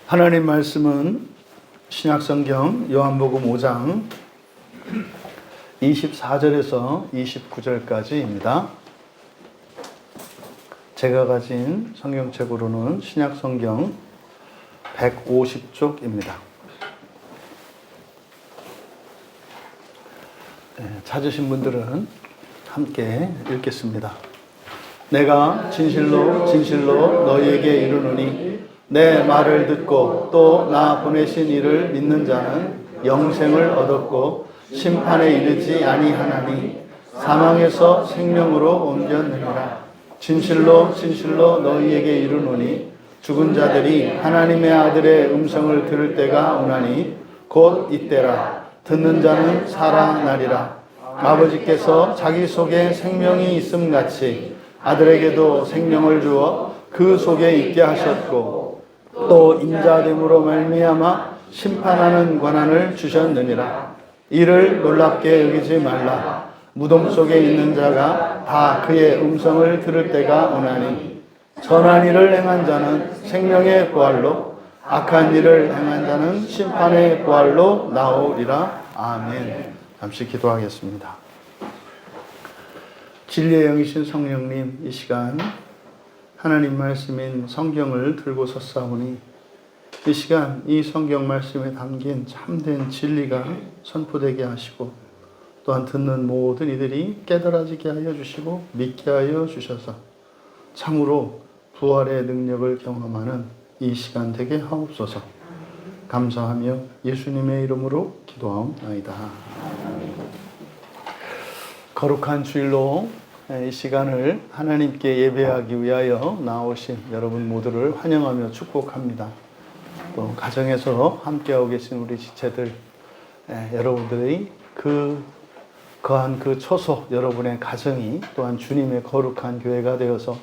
하나님 말씀은 신약성경 요한복음 5장 24절에서 29절까지입니다. 제가 가진 성경책으로는 신약성경 150쪽입니다. 찾으신 분들은 함께 읽겠습니다. 내가 진실로 진실로 너희에게 이르노니 내 말을 듣고 또 나 보내신 이를 믿는 자는 영생을 얻었고 심판에 이르지 아니하나니 사망에서 생명으로 옮겼느니라. 진실로 진실로 너희에게 이르노니 죽은 자들이 하나님의 아들의 음성을 들을 때가 오나니 곧 이때라. 듣는 자는 살아나리라. 아버지께서 자기 속에 생명이 있음같이 아들에게도 생명을 주어 그 속에 있게 하셨고 또 인자됨으로 말미암아 심판하는 권한을 주셨느니라. 이를 놀랍게 여기지 말라. 무덤 속에 있는 자가 다 그의 음성을 들을 때가 오나니 선한 일을 행한 자는 생명의 부활로 악한 일을 행한 자는 심판의 부활로 나오리라. 아멘. 잠시 기도하겠습니다. 진리의 영이신 성령님, 이 시간 하나님 말씀인 성경을 들고 섰사오니 이 시간 이 성경 말씀에 담긴 참된 진리가 선포되게 하시고 또한 듣는 모든 이들이 깨달아지게 하여 주시고 믿게 하여 주셔서 참으로 부활의 능력을 경험하는 이 시간 되게 하옵소서. 감사하며 예수님의 이름으로 기도하옵나이다. 거룩한 주일로 이 시간을 하나님께 예배하기 위하여 나오신 여러분 모두를 환영하며 축복합니다. 또 가정에서 함께하고 계신 우리 지체들, 여러분들이 거한 그 처소, 여러분의 가정이 또한 주님의 거룩한 교회가 되어서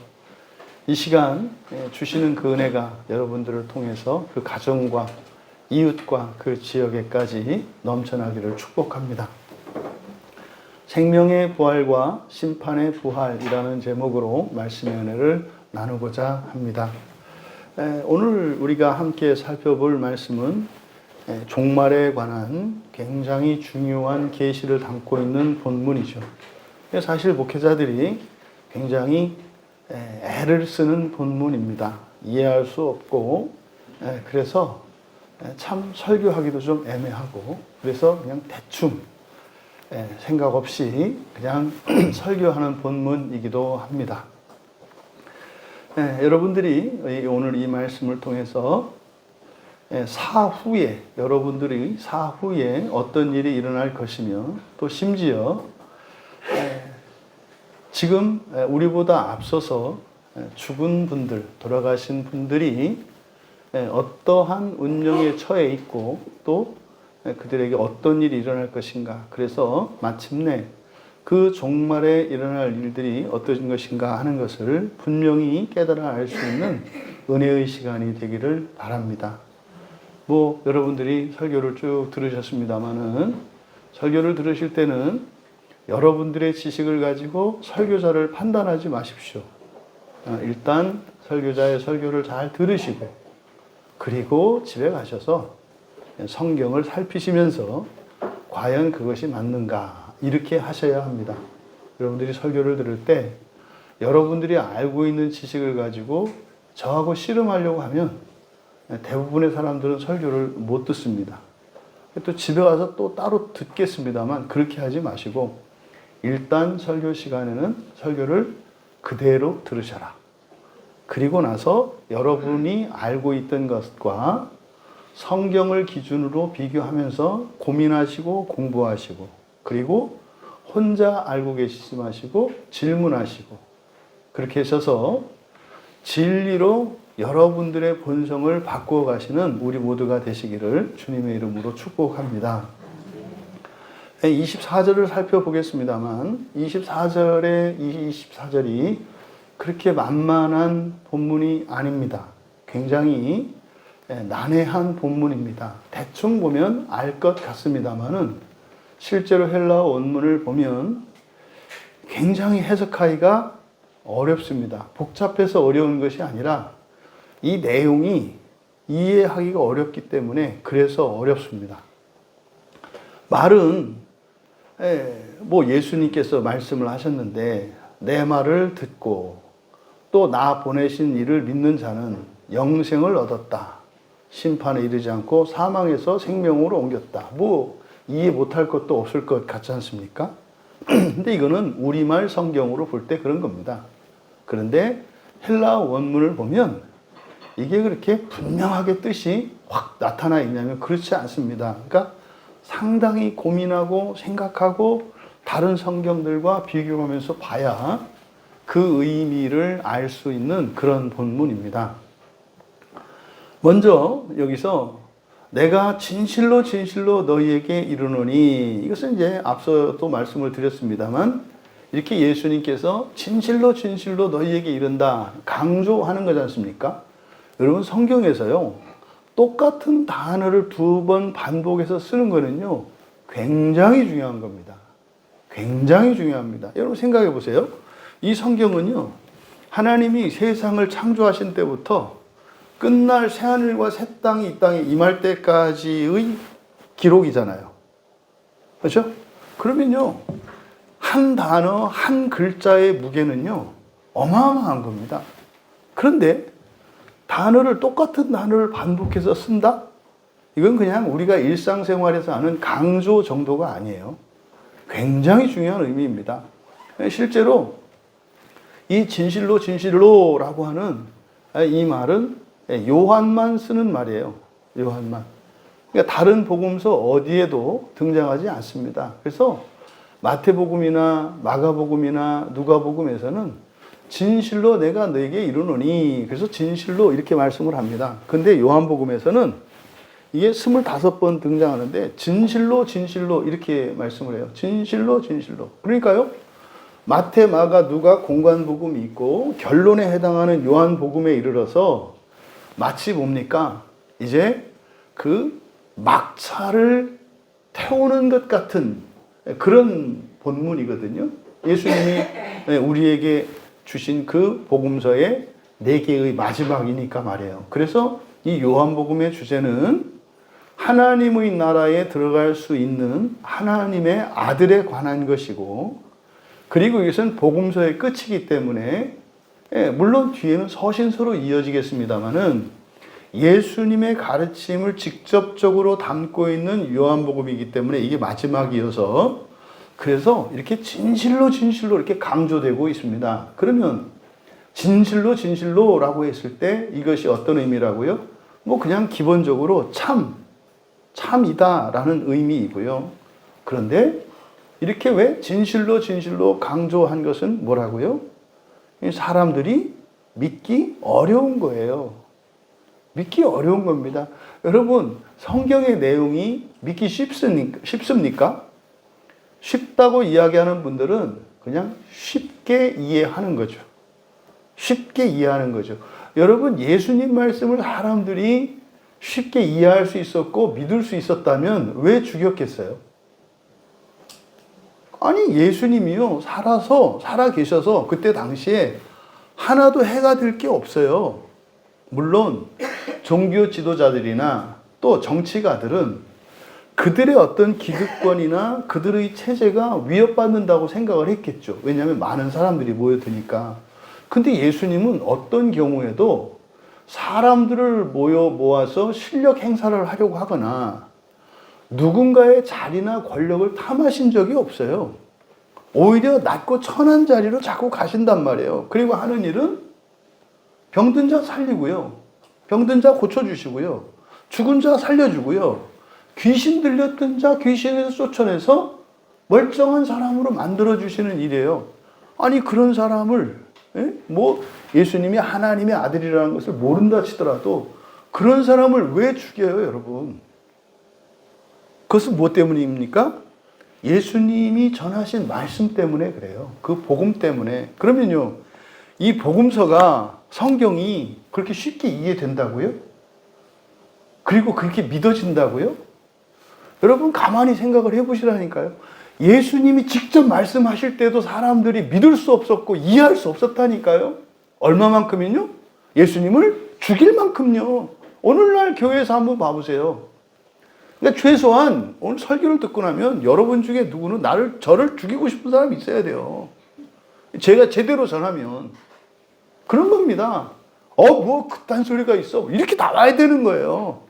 이 시간 주시는 그 은혜가 여러분들을 통해서 그 가정과 이웃과 그 지역에까지 넘쳐나기를 축복합니다. 생명의 부활과 심판의 부활이라는 제목으로 말씀의 은혜를 나누고자 합니다. 오늘 우리가 함께 살펴볼 말씀은 종말에 관한 굉장히 중요한 계시를 담고 있는 본문이죠. 사실 목회자들이 굉장히 애를 쓰는 본문입니다. 이해할 수 없고 그래서 참 설교하기도 좀 애매하고 그래서 그냥 대충 생각 없이 그냥 설교하는 본문이기도 합니다. 여러분들이 오늘 이 말씀을 통해서 여러분들이 사후에 어떤 일이 일어날 것이며 또 심지어 지금 우리보다 앞서서 죽은 분들, 돌아가신 분들이 어떠한 운명에 처해 있고 또 그들에게 어떤 일이 일어날 것인가. 그래서 마침내 그 종말에 일어날 일들이 어떤 것인가 하는 것을 분명히 깨달아 알 수 있는 은혜의 시간이 되기를 바랍니다. 여러분들이 설교를 쭉 들으셨습니다마는 설교를 들으실 때는 여러분들의 지식을 가지고 설교자를 판단하지 마십시오. 일단 설교자의 설교를 잘 들으시고 그리고 집에 가셔서 성경을 살피시면서 과연 그것이 맞는가 이렇게 하셔야 합니다. 여러분들이 설교를 들을 때 여러분들이 알고 있는 지식을 가지고 저하고 씨름하려고 하면 대부분의 사람들은 설교를 못 듣습니다. 또 집에 가서 또 따로 듣겠습니다만 그렇게 하지 마시고 일단 설교 시간에는 설교를 그대로 들으셔라. 그리고 나서 여러분이 알고 있던 것과 성경을 기준으로 비교하면서 고민하시고 공부하시고 그리고 혼자 알고 계시지 마시고 질문하시고 그렇게 하셔서 진리로 여러분들의 본성을 바꾸어 가시는 우리 모두가 되시기를 주님의 이름으로 축복합니다. 24절을 살펴보겠습니다만 24절이 그렇게 만만한 본문이 아닙니다. 굉장히 난해한 본문입니다. 대충 보면 알 것 같습니다만은 실제로 헬라어 원문을 보면 굉장히 해석하기가 어렵습니다. 복잡해서 어려운 것이 아니라 이 내용이 이해하기가 어렵기 때문에 그래서 어렵습니다. 말은 뭐 예수님께서 말씀을 하셨는데 내 말을 듣고 또 나 보내신 이를 믿는 자는 영생을 얻었다. 심판에 이르지 않고 사망에서 생명으로 옮겼다. 뭐 이해 못할 것도 없을 것 같지 않습니까? 근데 이거는 우리말 성경으로 볼 때 그런 겁니다. 그런데 헬라어 원문을 보면 이게 그렇게 분명하게 뜻이 확 나타나 있냐면 그렇지 않습니다. 그러니까 상당히 고민하고 생각하고 다른 성경들과 비교하면서 봐야 그 의미를 알 수 있는 그런 본문입니다. 먼저 여기서 내가 진실로 진실로 너희에게 이르노니, 이것은 이제 앞서 또 말씀을 드렸습니다만 이렇게 예수님께서 진실로 진실로 너희에게 이른다 강조하는 거지 않습니까? 여러분 성경에서요 똑같은 단어를 2번 반복해서 쓰는 거는요 굉장히 중요한 겁니다. 굉장히 중요합니다. 여러분 생각해 보세요. 이 성경은요 하나님이 세상을 창조하신 때부터 끝날 새하늘과 새 땅이 이 땅에 임할 때까지의 기록이잖아요. 그렇죠? 그러면요 한 단어 한 글자의 무게는요 어마어마한 겁니다. 그런데 단어를 똑같은 단어를 반복해서 쓴다? 이건 그냥 우리가 일상생활에서 하는 강조 정도가 아니에요. 굉장히 중요한 의미입니다. 실제로 이 진실로 진실로라고 하는 이 말은 요한만 쓰는 말이에요. 요한만. 그러니까 다른 복음서 어디에도 등장하지 않습니다. 그래서 마태복음이나 마가복음이나 누가복음에서는 진실로 내가 너에게 이르노니, 그래서 진실로 이렇게 말씀을 합니다. 근데 요한복음에서는 이게 25번 등장하는데 진실로 진실로 이렇게 말씀을 해요. 진실로 진실로. 그러니까요 마태, 마가, 누가 공관복음이 있고 결론에 해당하는 요한복음에 이르러서 마치 뭡니까? 이제 그 막차를 태우는 것 같은 그런 본문이거든요. 예수님이 우리에게 주신 그 복음서의 4개의 마지막이니까 말이에요. 그래서 이 요한복음의 주제는 하나님의 나라에 들어갈 수 있는 하나님의 아들에 관한 것이고, 그리고 이것은 복음서의 끝이기 때문에 물론 뒤에는 서신서로 이어지겠습니다마는 예수님의 가르침을 직접적으로 담고 있는 요한복음이기 때문에 이게 마지막이어서 그래서 이렇게 진실로 진실로 이렇게 강조되고 있습니다. 그러면 진실로 진실로라고 했을 때 이것이 어떤 의미라고요? 뭐 그냥 기본적으로 참이다라는 의미이고요. 그런데 이렇게 왜 진실로 진실로 강조한 것은 뭐라고요? 사람들이 믿기 어려운 거예요. 믿기 어려운 겁니다. 여러분 성경의 내용이 믿기 쉽습니까? 쉽다고 이야기하는 분들은 그냥 쉽게 이해하는 거죠. 쉽게 이해하는 거죠. 여러분 예수님 말씀을 사람들이 쉽게 이해할 수 있었고 믿을 수 있었다면 왜 죽였겠어요? 아니 예수님이요 살아 계셔서 그때 당시에 하나도 해가 될 게 없어요. 물론 종교 지도자들이나 또 정치가들은 그들의 어떤 기득권이나 그들의 체제가 위협받는다고 생각을 했겠죠. 왜냐하면 많은 사람들이 모여드니까. 근데 예수님은 어떤 경우에도 사람들을 모아서 실력 행사를 하려고 하거나 누군가의 자리나 권력을 탐하신 적이 없어요. 오히려 낮고 천한 자리로 자꾸 가신단 말이에요. 그리고 하는 일은 병든 자 살리고요. 병든 자 고쳐주시고요. 죽은 자 살려주고요. 귀신 들렸던 자 귀신에서 쫓아내서 멀쩡한 사람으로 만들어주시는 일이에요. 아니 그런 사람을 뭐 예수님이 하나님의 아들이라는 것을 모른다 치더라도 그런 사람을 왜 죽여요 여러분? 그것은 무엇 때문입니까? 예수님이 전하신 말씀 때문에 그래요. 그 복음 때문에. 그러면요 이 복음서가 성경이 그렇게 쉽게 이해된다고요? 그리고 그렇게 믿어진다고요? 여러분 가만히 생각을 해보시라니까요. 예수님이 직접 말씀하실 때도 사람들이 믿을 수 없었고 이해할 수 없었다니까요. 얼마만큼은요? 예수님을 죽일 만큼요. 오늘날 교회에서 한번 봐보세요. 그러니까 최소한 오늘 설교를 듣고 나면 여러분 중에 누구는 저를 죽이고 싶은 사람이 있어야 돼요. 제가 제대로 전하면. 그런 겁니다. 뭐 그딴 소리가 있어. 이렇게 나와야 되는 거예요.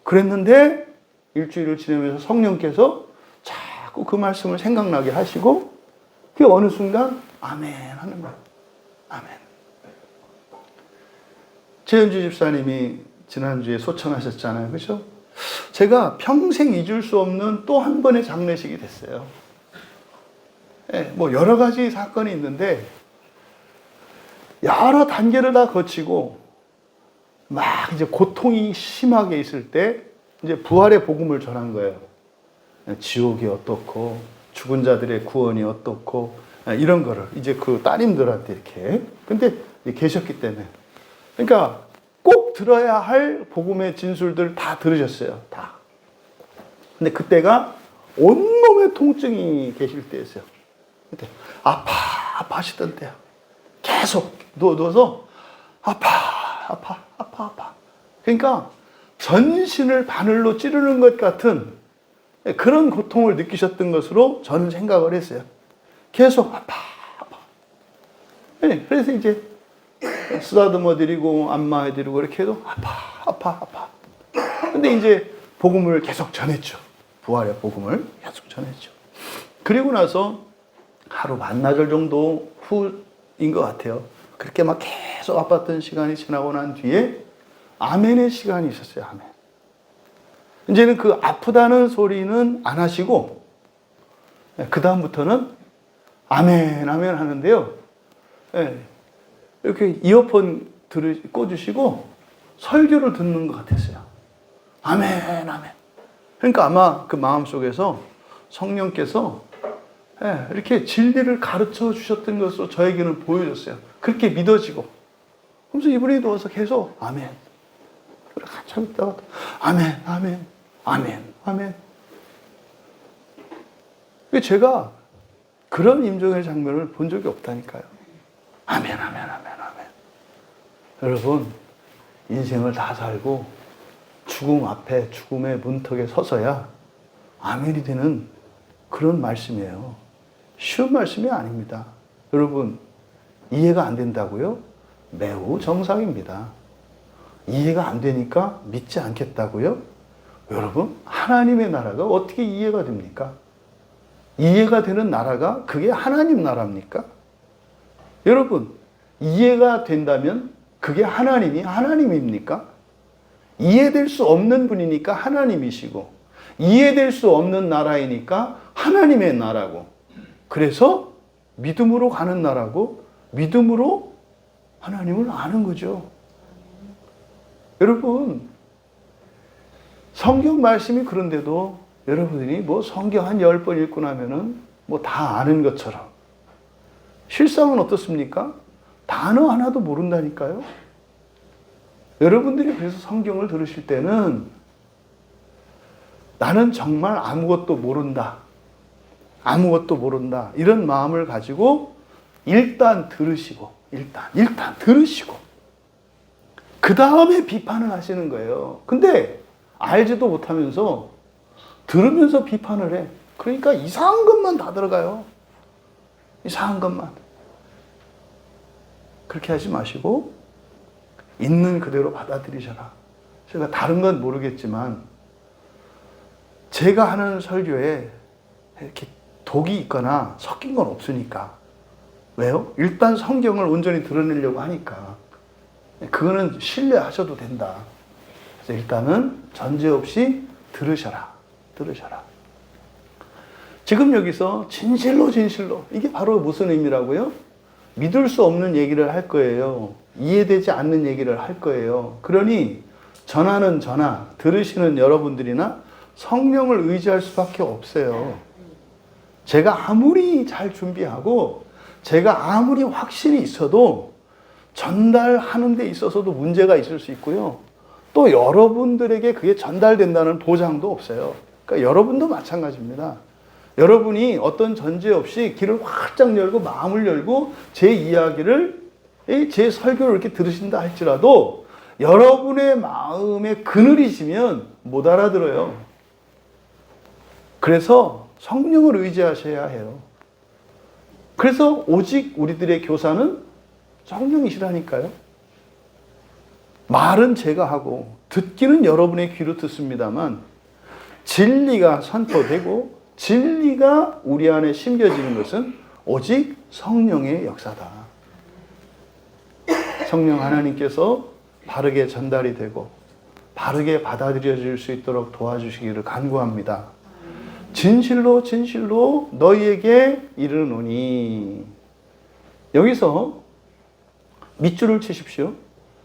그랬는데 일주일을 지내면서 성령께서 자꾸 그 말씀을 생각나게 하시고 그 어느 순간 아멘 하는 거예요. 아멘. 최현주 집사님이 지난주에 소천하셨잖아요. 그렇죠? 제가 평생 잊을 수 없는 또 한 번의 장례식이 됐어요. 네, 뭐 여러 가지 사건이 있는데 여러 단계를 다 거치고 막 이제 고통이 심하게 있을 때 이제 부활의 복음을 전한 거예요. 지옥이 어떻고 죽은 자들의 구원이 어떻고 이런 거를 이제 그 따님들한테 이렇게 근데 계셨기 때문에 그러니까 꼭 들어야 할 복음의 진술들 다 들으셨어요. 다. 근데 그때가 온몸에 통증이 계실 때였어요. 그때 아파 하시던 때야. 계속 누워서 아파. 그러니까 전신을 바늘로 찌르는 것 같은 그런 고통을 느끼셨던 것으로 저는 생각을 했어요. 계속 아파. 네, 그래서 이제 쓰다듬어 드리고 안마해 드리고 이렇게 해도 아파. 근데 이제 복음을 계속 전했죠. 부활의 복음을 계속 전했죠. 그리고 나서 하루 반나절 정도 후인 것 같아요. 그렇게 막 계속 아팠던 시간이 지나고 난 뒤에 아멘의 시간이 있었어요. 아멘. 이제는 그 아프다는 소리는 안 하시고 그 다음부터는 아멘 하는데요. 이렇게 이어폰 꽂으시고 설교를 듣는 것 같았어요. 아멘. 그러니까 아마 그 마음속에서 성령께서 이렇게 진리를 가르쳐 주셨던 것으로 저에게는 보여졌어요. 그렇게 믿어지고. 그래서 이분이 누워서 계속 아멘. 한참 있다가 아멘. 제가 그런 임종의 장면을 본 적이 없다니까요. 아멘. 여러분, 인생을 다 살고 죽음 앞에 죽음의 문턱에 서서야 아멘이 되는 그런 말씀이에요. 쉬운 말씀이 아닙니다. 여러분, 이해가 안 된다고요? 매우 정상입니다. 이해가 안 되니까 믿지 않겠다고요? 여러분, 하나님의 나라가 어떻게 이해가 됩니까? 이해가 되는 나라가 그게 하나님 나라입니까? 여러분, 이해가 된다면 그게 하나님입니까? 이해될 수 없는 분이니까 하나님이시고 이해될 수 없는 나라이니까 하나님의 나라고 그래서 믿음으로 가는 나라고 믿음으로 하나님을 아는 거죠. 여러분, 성경 말씀이 그런데도 여러분들이 뭐 성경 한 10번 읽고 나면은 뭐 다 아는 것처럼 실상은 어떻습니까? 단어 하나도 모른다니까요. 여러분들이 그래서 성경을 들으실 때는 나는 정말 아무것도 모른다. 이런 마음을 가지고 일단 들으시고 그 다음에 비판을 하시는 거예요. 근데 알지도 못하면서 들으면서 비판을 해. 그러니까 이상한 것만 다 들어가요. 이상한 것만. 그렇게 하지 마시고 있는 그대로 받아들이셔라. 제가 다른 건 모르겠지만 제가 하는 설교에 이렇게 독이 있거나 섞인 건 없으니까. 왜요? 일단 성경을 온전히 드러내려고 하니까. 그거는 신뢰하셔도 된다. 그래서 일단은 전제 없이 들으셔라. 지금 여기서 진실로 이게 바로 무슨 의미라고요? 믿을 수 없는 얘기를 할 거예요. 이해되지 않는 얘기를 할 거예요. 그러니 전하는 저나 들으시는 여러분들이나 성령을 의지할 수밖에 없어요. 제가 아무리 잘 준비하고 제가 아무리 확신이 있어도 전달하는 데 있어서도 문제가 있을 수 있고요. 또 여러분들에게 그게 전달된다는 보장도 없어요. 그러니까 여러분도 마찬가지입니다. 여러분이 어떤 전제 없이 길을 활짝 열고 마음을 열고 제 이야기를 제 설교를 이렇게 들으신다 할지라도 여러분의 마음에 그늘이 지면 못 알아들어요. 그래서 성령을 의지하셔야 해요. 그래서 오직 우리들의 교사는 성령이시라니까요. 말은 제가 하고 듣기는 여러분의 귀로 듣습니다만 진리가 선포되고 진리가 우리 안에 심겨지는 것은 오직 성령의 역사다. 성령 하나님께서 바르게 전달이 되고 바르게 받아들여질 수 있도록 도와주시기를 간구합니다. 진실로 진실로 너희에게 이르노니. 여기서 밑줄을 치십시오.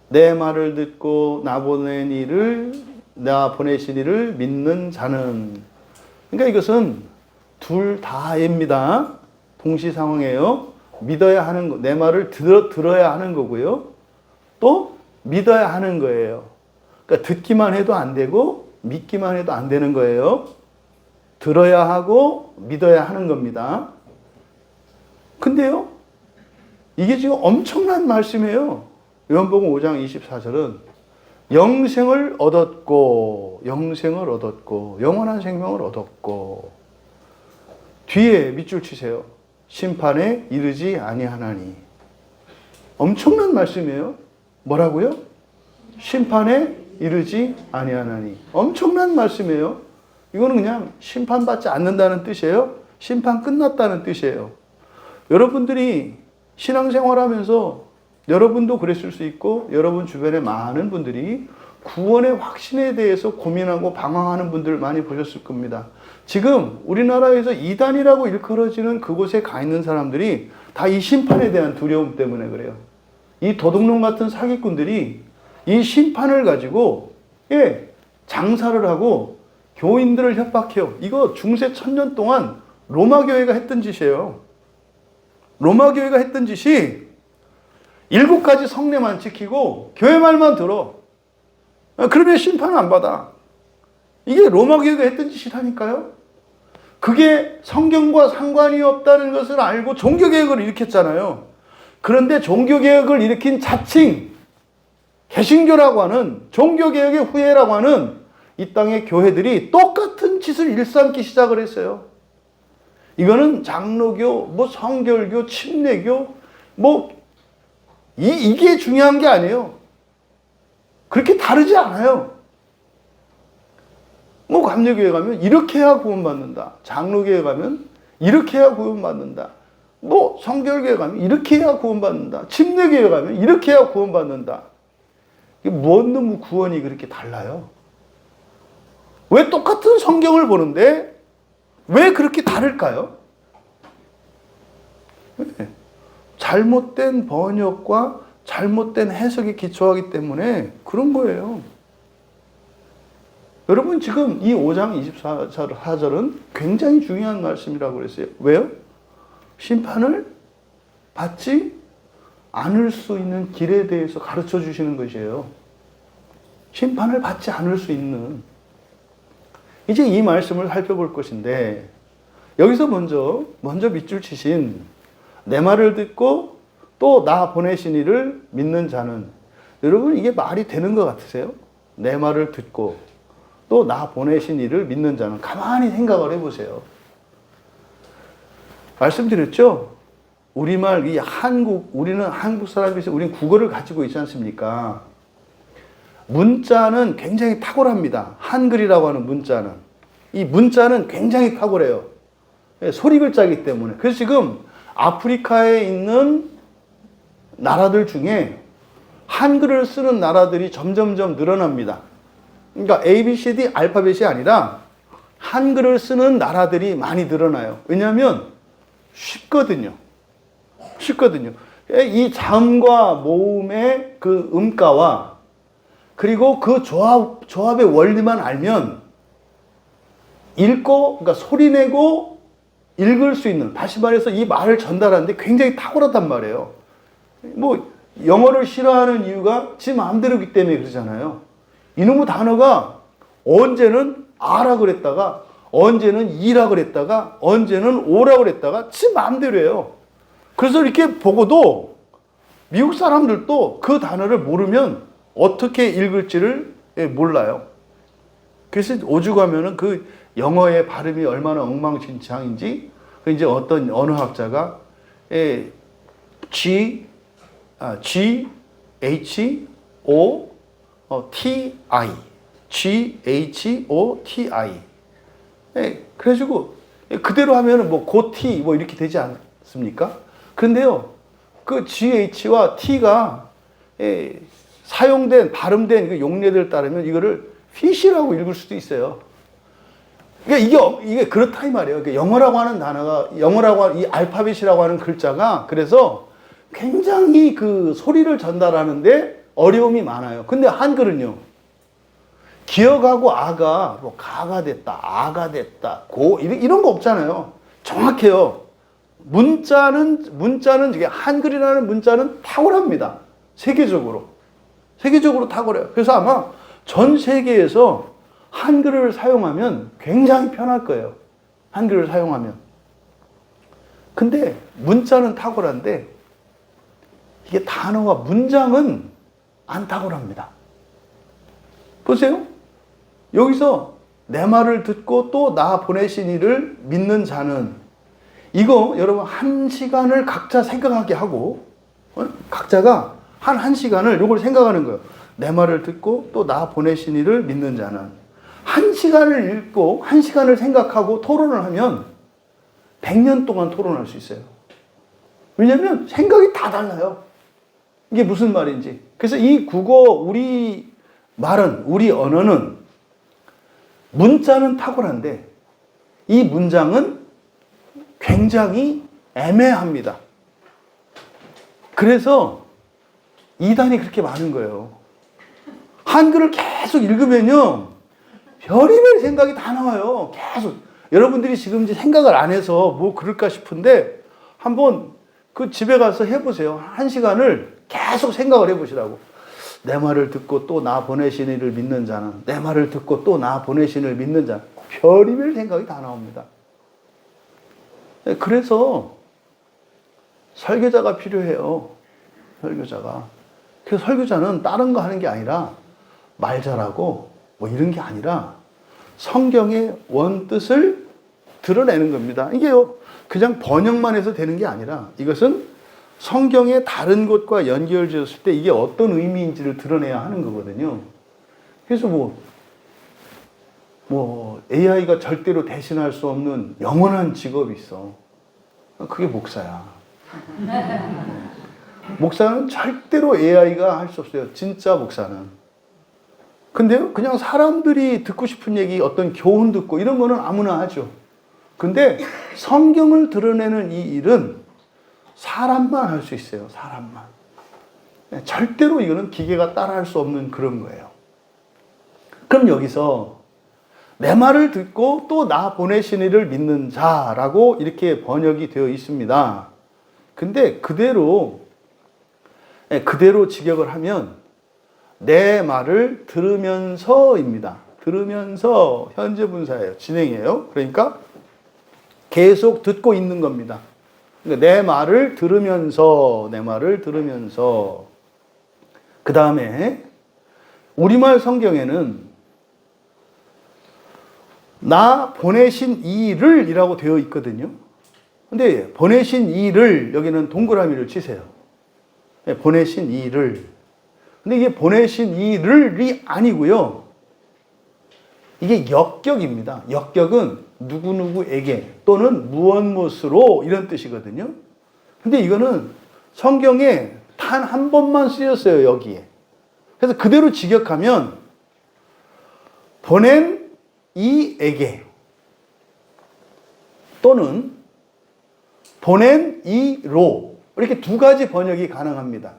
내 말을 듣고 나 보내신 이를 믿는 자는. 그러니까 이것은 둘 다입니다. 동시 상황이에요. 믿어야 하는 거, 내 말을 들어야 하는 거고요. 또 믿어야 하는 거예요. 그러니까 듣기만 해도 안 되고 믿기만 해도 안 되는 거예요. 들어야 하고 믿어야 하는 겁니다. 근데요, 이게 지금 엄청난 말씀이에요. 요한복음 5장 24절은 영생을 얻었고 영원한 생명을 얻었고, 뒤에 밑줄 치세요. 심판에 이르지 아니하나니. 엄청난 말씀이에요. 뭐라고요? 심판에 이르지 아니하나니. 엄청난 말씀이에요. 이거는 그냥 심판받지 않는다는 뜻이에요. 심판 끝났다는 뜻이에요. 여러분들이 신앙생활하면서 여러분도 그랬을 수 있고 여러분 주변에 많은 분들이 구원의 확신에 대해서 고민하고 방황하는 분들 많이 보셨을 겁니다. 지금 우리나라에서 이단이라고 일컬어지는 그곳에 가 있는 사람들이 다 이 심판에 대한 두려움 때문에 그래요. 이 도둑놈 같은 사기꾼들이 이 심판을 가지고 장사를 하고 교인들을 협박해요. 이거 중세 1000년 동안 로마 교회가 했던 짓이에요. 로마 교회가 했던 짓이 7가지 성례만 지키고 교회 말만 들어. 그러면 심판 안 받아. 이게 로마 교회가 했던 짓이라니까요. 그게 성경과 상관이 없다는 것을 알고 종교개혁을 일으켰잖아요. 그런데 종교개혁을 일으킨 자칭 개신교라고 하는 종교개혁의 후예라고 하는 이 땅의 교회들이 똑같은 짓을 일삼기 시작을 했어요. 이거는 장로교, 성결교, 침례교, 이게 중요한 게 아니에요. 그렇게 다르지 않아요. 감리교회 가면 이렇게 해야 구원받는다. 장로교회 가면 이렇게 해야 구원받는다. 성결교회 가면 이렇게 해야 구원받는다. 침례교회 가면 이렇게 해야 구원받는다. 이게 뭔 놈의 구원이 그렇게 달라요? 왜 똑같은 성경을 보는데 왜 그렇게 다를까요? 잘못된 번역과 잘못된 해석에 기초하기 때문에 그런 거예요. 여러분, 지금 이 5장 24절은 굉장히 중요한 말씀이라고 그랬어요. 왜요? 심판을 받지 않을 수 있는 길에 대해서 가르쳐 주시는 것이에요. 심판을 받지 않을 수 있는. 이제 이 말씀을 살펴볼 것인데, 여기서 먼저 밑줄 치신 내 말을 듣고 또 나 보내신 이를 믿는 자는, 여러분 이게 말이 되는 것 같으세요? 내 말을 듣고 또 나 보내신 이를 믿는 자는. 가만히 생각을 해보세요. 말씀드렸죠? 우리말, 우리는 한국 사람이서 우리는 국어를 가지고 있지 않습니까? 문자는 굉장히 탁월합니다. 한글이라고 하는 문자는. 이 문자는 굉장히 탁월해요. 소리 글자이기 때문에. 그래서 지금 아프리카에 있는 나라들 중에 한글을 쓰는 나라들이 점점점 늘어납니다. 그러니까 ABCD 알파벳이 아니라 한글을 쓰는 나라들이 많이 늘어나요. 왜냐하면 쉽거든요. 이 자음과 모음의 그 음가와 그리고 그 조합의 원리만 알면 그러니까 소리내고 읽을 수 있는, 다시 말해서 이 말을 전달하는데 굉장히 탁월하단 말이에요. 영어를 싫어하는 이유가 지 마음대로기 때문에 그러잖아요. 이놈의 단어가 언제는 아라 그랬다가, 언제는 이라 그랬다가, 언제는 오라 그랬다가 지 마음대로 해요. 그래서 이렇게 보고도 미국 사람들도 그 단어를 모르면 어떻게 읽을지를 몰라요. 그래서 오죽하면은 그 영어의 발음이 얼마나 엉망진창인지 이제 어떤 언어학자가 GHOTI 그래가지고 그대로 하면은 뭐 고티 뭐 이렇게 되지 않습니까? 그런데요, 그 GH와 T가 사용된 발음된 그 용례들 따르면 이거를 fish라고 읽을 수도 있어요. 그러니까 이게 그렇다 이 말이에요. 그러니까 영어라고 하는 단어가 이 알파벳이라고 하는 글자가 그래서 굉장히 그 소리를 전달하는데 어려움이 많아요. 근데 한글은요, 기어가고 아가 뭐 가가 됐다, 아가 됐다, 고 이런 거 없잖아요. 정확해요. 문자는 이게 한글이라는 문자는 탁월합니다. 세계적으로 탁월해요. 그래서 아마 전 세계에서 한글을 사용하면 굉장히 편할 거예요. 한글을 사용하면. 근데 문자는 탁월한데 이게 단어와 문장은 안 탁월합니다. 보세요. 여기서 내 말을 듣고 또 나 보내신 이를 믿는 자는, 이거 여러분 한 시간을 각자 생각하게 하고 각자가 한 시간을 요걸 생각하는 거예요. 내 말을 듣고 또 나 보내신 이를 믿는 자는. 한 시간을 읽고 한 시간을 생각하고 토론을 하면 100년 동안 토론할 수 있어요. 왜냐하면 생각이 다 달라요. 이게 무슨 말인지. 그래서 이 우리 말은, 우리 언어는 문자는 탁월한데 이 문장은 굉장히 애매합니다. 그래서 이단이 그렇게 많은 거예요. 한글을 계속 읽으면요, 별의별 생각이 다 나와요. 계속. 여러분들이 지금 이제 생각을 안 해서 뭐 그럴까 싶은데 한번 그 집에 가서 해보세요. 한 시간을 계속 생각을 해보시라고. 내 말을 듣고 또 나 보내신 이를 믿는 자는, 내 말을 듣고 또 나 보내신 이를 믿는 자는, 별의별 생각이 다 나옵니다. 그래서 설교자가 필요해요. 설교자가. 그래서 설교자는 다른 거 하는 게 아니라 말 잘하고 뭐 이런 게 아니라 성경의 원뜻을 드러내는 겁니다. 이게요, 그냥 번역만 해서 되는 게 아니라 이것은 성경의 다른 곳과 연결지었을 때 이게 어떤 의미인지를 드러내야 하는 거거든요. 그래서 AI가 절대로 대신할 수 없는 영원한 직업이 있어. 그게 목사야. 목사는 절대로 AI가 할 수 없어요. 진짜 목사는. 근데요, 그냥 사람들이 듣고 싶은 얘기, 어떤 교훈 듣고 이런 거는 아무나 하죠. 근데 성경을 드러내는 이 일은 사람만 할 수 있어요. 사람만. 절대로 이거는 기계가 따라할 수 없는 그런 거예요. 그럼 여기서 내 말을 듣고 또 나 보내신 이를 믿는 자라고 이렇게 번역이 되어 있습니다. 근데 그대로 직역을 하면 내 말을 들으면서입니다. 들으면서 현재 분사예요. 진행이에요. 그러니까 계속 듣고 있는 겁니다. 그러니까 내 말을 들으면서. 그 다음에 우리말 성경에는 나 보내신 이를 이라고 되어 있거든요. 근데 보내신 이를, 여기는 동그라미를 치세요. 보내신 이를. 근데 이게 보내신 이를이 아니고요. 이게 역격입니다. 역격은 누구누구에게 또는 무엇무엇으로 이런 뜻이거든요. 근데 이거는 성경에 단 한 번만 쓰였어요, 여기에. 그래서 그대로 직역하면 보낸 이에게 또는 보낸 이로 이렇게 두 가지 번역이 가능합니다.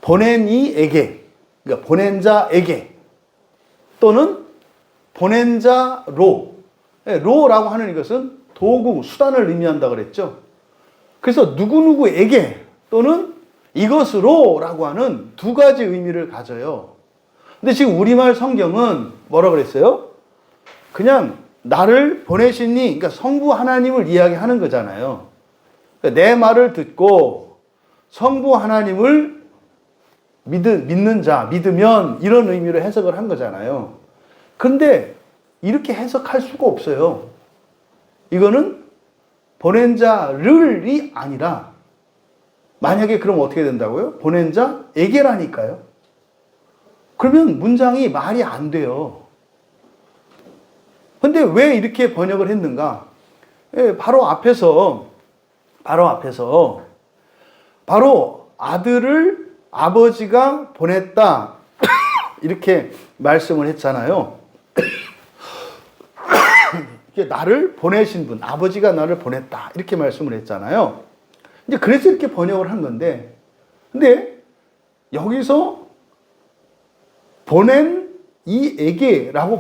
보낸 이에게, 그러니까 보낸 자에게 또는 보낸 자로. 로라고 하는 이것은 도구, 수단을 의미한다 그랬죠. 그래서 누구누구에게 또는 이것으로 라고 하는 두 가지 의미를 가져요. 근데 지금 우리말 성경은 뭐라 그랬어요? 그냥 나를 보내시니, 그러니까 성부 하나님을 이야기하는 거잖아요. 그러니까 내 말을 듣고 성부 하나님을 믿는 자, 믿으면 이런 의미로 해석을 한 거잖아요. 그런데 이렇게 해석할 수가 없어요. 이거는 보낸 자를이 아니라 만약에 그럼 어떻게 된다고요? 보낸 자에게라니까요. 그러면 문장이 말이 안 돼요. 근데 왜 이렇게 번역을 했는가? 바로 앞에서 아들을 아버지가 보냈다. 이렇게 말씀을 했잖아요. 나를 보내신 분, 아버지가 나를 보냈다. 이렇게 말씀을 했잖아요. 이제 그래서 이렇게 번역을 한 건데, 근데 여기서 보낸 이에게라고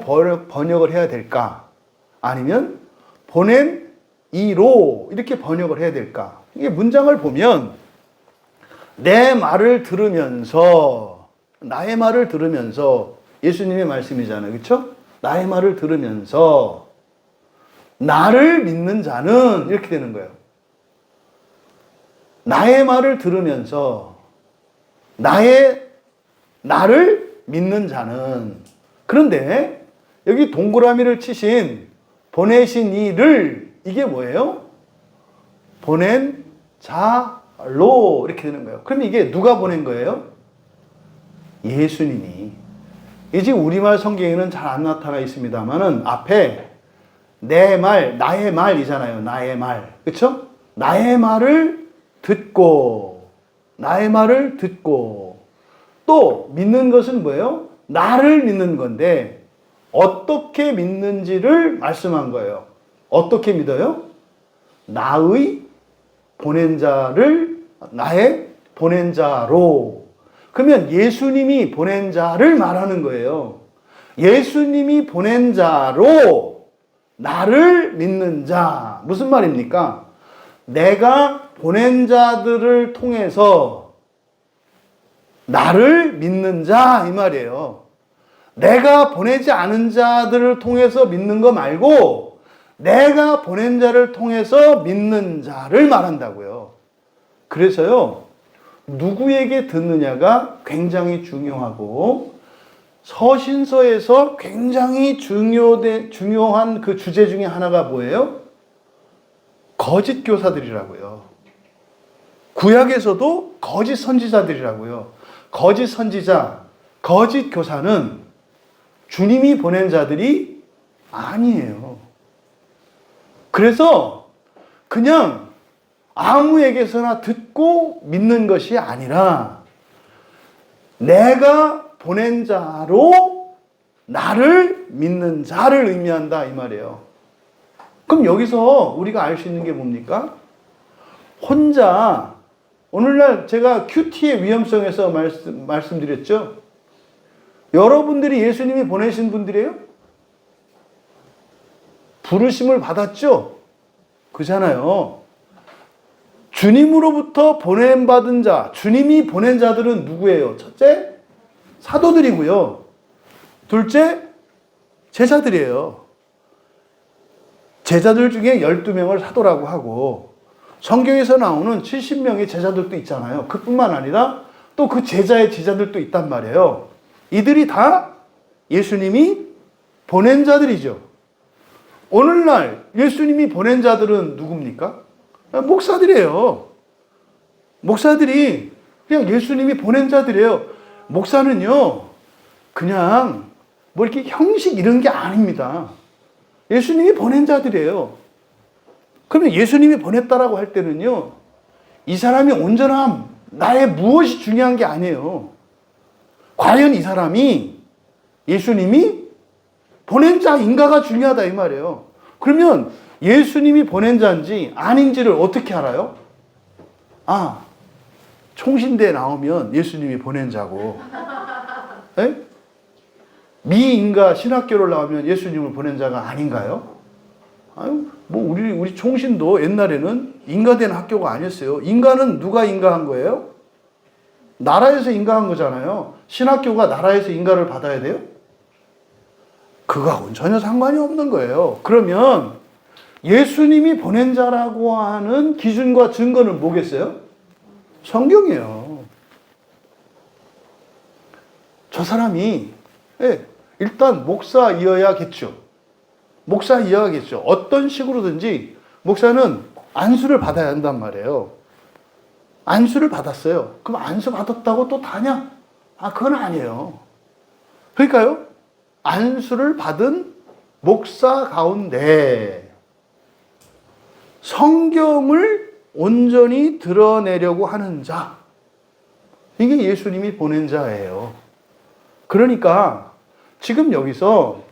번역을 해야 될까? 아니면 보낸 이로 이렇게 번역을 해야 될까? 이게 문장을 보면 내 말을 들으면서, 나의 말을 들으면서, 예수님의 말씀이잖아요. 그렇죠? 나의 말을 들으면서 나를 믿는 자는 이렇게 되는 거예요. 나의 말을 들으면서 나를 믿는 자는. 그런데 여기 동그라미를 치신 보내신 이를, 이게 뭐예요? 보낸 자로 이렇게 되는 거예요. 그럼 이게 누가 보낸 거예요? 예수님이. 이제 우리말 성경에는 잘 안 나타나 있습니다만은 앞에 내 말, 나의 말이잖아요. 나의 말. 그렇죠? 나의 말을 듣고 또 믿는 것은 뭐예요? 나를 믿는 건데 어떻게 믿는지를 말씀한 거예요. 어떻게 믿어요? 나의 보낸 자를, 나의 보낸 자로. 그러면 예수님이 보낸 자를 말하는 거예요. 예수님이 보낸 자로 나를 믿는 자. 무슨 말입니까? 내가 보낸 자들을 통해서 나를 믿는 자, 이 말이에요. 내가 보내지 않은 자들을 통해서 믿는 거 말고 내가 보낸 자를 통해서 믿는 자를 말한다고요. 그래서요, 누구에게 듣느냐가 굉장히 중요하고, 서신서에서 굉장히 중요한 그 주제 중에 하나가 뭐예요? 거짓 교사들이라고요. 구약에서도 거짓 선지자들이라고요. 거짓 선지자, 거짓 교사는 주님이 보낸 자들이 아니에요. 그래서 그냥 아무에게서나 듣고 믿는 것이 아니라 내가 보낸 자로 나를 믿는 자를 의미한다, 이 말이에요. 그럼 여기서 우리가 알 수 있는 게 뭡니까? 혼자, 오늘날 제가 큐티의 위험성에서 말씀드렸죠? 여러분들이 예수님이 보내신 분들이에요? 부르심을 받았죠? 그잖아요. 주님으로부터 보냄받은 자, 주님이 보낸 자들은 누구예요? 첫째, 사도들이고요. 둘째, 제자들이에요. 제자들 중에 12명을 사도라고 하고, 성경에서 나오는 70명의 제자들도 있잖아요. 그뿐만 아니라 또 그 제자의 제자들도 있단 말이에요. 이들이 다 예수님이 보낸 자들이죠. 오늘날 예수님이 보낸 자들은 누굽니까? 목사들이에요. 목사들이 그냥 예수님이 보낸 자들이에요. 목사는요, 그냥 뭐 이렇게 형식 이런 게 아닙니다. 예수님이 보낸 자들이에요. 그러면 예수님이 보냈다라고 할 때는요, 이 사람이 온전함, 나의 무엇이 중요한 게 아니에요. 과연 이 사람이 예수님이 보낸 자인가가 중요하다, 이 말이에요. 그러면 예수님이 보낸 자인지 아닌지를 어떻게 알아요? 아, 총신대에 나오면 예수님이 보낸 자고, 에? 미인가 신학교를 나오면 예수님을 보낸 자가 아닌가요? 아유, 뭐 우리 총신도 옛날에는 인가된 학교가 아니었어요. 인가는 누가 인가한 거예요? 나라에서 인가한 거잖아요. 신학교가 나라에서 인가를 받아야 돼요? 그거하고는 전혀 상관이 없는 거예요. 그러면 예수님이 보낸 자라고 하는 기준과 증거는 뭐겠어요? 성경이에요. 저 사람이 일단 목사이어야겠죠. 목사이어야겠죠. 어떤 식으로든지 목사는 안수를 받아야 한단 말이에요. 안수를 받았어요. 그럼 안수 받았다고 또 다냐? 그건 아니에요. 그러니까요, 안수를 받은 목사 가운데 성경을 온전히 드러내려고 하는 자, 이게 예수님이 보낸 자예요. 그러니까 지금 여기서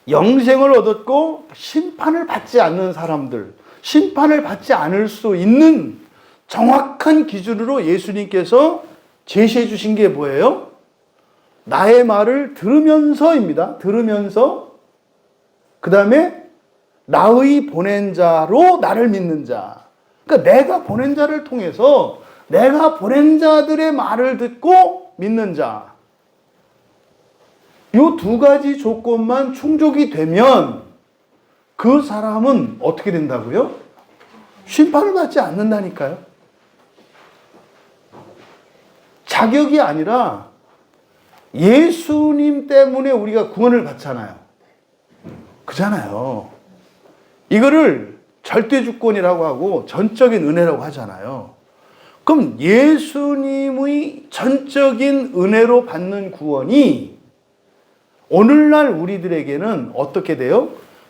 영생을 얻었고 심판을 받지 않는 사람들, 심판을 받지 않을 수 있는 정확한 기준으로 예수님께서 제시해 주신 게 뭐예요? 나의 말을 들으면서입니다. 들으면서, 그 다음에 나의 보낸 자로 나를 믿는 자. 그러니까 내가 보낸 자를 통해서 내가 보낸 자들의 말을 듣고 믿는 자. 이 두 가지 조건만 충족이 되면 그 사람은 어떻게 된다고요? 심판을 받지 않는다니까요. 자격이 아니라 예수님 때문에 우리가 구원을 받잖아요. 그잖아요. 이거를 절대주권이라고 하고 전적인 은혜라고 하잖아요. 그럼 예수님의 전적인 은혜로 받는 구원이 오늘날 우리들에게는 어떻게 돼요?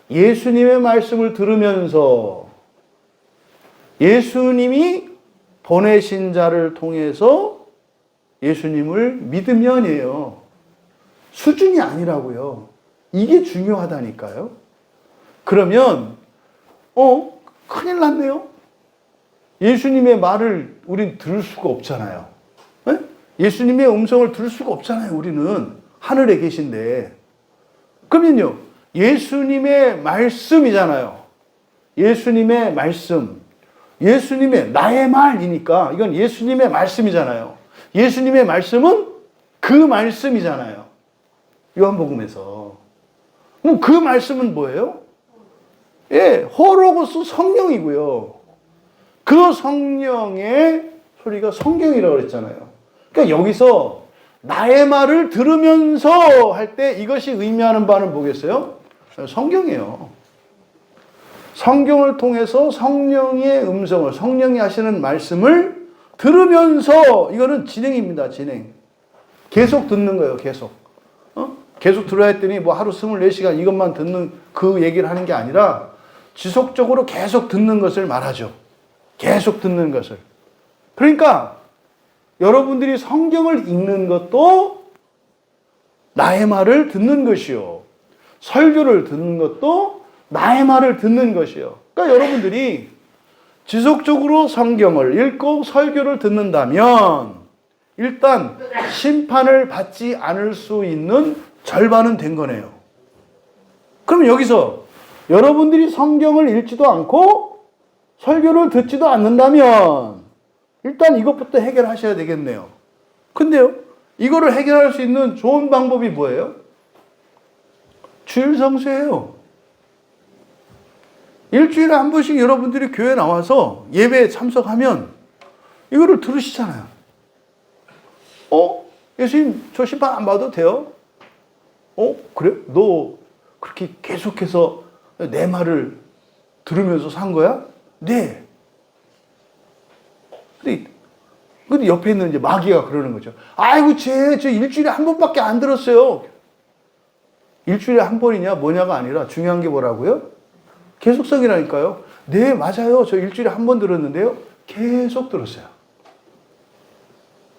예수님의 말씀을 들으면서 예수님이 보내신 자를 통해서 예수님을 믿으면이에요. 수준이 아니라고요. 이게 중요하다니까요. 그러면 큰일 났네요. 예수님의 말을 우린 들을 수가 없잖아요. 네? 예수님의 음성을 들을 수가 없잖아요. 우리는 하늘에 계신데. 그러면요, 예수님의 말씀이잖아요. 예수님의 말씀, 예수님의 나의 말이니까 이건 예수님의 말씀이잖아요. 예수님의 말씀은 그 말씀이잖아요. 요한복음에서. 그럼 그 말씀은 뭐예요? 호로고스 성령이고요. 그 성령의 소리가 성경이라고 그랬잖아요. 그러니까 여기서 나의 말을 들으면서 할 때 이것이 의미하는 바는 뭐겠어요? 성경이에요. 성경을 통해서 성령의 음성을, 성령이 하시는 말씀을 들으면서, 이거는 진행입니다. 진행. 계속 듣는 거예요. 계속. 계속 들어야 했더니 뭐 하루 24시간 이것만 듣는 그 얘기를 하는 게 아니라 지속적으로 계속 듣는 것을 말하죠. 계속 듣는 것을. 그러니까 여러분들이 성경을 읽는 것도 나의 말을 듣는 것이요. 설교를 듣는 것도 나의 말을 듣는 것이요. 그러니까 여러분들이 지속적으로 성경을 읽고 설교를 듣는다면 일단 심판을 받지 않을 수 있는 절반은 된 거네요. 그럼 여기서 여러분들이 성경을 읽지도 않고 설교를 듣지도 않는다면 일단 이것부터 해결하셔야 되겠네요. 근데요, 이거를 해결할 수 있는 좋은 방법이 뭐예요? 주일 성수예요. 일주일에 한 번씩 여러분들이 교회 나와서 예배에 참석하면 이거를 들으시잖아요. 예수님, 저 심판 안 받아도 돼요? 그래? 너 그렇게 계속해서 내 말을 들으면서 산 거야? 네. 근데 옆에 있는 이제 마귀가 그러는 거죠. 아이고, 저 일주일에 한 번밖에 안 들었어요. 일주일에 한 번이냐, 뭐냐가 아니라 중요한 게 뭐라고요? 계속성이라니까요. 네, 맞아요. 저 일주일에 한 번 들었는데요. 계속 들었어요.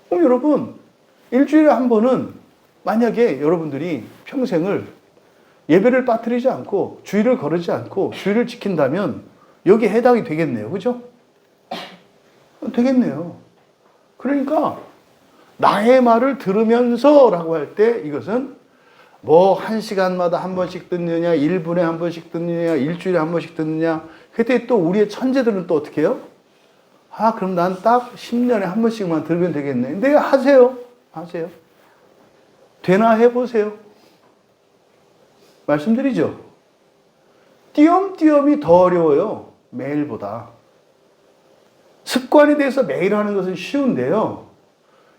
그럼 여러분, 일주일에 한 번은 만약에 여러분들이 평생을 예배를 빠뜨리지 않고 주일을 거르지 않고 주일을 지킨다면 여기에 해당이 되겠네요. 그죠? 되겠네요. 그러니까 나의 말을 들으면서라고 할 때 이것은 뭐 1시간마다 한 번씩 듣느냐, 1분에 한 번씩 듣느냐, 일주일에 한 번씩 듣느냐. 그때 또 우리의 천재들은 또 어떻게 해요? 그럼 난 딱 10년에 한 번씩만 들으면 되겠네. 네, 하세요. 하세요. 되나 해보세요. 말씀드리죠. 띄엄띄엄이 더 어려워요. 매일보다. 습관이 돼서 매일 하는 것은 쉬운데요.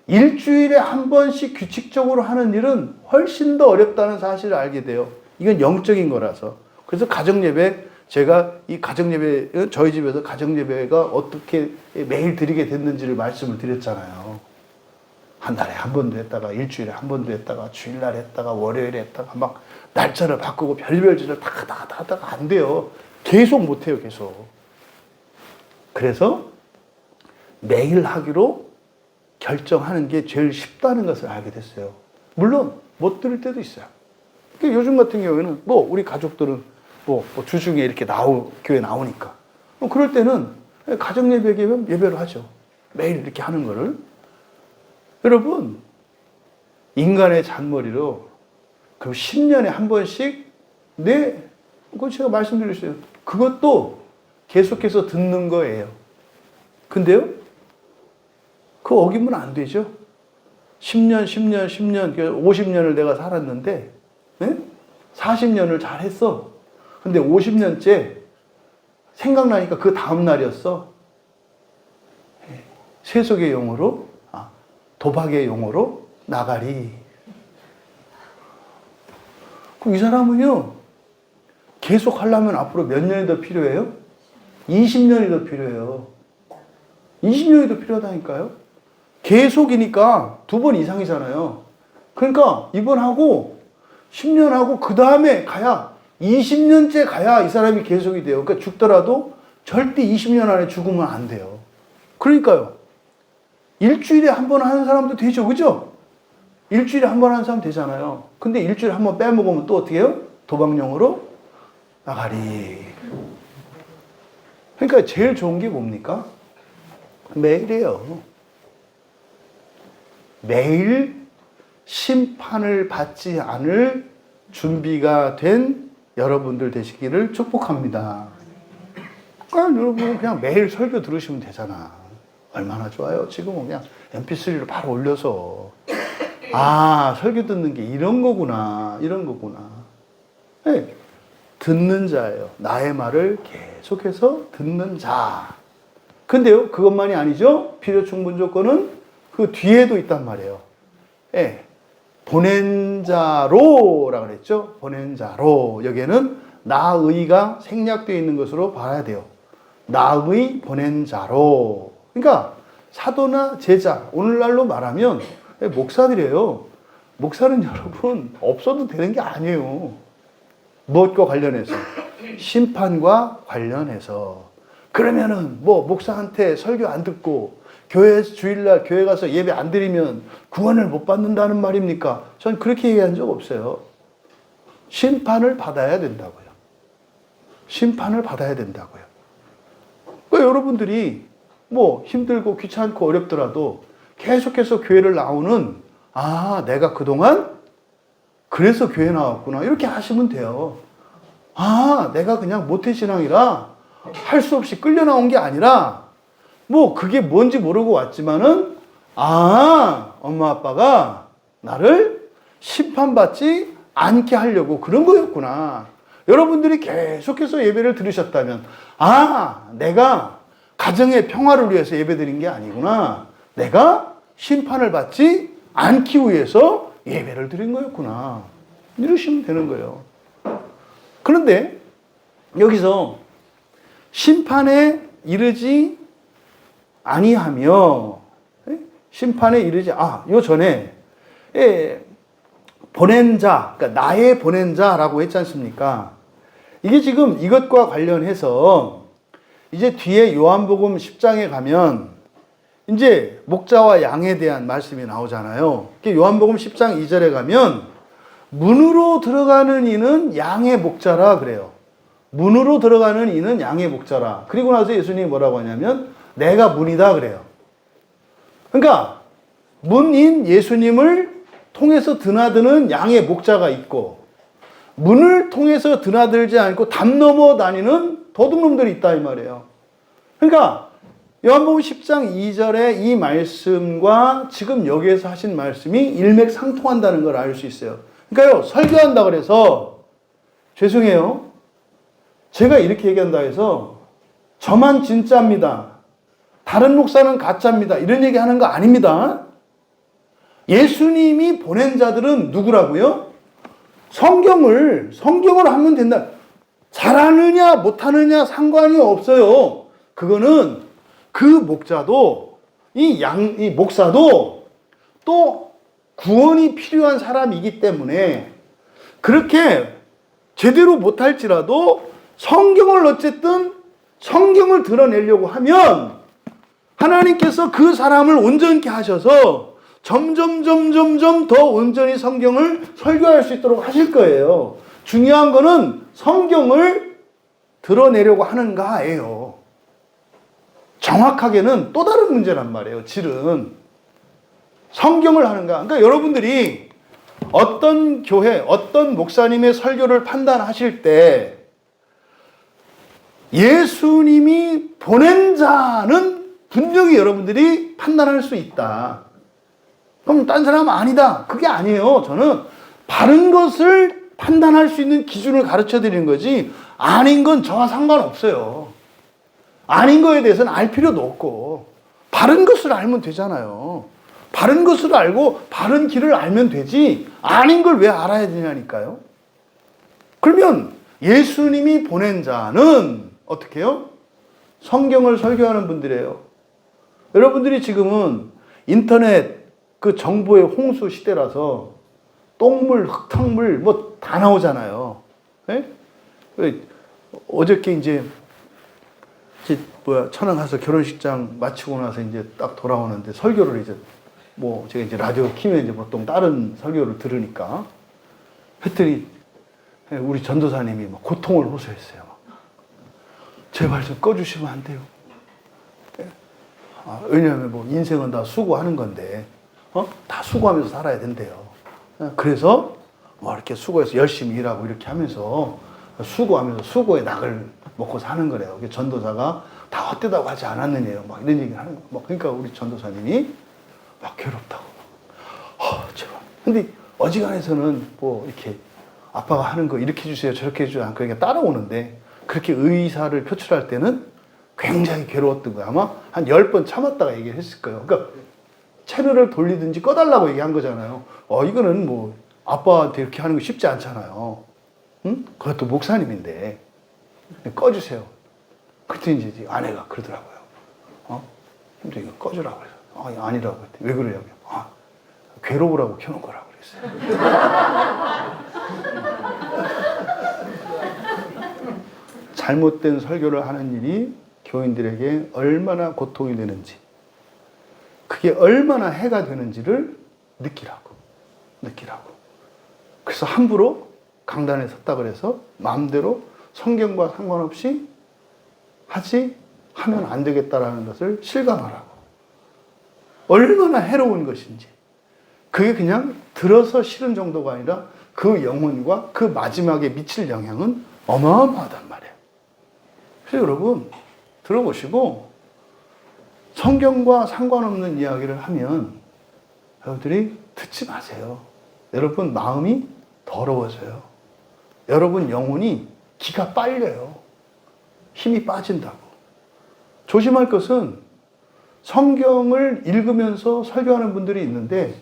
일주일에 한 번씩 규칙적으로 하는 일은 훨씬 더 어렵다는 사실을 알게 돼요. 이건 영적인 거라서. 그래서 가정예배, 제가 이 가정예배, 저희 집에서 가정예배가 어떻게 매일 드리게 됐는지를 말씀을 드렸잖아요. 한 달에 한 번도 했다가, 일주일에 한 번도 했다가, 주일날 했다가, 월요일에 했다가, 막 날짜를 바꾸고 별별 짓을 다 하다가 안 돼요. 계속 못해요, 계속. 그래서 매일 하기로 결정하는 게 제일 쉽다는 것을 알게 됐어요. 물론 못 들을 때도 있어요. 그러니까 요즘 같은 경우에는 우리 가족들은 주중에 이렇게 교회 나오니까 그럴 때는 가정 예배면 예배를 하죠. 매일 이렇게 하는 거를. 여러분, 인간의 잔머리로 그럼 10년에 한 번씩 그건 제가 말씀드렸어요. 그것도 계속해서 듣는 거예요. 근데요, 그거 어기면 안 되죠. 10년, 50년을 내가 살았는데, 40년을 잘 했어. 근데 50년째 생각나니까 그 다음날이었어. 세속의 용어로, 도박의 용어로 나가리. 그럼 이 사람은요, 계속 하려면 앞으로 몇 년이 더 필요해요? 20년이 더 필요해요. 20년이 더 필요하다니까요. 계속이니까 2번 이상이잖아요. 그러니까 이번 하고 10년 하고 그 다음에 가야 20년째 가야 이 사람이 계속이 돼요. 그러니까 죽더라도 절대 20년 안에 죽으면 안 돼요. 그러니까요. 일주일에 한 번 하는 사람도 되죠. 그죠? 일주일에 한 번 하는 사람 되잖아요. 근데 일주일에 한 번 빼먹으면 또 어떻게 해요? 도박용으로 나가리. 그러니까 제일 좋은 게 뭡니까? 매일이에요. 매일 심판을 받지 않을 준비가 된 여러분들 되시기를 축복합니다. 여러분 그냥 매일 설교 들으시면 되잖아. 얼마나 좋아요. 지금은 그냥 mp3로 바로 올려서 설교 듣는 게 이런 거구나. 네. 듣는 자예요. 나의 말을 계속해서 듣는 자. 근데요, 그것만이 아니죠. 필요 충분 조건은 그 뒤에도 있단 말이에요. 예. 보낸 자로라고 그랬죠. 보낸 자로. 여기에는 나의가 생략되어 있는 것으로 봐야 돼요. 나의 보낸 자로. 그러니까 사도나 제자, 오늘날로 말하면 목사들이에요. 목사는 여러분 없어도 되는 게 아니에요. 무엇과 관련해서? 심판과 관련해서. 그러면은 목사한테 설교 안 듣고 주일날 교회 가서 예배 안 드리면 구원을 못 받는다는 말입니까? 전 그렇게 얘기한 적 없어요. 심판을 받아야 된다고요. 심판을 받아야 된다고요. 그러니까 여러분들이 힘들고 귀찮고 어렵더라도 계속해서 교회를 나오는 내가 그동안 그래서 교회 나왔구나. 이렇게 하시면 돼요. 내가 그냥 모태신앙이라 할 수 없이 끌려 나온 게 아니라 그게 뭔지 모르고 왔지만은 엄마 아빠가 나를 심판받지 않게 하려고 그런 거였구나. 여러분들이 계속해서 예배를 들으셨다면 내가 가정의 평화를 위해서 예배 드린 게 아니구나. 내가 심판을 받지 않기 위해서 예배를 드린 거였구나. 이러시면 되는 거예요. 그런데 여기서 심판에 이르지 아니하며, 심판에 이르지, 요 전에, 보낸 자, 그러니까 나의 보낸 자라고 했지 않습니까? 이게 지금 이것과 관련해서 이제 뒤에 요한복음 10장에 가면 이제 목자와 양에 대한 말씀이 나오잖아요. 요한복음 10장 2절에 가면 문으로 들어가는 이는 양의 목자라 그래요. 문으로 들어가는 이는 양의 목자라. 그리고 나서 예수님이 뭐라고 하냐면 내가 문이다 그래요. 그러니까 문인 예수님을 통해서 드나드는 양의 목자가 있고 문을 통해서 드나들지 않고 담 넘어 다니는 도둑놈들이 있다 이 말이에요. 그러니까 요한복음 10장 2절의 이 말씀과 지금 여기에서 하신 말씀이 일맥상통한다는 걸 알 수 있어요. 그러니까요, 설교한다 그래서 죄송해요. 제가 이렇게 얘기한다 해서 저만 진짜입니다. 다른 목사는 가짜입니다. 이런 얘기 하는 거 아닙니다. 예수님이 보낸 자들은 누구라고요? 성경을 하면 된다. 잘하느냐 못하느냐 상관이 없어요. 그거는 그 목자도 이 목사도 또 구원이 필요한 사람이기 때문에 그렇게 제대로 못할지라도 성경을 어쨌든 성경을 드러내려고 하면 하나님께서 그 사람을 온전케 하셔서 점점 더 온전히 성경을 설교할 수 있도록 하실 거예요. 중요한 거는 성경을 드러내려고 하는가예요. 정확하게는 또 다른 문제란 말이에요. 질은 성경을 하는가. 그러니까 여러분들이 어떤 교회, 어떤 목사님의 설교를 판단하실 때 예수님이 보낸 자는 분명히 여러분들이 판단할 수 있다. 그럼 딴 사람은 아니다. 그게 아니에요. 저는 바른 것을 판단할 수 있는 기준을 가르쳐 드리는 거지 아닌 건 저와 상관없어요. 아닌 거에 대해서는 알 필요도 없고 바른 것을 알면 되잖아요. 바른 것을 알고 바른 길을 알면 되지 아닌 걸 왜 알아야 되냐니까요. 그러면 예수님이 보낸 자는 어떻게 해요? 성경을 설교하는 분들이에요. 여러분들이 지금은 인터넷 그 정보의 홍수 시대라서 똥물, 흙탕물 뭐 다 나오잖아요. 네? 어저께 이제 천안 가서 결혼식장 마치고 나서 이제 딱 돌아오는데 설교를 이제 제가 이제 라디오 키면 이제 보통 다른 설교를 들으니까 했더니 우리 전도사님이 막 고통을 호소했어요. 제발 좀 꺼주시면 안 돼요. 왜냐하면 뭐 인생은 다 수고하는 건데, 다 수고하면서 살아야 된대요. 그래서 뭐 이렇게 수고해서 열심히 일하고 이렇게 하면서 수고하면서 수고의 낙을 먹고 사는 거래요. 전도사가 다 헛되다고 하지 않았느냐요. 막 이런 얘기를 하는 거. 그러니까 우리 전도사님이 막 괴롭다고. 제발. 근데 어지간해서는 뭐 이렇게 아빠가 하는 거 이렇게 해주세요, 저렇게 해주세요. 그러니까 따라오는데 그렇게 의사를 표출할 때는 굉장히 괴로웠던 거예요. 아마 한 10번 참았다가 얘기를 했을 거예요. 그러니까 채널을 돌리든지 꺼달라고 얘기한 거잖아요. 이거는 뭐 아빠한테 이렇게 하는 거 쉽지 않잖아요. 응? 그것도 목사님인데 꺼주세요. 그때 이제 아내가 그러더라고요. 근데 이거 꺼주라고 그래서 아니라고 했더니 왜 그러냐고요. 괴로우라고 켜놓은 거라고 그랬어요. 잘못된 설교를 하는 일이 교인들에게 얼마나 고통이 되는지, 그게 얼마나 해가 되는지를 느끼라고. 그래서 함부로 강단에 섰다 그래서 마음대로 성경과 상관없이 하면 안 되겠다라는 것을 실감하라고. 얼마나 해로운 것인지. 그게 그냥 들어서 싫은 정도가 아니라 그 영혼과 그 마지막에 미칠 영향은 어마어마하단 말이에요. 그래서 여러분 들어보시고 성경과 상관없는 이야기를 하면 여러분들이 듣지 마세요. 여러분 마음이 더러워져요. 여러분 영혼이 기가 빨려요. 힘이 빠진다고. 조심할 것은 성경을 읽으면서 설교하는 분들이 있는데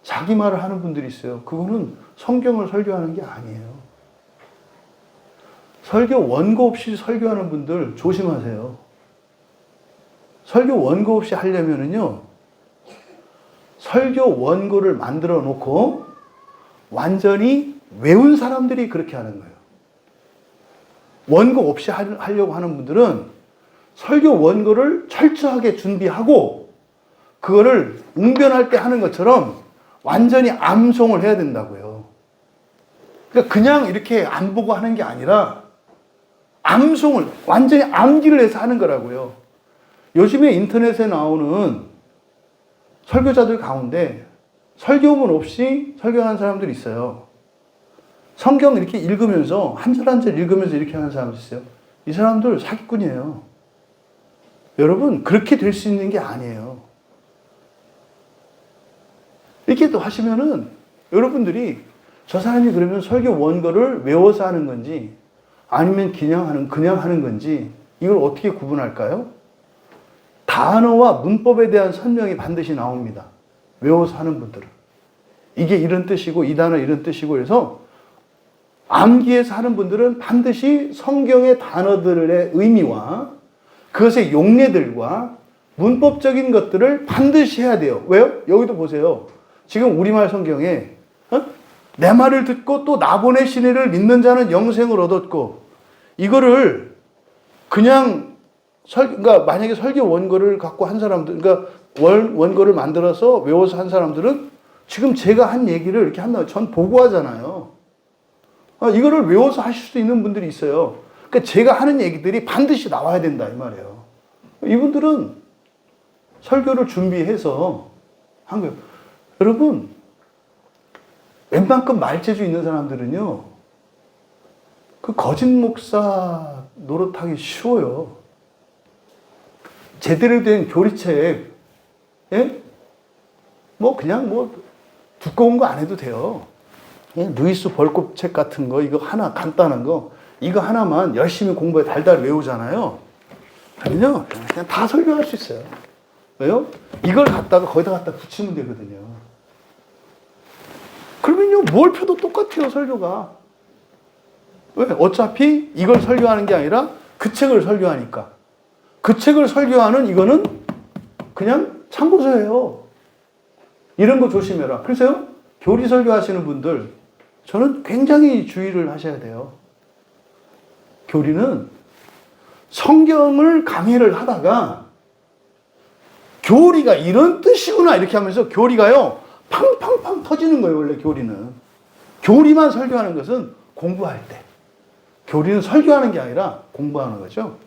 자기 말을 하는 분들이 있어요. 그거는 성경을 설교하는 게 아니에요. 설교 원고 없이 설교하는 분들 조심하세요. 설교 원고 없이 하려면은요, 설교 원고를 만들어 놓고 완전히 외운 사람들이 그렇게 하는 거예요. 원고 없이 하려고 하는 분들은 설교 원고를 철저하게 준비하고 그거를 웅변할 때 하는 것처럼 완전히 암송을 해야 된다고요. 그러니까 그냥 이렇게 안 보고 하는 게 아니라 암송을 완전히 암기를 해서 하는 거라고요. 요즘에 인터넷에 나오는 설교자들 가운데 설교문 없이 설교하는 사람들이 있어요. 성경 이렇게 읽으면서 한 절 한 절 읽으면서 이렇게 하는 사람들 있어요. 이 사람들 사기꾼이에요. 여러분 그렇게 될 수 있는 게 아니에요. 이렇게 또 하시면은 여러분들이 저 사람이 그러면 설교 원고를 외워서 하는 건지 아니면 그냥 하는 건지 이걸 어떻게 구분할까요? 단어와 문법에 대한 설명이 반드시 나옵니다. 외워서 하는 분들은. 이게 이런 뜻이고 이 단어 이런 뜻이고 해서 암기해서 하는 분들은 반드시 성경의 단어들의 의미와 그것의 용례들과 문법적인 것들을 반드시 해야 돼요. 왜요? 여기도 보세요. 지금 우리말 성경에 내 말을 듣고 또 나 보내신 이를 믿는 자는 영생을 얻었고, 이거를 그냥 그러니까 만약에 설교 원고를 갖고 한 사람들, 그러니까 원고를 만들어서 외워서 한 사람들은 지금 제가 한 얘기를 이렇게 한다고 전 보고하잖아요. 이거를 외워서 하실 수 있는 분들이 있어요. 그러니까 제가 하는 얘기들이 반드시 나와야 된다 이 말이에요. 이분들은 설교를 준비해서 한 거예요. 여러분, 웬만큼 말재주 있는 사람들은요, 그 거짓 목사 노릇하기 쉬워요. 제대로 된 교리책, 예? 그냥 두꺼운 거 안 해도 돼요. 예? 루이스 벌곱 책 같은 거, 이거 하나 간단한 거, 이거 하나만 열심히 공부해 달달 외우잖아요. 그러면요, 그냥 다 설교할 수 있어요. 왜요? 이걸 갖다가 거기다 갖다 붙이면 되거든요. 그러면요, 뭘 펴도 똑같아요, 설교가. 왜? 어차피 이걸 설교하는 게 아니라 그 책을 설교하니까. 그 책을 설교하는 이거는 그냥 참고서예요. 이런 거 조심해라. 그래서요, 교리 설교하시는 분들, 저는 굉장히 주의를 하셔야 돼요. 교리는 성경을 강의를 하다가 교리가 이런 뜻이구나 이렇게 하면서 교리가요, 팡팡팡 터지는 거예요, 원래 교리는. 교리만 설교하는 것은 공부할 때. 교리는 설교하는 게 아니라 공부하는 거죠.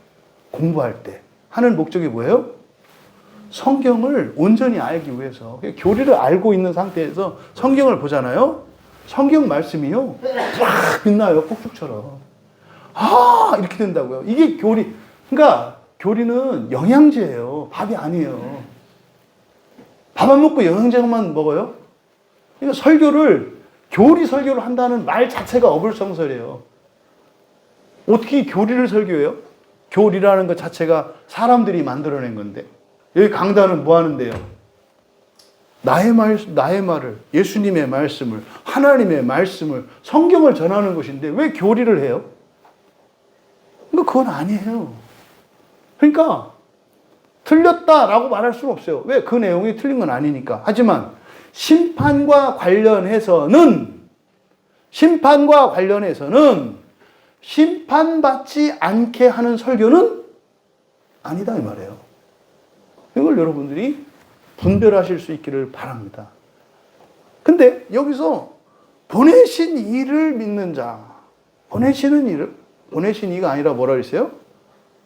공부할 때. 하는 목적이 뭐예요? 성경을 온전히 알기 위해서. 교리를 알고 있는 상태에서 성경을 보잖아요. 성경 말씀이요, 쫙 빛나요, 폭죽처럼. 이렇게 된다고요. 이게 교리. 그러니까 교리는 영양제예요. 밥이 아니에요. 밥 안 먹고 영양제만 먹어요? 그러니까 교리 설교를 한다는 말 자체가 어불성설이에요. 어떻게 교리를 설교해요? 교리라는 것 자체가 사람들이 만들어낸 건데. 여기 강단은 뭐 하는데요? 나의 말을, 예수님의 말씀을, 하나님의 말씀을, 성경을 전하는 것인데 왜 교리를 해요? 그건 아니에요. 그러니까 틀렸다라고 말할 수는 없어요. 왜? 그 내용이 틀린 건 아니니까. 하지만 심판과 관련해서는 심판받지 않게 하는 설교는 아니다 이 말이에요. 이걸 여러분들이 분별하실 수 있기를 바랍니다. 근데 여기서 보내신 이를 믿는 자, 보내신 이가 아니라 뭐라 그랬어요?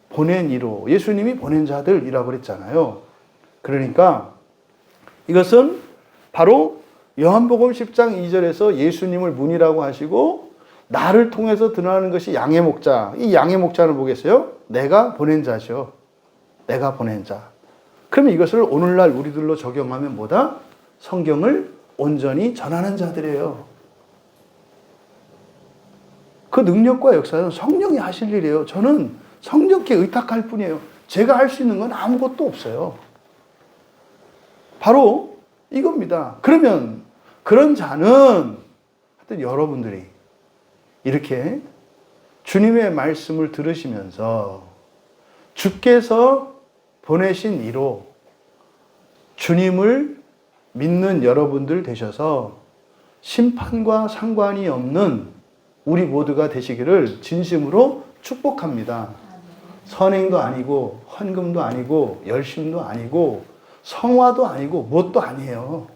보낸 이로, 예수님이 보낸 자들이라고 그랬잖아요. 그러니까 이것은 바로 요한복음 10장 2절에서 예수님을 문이라고 하시고 나를 통해서 드러나는 것이 양의 목자. 이 양의 목자를 보겠어요? 내가 보낸 자죠. 내가 보낸 자. 그러면 이것을 오늘날 우리들로 적용하면 뭐다? 성경을 온전히 전하는 자들이에요. 그 능력과 역사는 성령이 하실 일이에요. 저는 성령께 의탁할 뿐이에요. 제가 할 수 있는 건 아무것도 없어요. 바로 이겁니다. 그러면 그런 자는 하여튼 여러분들이 이렇게 주님의 말씀을 들으시면서 주께서 보내신 이로 주님을 믿는 여러분들 되셔서 심판과 상관이 없는 우리 모두가 되시기를 진심으로 축복합니다. 선행도 아니고 헌금도 아니고 열심도 아니고 성화도 아니고 뭣도 아니에요.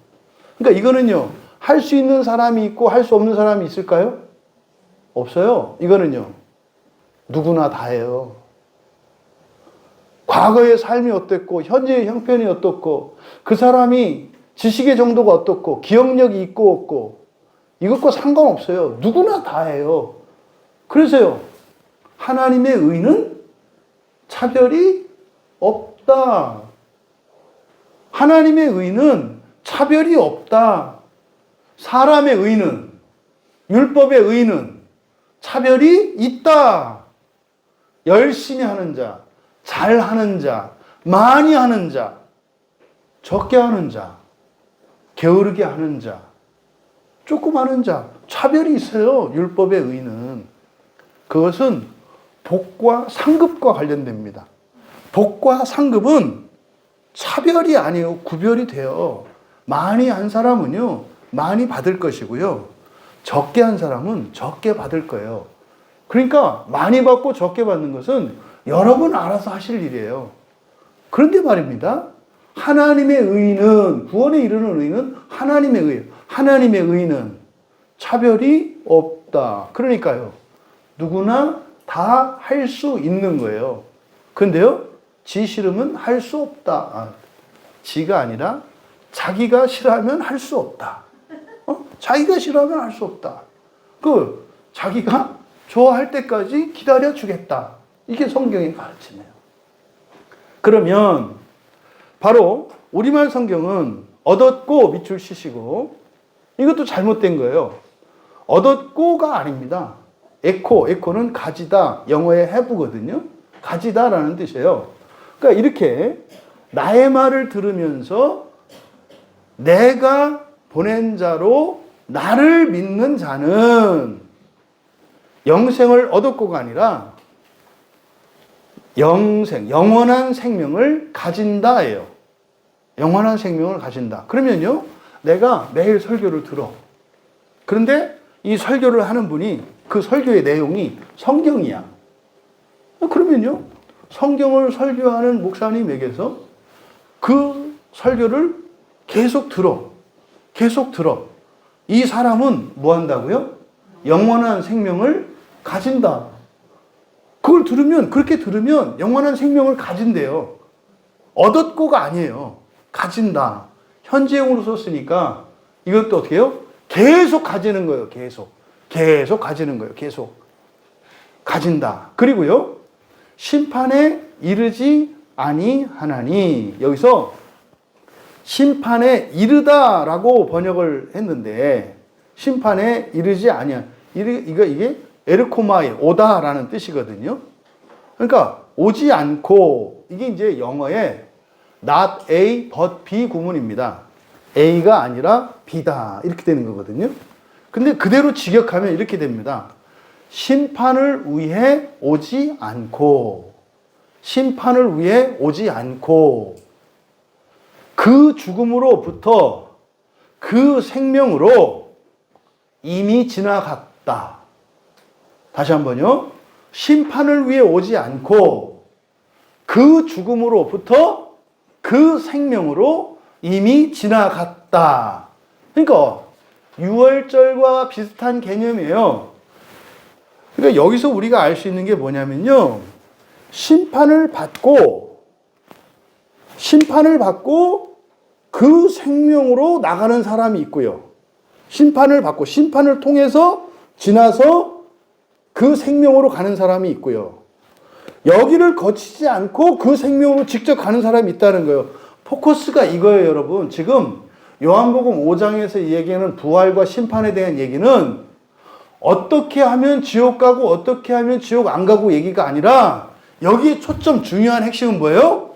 그러니까 이거는요, 할 수 있는 사람이 있고 할 수 없는 사람이 있을까요? 없어요. 이거는요, 누구나 다 해요. 과거의 삶이 어땠고 현재의 형편이 어떻고 그 사람이 지식의 정도가 어떻고 기억력이 있고 없고 이것과 상관없어요. 누구나 다 해요. 그래서요, 하나님의 의는 차별이 없다. 하나님의 의는 차별이 없다. 사람의 의는, 율법의 의는 차별이 있다. 열심히 하는 자, 잘하는 자, 많이 하는 자, 적게 하는 자, 게으르게 하는 자, 조금 하는 자, 차별이 있어요. 율법의 의는. 그것은 복과 상급과 관련됩니다. 복과 상급은 차별이 아니에요. 구별이 돼요. 많이 한 사람은요, 많이 받을 것이고요. 적게 한 사람은 적게 받을 거예요. 그러니까 많이 받고 적게 받는 것은 여러분 알아서 하실 일이에요. 그런데 말입니다. 하나님의 의는, 구원에 이르는 의는 하나님의 의예요. 하나님의 의는 차별이 없다. 그러니까요. 누구나 다 할 수 있는 거예요. 근데요, 지 싫으면 할 수 없다. 지가 아니라 자기가 싫어하면 할 수 없다. 자기가 싫어하면 할 수 없다. 자기가 좋아할 때까지 기다려 주겠다. 이게 성경의 가르침이에요. 그러면 바로 우리말 성경은 얻었고 밑줄 치시고, 이것도 잘못된 거예요. 얻었고가 아닙니다. 에코는 가지다. 영어의 have거든요. 가지다라는 뜻이에요. 그러니까 이렇게 나의 말을 들으면서 내가 보낸 자로 나를 믿는 자는 영생을 얻었고가 아니라 영원한 생명을 가진다예요. 영원한 생명을 가진다. 그러면요, 내가 매일 설교를 들어. 그런데 이 설교를 하는 분이, 그 설교의 내용이 성경이야. 그러면요, 성경을 설교하는 목사님에게서 그 설교를 계속 들어. 이 사람은 뭐 한다고요? 영원한 생명을 가진다. 그렇게 들으면 영원한 생명을 가진대요. 얻었고가 아니에요. 가진다. 현재형으로 썼으니까 이것도 어떻게 해요? 계속 가지는 거예요. 계속 가지는 거예요. 계속 가진다. 그리고요, 심판에 이르지 아니하나니, 여기서 심판에 이르다라고 번역을 했는데, 심판에 이르지 아니하, 이게 에르코마이, 오다라는 뜻이거든요. 그러니까 오지 않고, 이게 이제 영어에 not A but B 구문입니다. A가 아니라 B다, 이렇게 되는 거거든요. 근데 그대로 직역하면 이렇게 됩니다. 심판을 위해 오지 않고, 그 죽음으로부터 그 생명으로 이미 지나갔다. 다시 한번요. 심판을 위해 오지 않고 그 죽음으로부터 그 생명으로 이미 지나갔다. 그러니까 유월절과 비슷한 개념이에요. 그러니까 여기서 우리가 알 수 있는 게 뭐냐면요, 심판을 받고 그 생명으로 나가는 사람이 있고요. 심판을 통해서 지나서 그 생명으로 가는 사람이 있고요. 여기를 거치지 않고 그 생명으로 직접 가는 사람이 있다는 거예요. 포커스가 이거예요, 여러분. 지금 요한복음 5장에서 얘기하는 부활과 심판에 대한 얘기는 어떻게 하면 지옥 가고 어떻게 하면 지옥 안 가고 얘기가 아니라, 여기에 초점, 중요한 핵심은 뭐예요?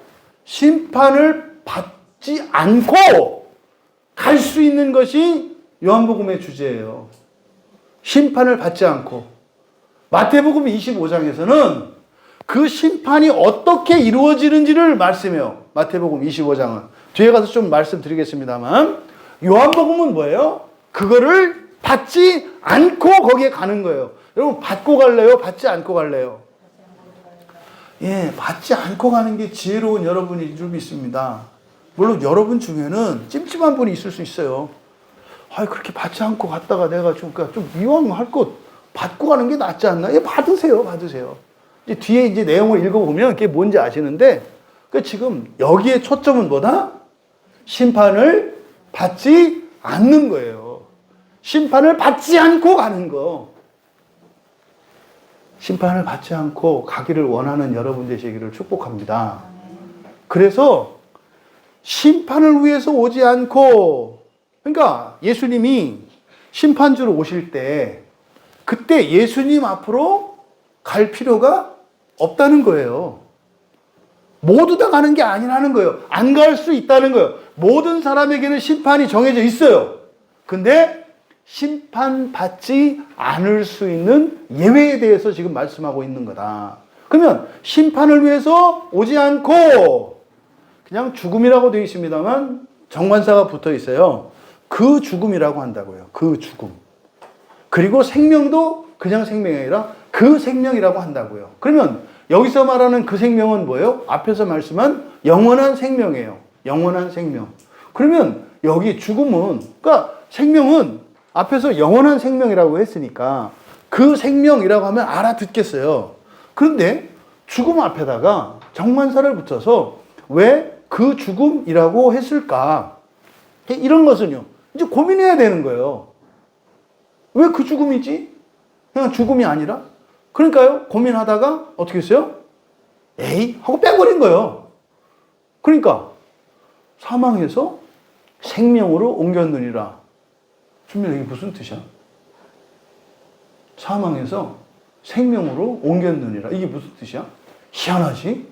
심판을 받지 않고 갈 수 있는 것이 요한복음의 주제예요. 심판을 받지 않고. 마태복음 25장에서는 그 심판이 어떻게 이루어지는지를 말씀해요. 마태복음 25장은. 뒤에 가서 좀 말씀드리겠습니다만, 요한복음은 뭐예요? 그거를 받지 않고 거기에 가는 거예요. 여러분, 받고 갈래요? 받지 않고 갈래요? 예, 받지 않고 가는 게 지혜로운 여러분인 줄 믿습니다. 물론 여러분 중에는 찜찜한 분이 있을 수 있어요. 그렇게 받지 않고 갔다가 내가 좀 이왕 할 것 받고 가는 게 낫지 않나? 예, 받으세요. 이제 뒤에 이제 내용을 읽어보면 그게 뭔지 아시는데, 지금 여기에 초점은 뭐다? 심판을 받지 않는 거예요. 심판을 받지 않고 가는 거. 심판을 받지 않고 가기를 원하는 여러분 되시기를 축복합니다. 그래서 심판을 위해서 오지 않고, 그러니까 예수님이 심판주로 오실 때, 그때 예수님 앞으로 갈 필요가 없다는 거예요. 모두 다 가는 게 아니라는 거예요. 안 갈 수 있다는 거예요. 모든 사람에게는 심판이 정해져 있어요. 근데 심판받지 않을 수 있는 예외에 대해서 지금 말씀하고 있는 거다. 그러면 심판을 위해서 오지 않고 그냥 죽음이라고 되어 있습니다만 정관사가 붙어 있어요. 그 죽음이라고 한다고요. 그 죽음. 그리고 생명도 그냥 생명이 아니라 그 생명이라고 한다고요. 그러면 여기서 말하는 그 생명은 뭐예요? 앞에서 말씀한 영원한 생명이에요. 영원한 생명. 그러면 여기 죽음은, 그러니까 생명은 앞에서 영원한 생명이라고 했으니까 그 생명이라고 하면 알아듣겠어요. 그런데 죽음 앞에다가 정관사를 붙여서 왜 그 죽음이라고 했을까? 이런 것은요, 이제 고민해야 되는 거예요. 왜 그 죽음이지? 그냥 죽음이 아니라? 그러니까요, 고민하다가 어떻게 했어요? 에이! 하고 빼버린 거예요. 그러니까, 사망에서 생명으로 옮겼느니라. 주면 이게 무슨 뜻이야? 사망에서 생명으로 옮겼느니라. 이게 무슨 뜻이야? 희한하지?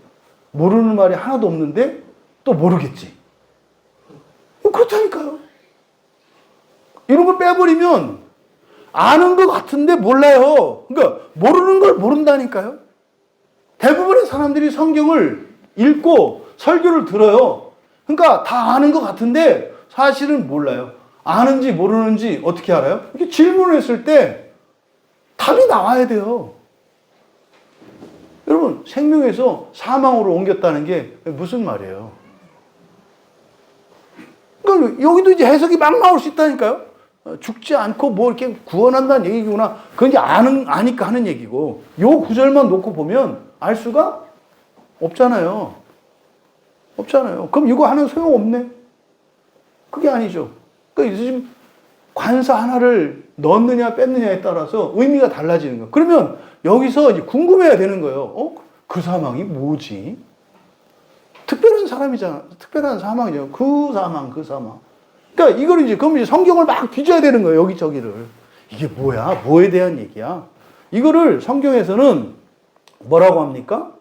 모르는 말이 하나도 없는데 또 모르겠지. 그렇다니까요. 이런 걸 빼버리면 아는 것 같은데 몰라요. 그러니까 모르는 걸 모른다니까요. 대부분의 사람들이 성경을 읽고 설교를 들어요. 그러니까 다 아는 것 같은데 사실은 몰라요. 아는지 모르는지 어떻게 알아요? 이렇게 질문을 했을 때 답이 나와야 돼요. 여러분, 생명에서 사망으로 옮겼다는 게 무슨 말이에요? 그러니까 여기도 이제 해석이 막 나올 수 있다니까요. 죽지 않고 뭐 이렇게 구원한다는 얘기구나. 그건 이제 아니까 하는 얘기고, 요 구절만 놓고 보면 알 수가 없잖아요. 없잖아요. 그럼 이거 하는 소용없네? 그게 아니죠. 그러니까 지금 관사 하나를 넣느냐 뺐느냐에 따라서 의미가 달라지는 거예요. 그러면 여기서 이제 궁금해야 되는 거예요. 그 사망이 뭐지? 특별한 사람이잖아. 특별한 사망이죠. 그 사망. 그러니까 이걸 이제, 그럼 이제 성경을 막 뒤져야 되는 거예요. 여기저기를. 이게 뭐야? 뭐에 대한 얘기야? 이거를 성경에서는 뭐라고 합니까?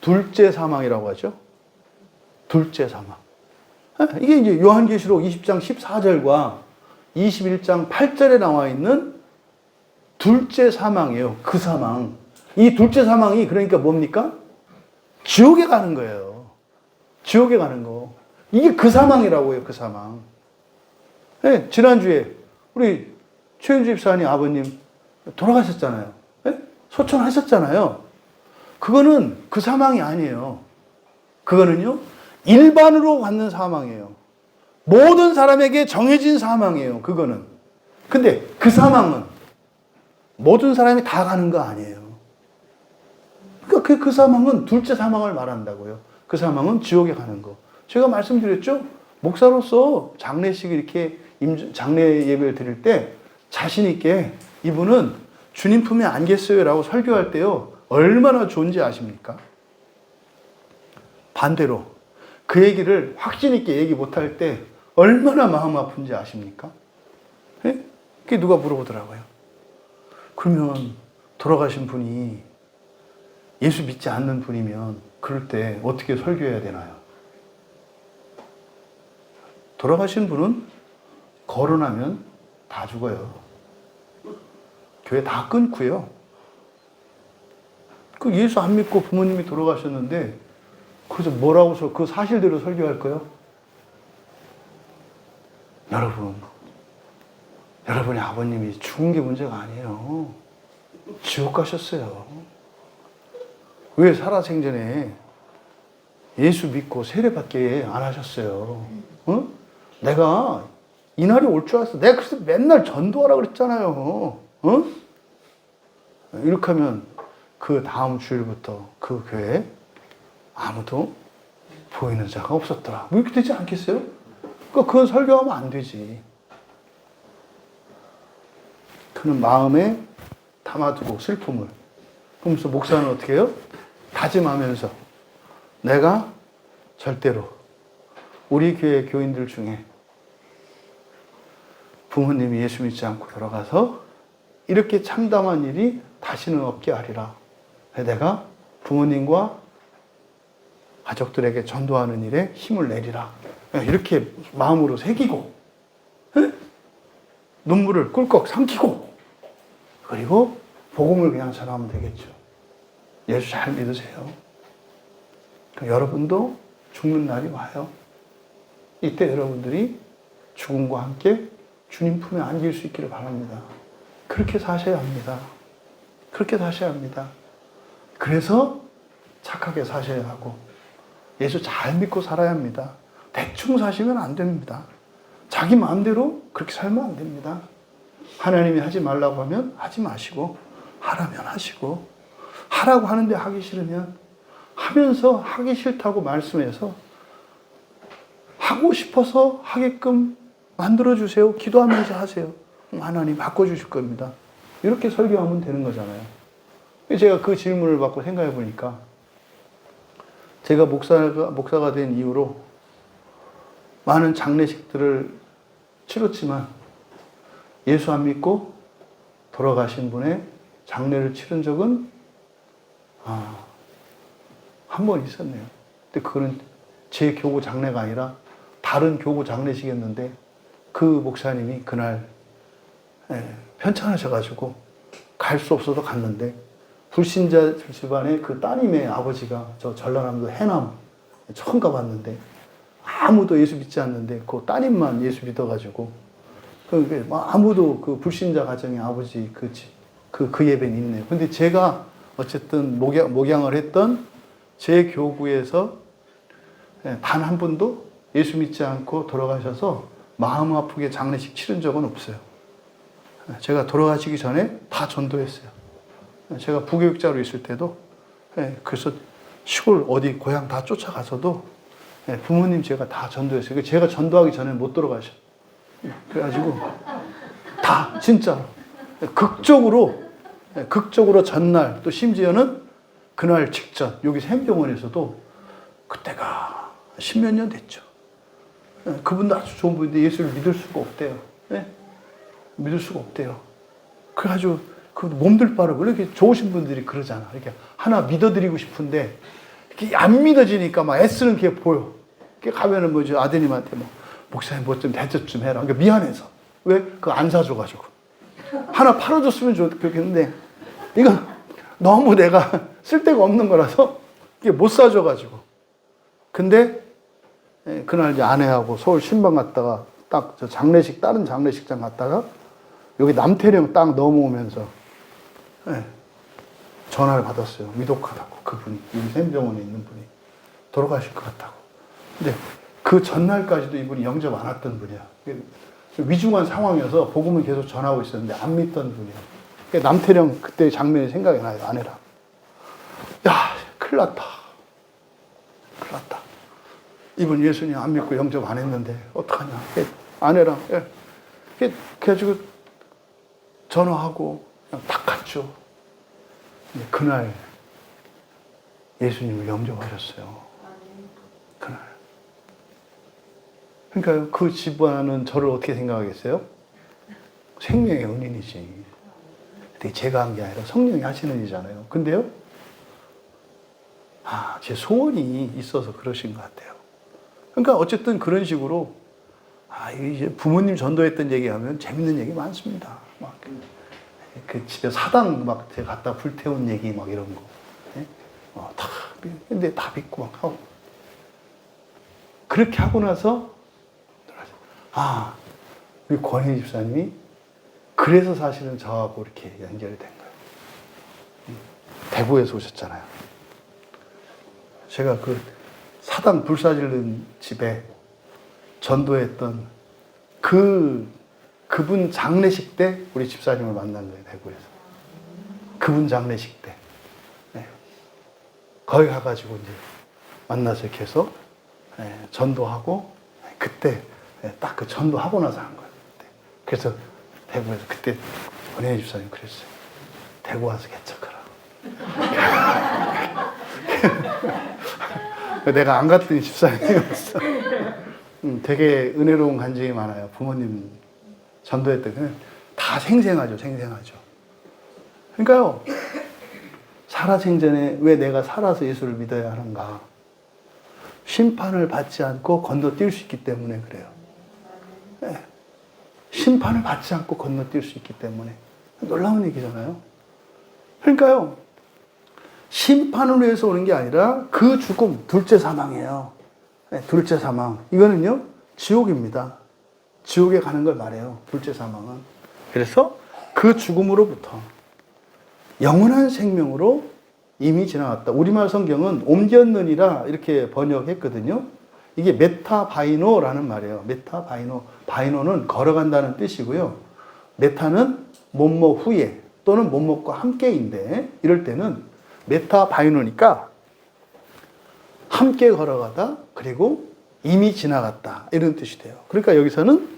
둘째 사망이라고 하죠. 둘째 사망. 이게 이제 요한계시록 20장 14절과 21장 8절에 나와 있는 둘째 사망이에요. 그 사망. 이 둘째 사망이 그러니까 뭡니까? 지옥에 가는 거예요. 지옥에 가는 거. 이게 그 사망이라고 해요. 그 사망. 네, 지난주에 우리 최윤주 집사님 아버님 돌아가셨잖아요. 네? 소천하셨잖아요. 그거는 그 사망이 아니에요. 그거는요, 일반으로 갖는 사망이에요. 모든 사람에게 정해진 사망이에요. 그거는. 근데 그 사망은 모든 사람이 다 가는 거 아니에요. 그러니까 그 사망은 둘째 사망을 말한다고요. 그 사망은 지옥에 가는 거. 제가 말씀드렸죠? 목사로서 장례식 이렇게 장례 예배를 드릴 때 자신 있게 이분은 주님 품에 안겠어요 라고 설교할 때요, 얼마나 좋은지 아십니까? 반대로 그 얘기를 확신 있게 얘기 못할 때 얼마나 마음 아픈지 아십니까? 네? 그게 누가 물어보더라고요. 그러면 돌아가신 분이 예수 믿지 않는 분이면 그럴 때 어떻게 설교해야 되나요? 돌아가신 분은 거론하면 다 죽어요. 교회 다 끊고요. 그 예수 안 믿고 부모님이 돌아가셨는데 그래서 뭐라고 그 사실대로 설교할 거요? 여러분의 아버님이 죽은 게 문제가 아니에요. 지옥 가셨어요. 왜 살아생전에 예수 믿고 세례받게 안 하셨어요? 어? 내가 이날이 올 줄 알았어. 내가 그래서 맨날 전도하라 그랬잖아요. 어? 이렇게 하면 그 다음 주일부터 그 교회에 아무도 보이는 자가 없었더라. 뭐 이렇게 되지 않겠어요? 그러니까 그건 설교하면 안 되지. 그는 마음에 담아두고 슬픔을. 그러면서 목사는 어떻게 해요? 다짐하면서 내가 절대로 우리 교회 교인들 중에 부모님이 예수 믿지 않고 돌아가서 이렇게 참담한 일이 다시는 없게 하리라. 내가 부모님과 가족들에게 전도하는 일에 힘을 내리라. 이렇게 마음으로 새기고, 눈물을 꿀꺽 삼키고, 그리고 복음을 그냥 전하면 되겠죠. 예수 잘 믿으세요. 여러분도 죽는 날이 와요. 이때 여러분들이 죽음과 함께 주님 품에 안길 수 있기를 바랍니다. 그렇게 사셔야 합니다. 그렇게 사셔야 합니다. 그래서 착하게 사셔야 하고 예수 잘 믿고 살아야 합니다. 대충 사시면 안 됩니다. 자기 마음대로 그렇게 살면 안 됩니다. 하나님이 하지 말라고 하면 하지 마시고 하라면 하시고 하라고 하는데 하기 싫으면 하면서 하기 싫다고 말씀해서 하고 싶어서 하게끔 만들어주세요. 기도하면서 하세요. 하나님 바꿔주실 겁니다. 이렇게 설교하면 되는 거잖아요. 제가 그 질문을 받고 생각해 보니까 제가 목사가 된 이후로 많은 장례식들을 치렀지만 예수 안 믿고 돌아가신 분의 장례를 치른 적은 한 번 있었네요. 근데 그거는 제 교구 장례가 아니라 다른 교구 장례식이었는데 그 목사님이 그날 편찮으셔가지고 갈 수 없어서 갔는데 불신자 집안의 그 따님의 아버지가 저 전라남도 해남 처음 가봤는데 아무도 예수 믿지 않는데 그 따님만 예수 믿어가지고 아무도 그 불신자 가정의 아버지 그 예배는 있네요. 근데 제가 어쨌든 목양을 했던 제 교구에서 단 한 분도 예수 믿지 않고 돌아가셔서 마음 아프게 장례식 치른 적은 없어요. 제가 돌아가시기 전에 다 전도했어요. 제가 부교육자로 있을 때도 그래서 시골 어디 고향 다 쫓아가서도 부모님 제가 다 전도했어요. 제가 전도하기 전에 못 돌아가셔. 그래가지고 다 진짜로 극적으로 전날 또 심지어는 그날 직전 여기 샘병원에서도 그때가 십몇 년 됐죠. 그분도 아주 좋은 분인데 예수를 믿을 수가 없대요. 믿을 수가 없대요. 그래가지고 그 몸들 바르고 이렇게 좋으신 분들이 그러잖아. 이렇게 하나 믿어드리고 싶은데 이렇게 안 믿어지니까 막 애쓰는 게 보여. 이렇게 가면은 뭐지 아드님한테 뭐 목사님 뭐 좀 대접 좀 해라. 그러니까 미안해서 왜 그거 안 사줘가지고 하나 팔아줬으면 좋겠는데 이거 너무 내가 쓸데가 없는 거라서 이게 못 사줘가지고 근데 그날 이제 아내하고 서울 신방 갔다가 딱 저 장례식 다른 장례식장 갔다가 여기 남태령 딱 넘어오면서 전화를 받았어요. 위독하다고 그분이 여기 샘병원에 있는 분이 돌아가실 것 같다고. 근데 그 전날까지도 이분이 영접 안 왔던 분이야. 위중한 상황이어서 복음을 계속 전하고 있었는데 안 믿던 분이야. 남태령 그때 장면이 생각이 나요. 아내랑. 야, 큰일 났다. 큰일 났다. 이분 예수님 안 믿고 영접 안 했는데 어떡하냐. 아내랑 그래가지고 전화하고 그냥 딱 갔죠. 근데 그날 예수님을 영접하셨어요. 그날. 그러니까 그 집안은 저를 어떻게 생각하겠어요? 생명의 은인이지. 근데 제가 한 게 아니라 성령이 하시는 일이잖아요. 근데요, 제 소원이 있어서 그러신 것 같아요. 그러니까 어쨌든 그런 식으로, 이제 부모님 전도했던 얘기하면 재밌는 얘기 많습니다. 막, 그 집에 사당 막 제가 갖다 불태운 얘기 막 이런 거. 근데 다 믿고 막 하고. 그렇게 하고 나서, 우리 권혜 집사님이 그래서 사실은 저하고 이렇게 연결이 된 거예요. 대구에서 오셨잖아요. 제가 그 사당 불사질른 집에 전도했던 그분 장례식 때 우리 집사님을 만난 거예요, 대구에서. 그분 장례식 때. 거기 가가지고 이제 만나서 이렇게 해서 전도하고 그때 딱 그 전도하고 나서 한 거예요. 그때. 그래서 대구에서 그때 권혜 집사님 그랬어요. 대구 와서 개척하라. 내가 안 갔더니 집사님이었어. 되게 은혜로운 간증이 많아요. 부모님 전도했던 그냥 다 생생하죠. 그러니까요. 살아생전에 왜 내가 살아서 예수를 믿어야 하는가? 심판을 받지 않고 건너뛸 수 있기 때문에 그래요. 네. 심판을 받지 않고 건너뛸 수 있기 때문에. 놀라운 얘기잖아요. 그러니까요, 심판을 위해서 오는 게 아니라 그 죽음, 둘째 사망이에요. 네, 둘째 사망. 이거는요, 지옥입니다. 지옥에 가는 걸 말해요, 둘째 사망은. 그래서 그 죽음으로부터 영원한 생명으로 이미 지나갔다. 우리말 성경은 옮겼느니라 이렇게 번역했거든요. 이게 메타바이노라는 말이에요. 메타바이노. 바이노는 걸어간다는 뜻이고요. 메타는 뭐뭐 후에 또는 뭐뭐과 함께인데, 이럴 때는 메타바이노니까 함께 걸어가다, 그리고 이미 지나갔다, 이런 뜻이 돼요. 그러니까 여기서는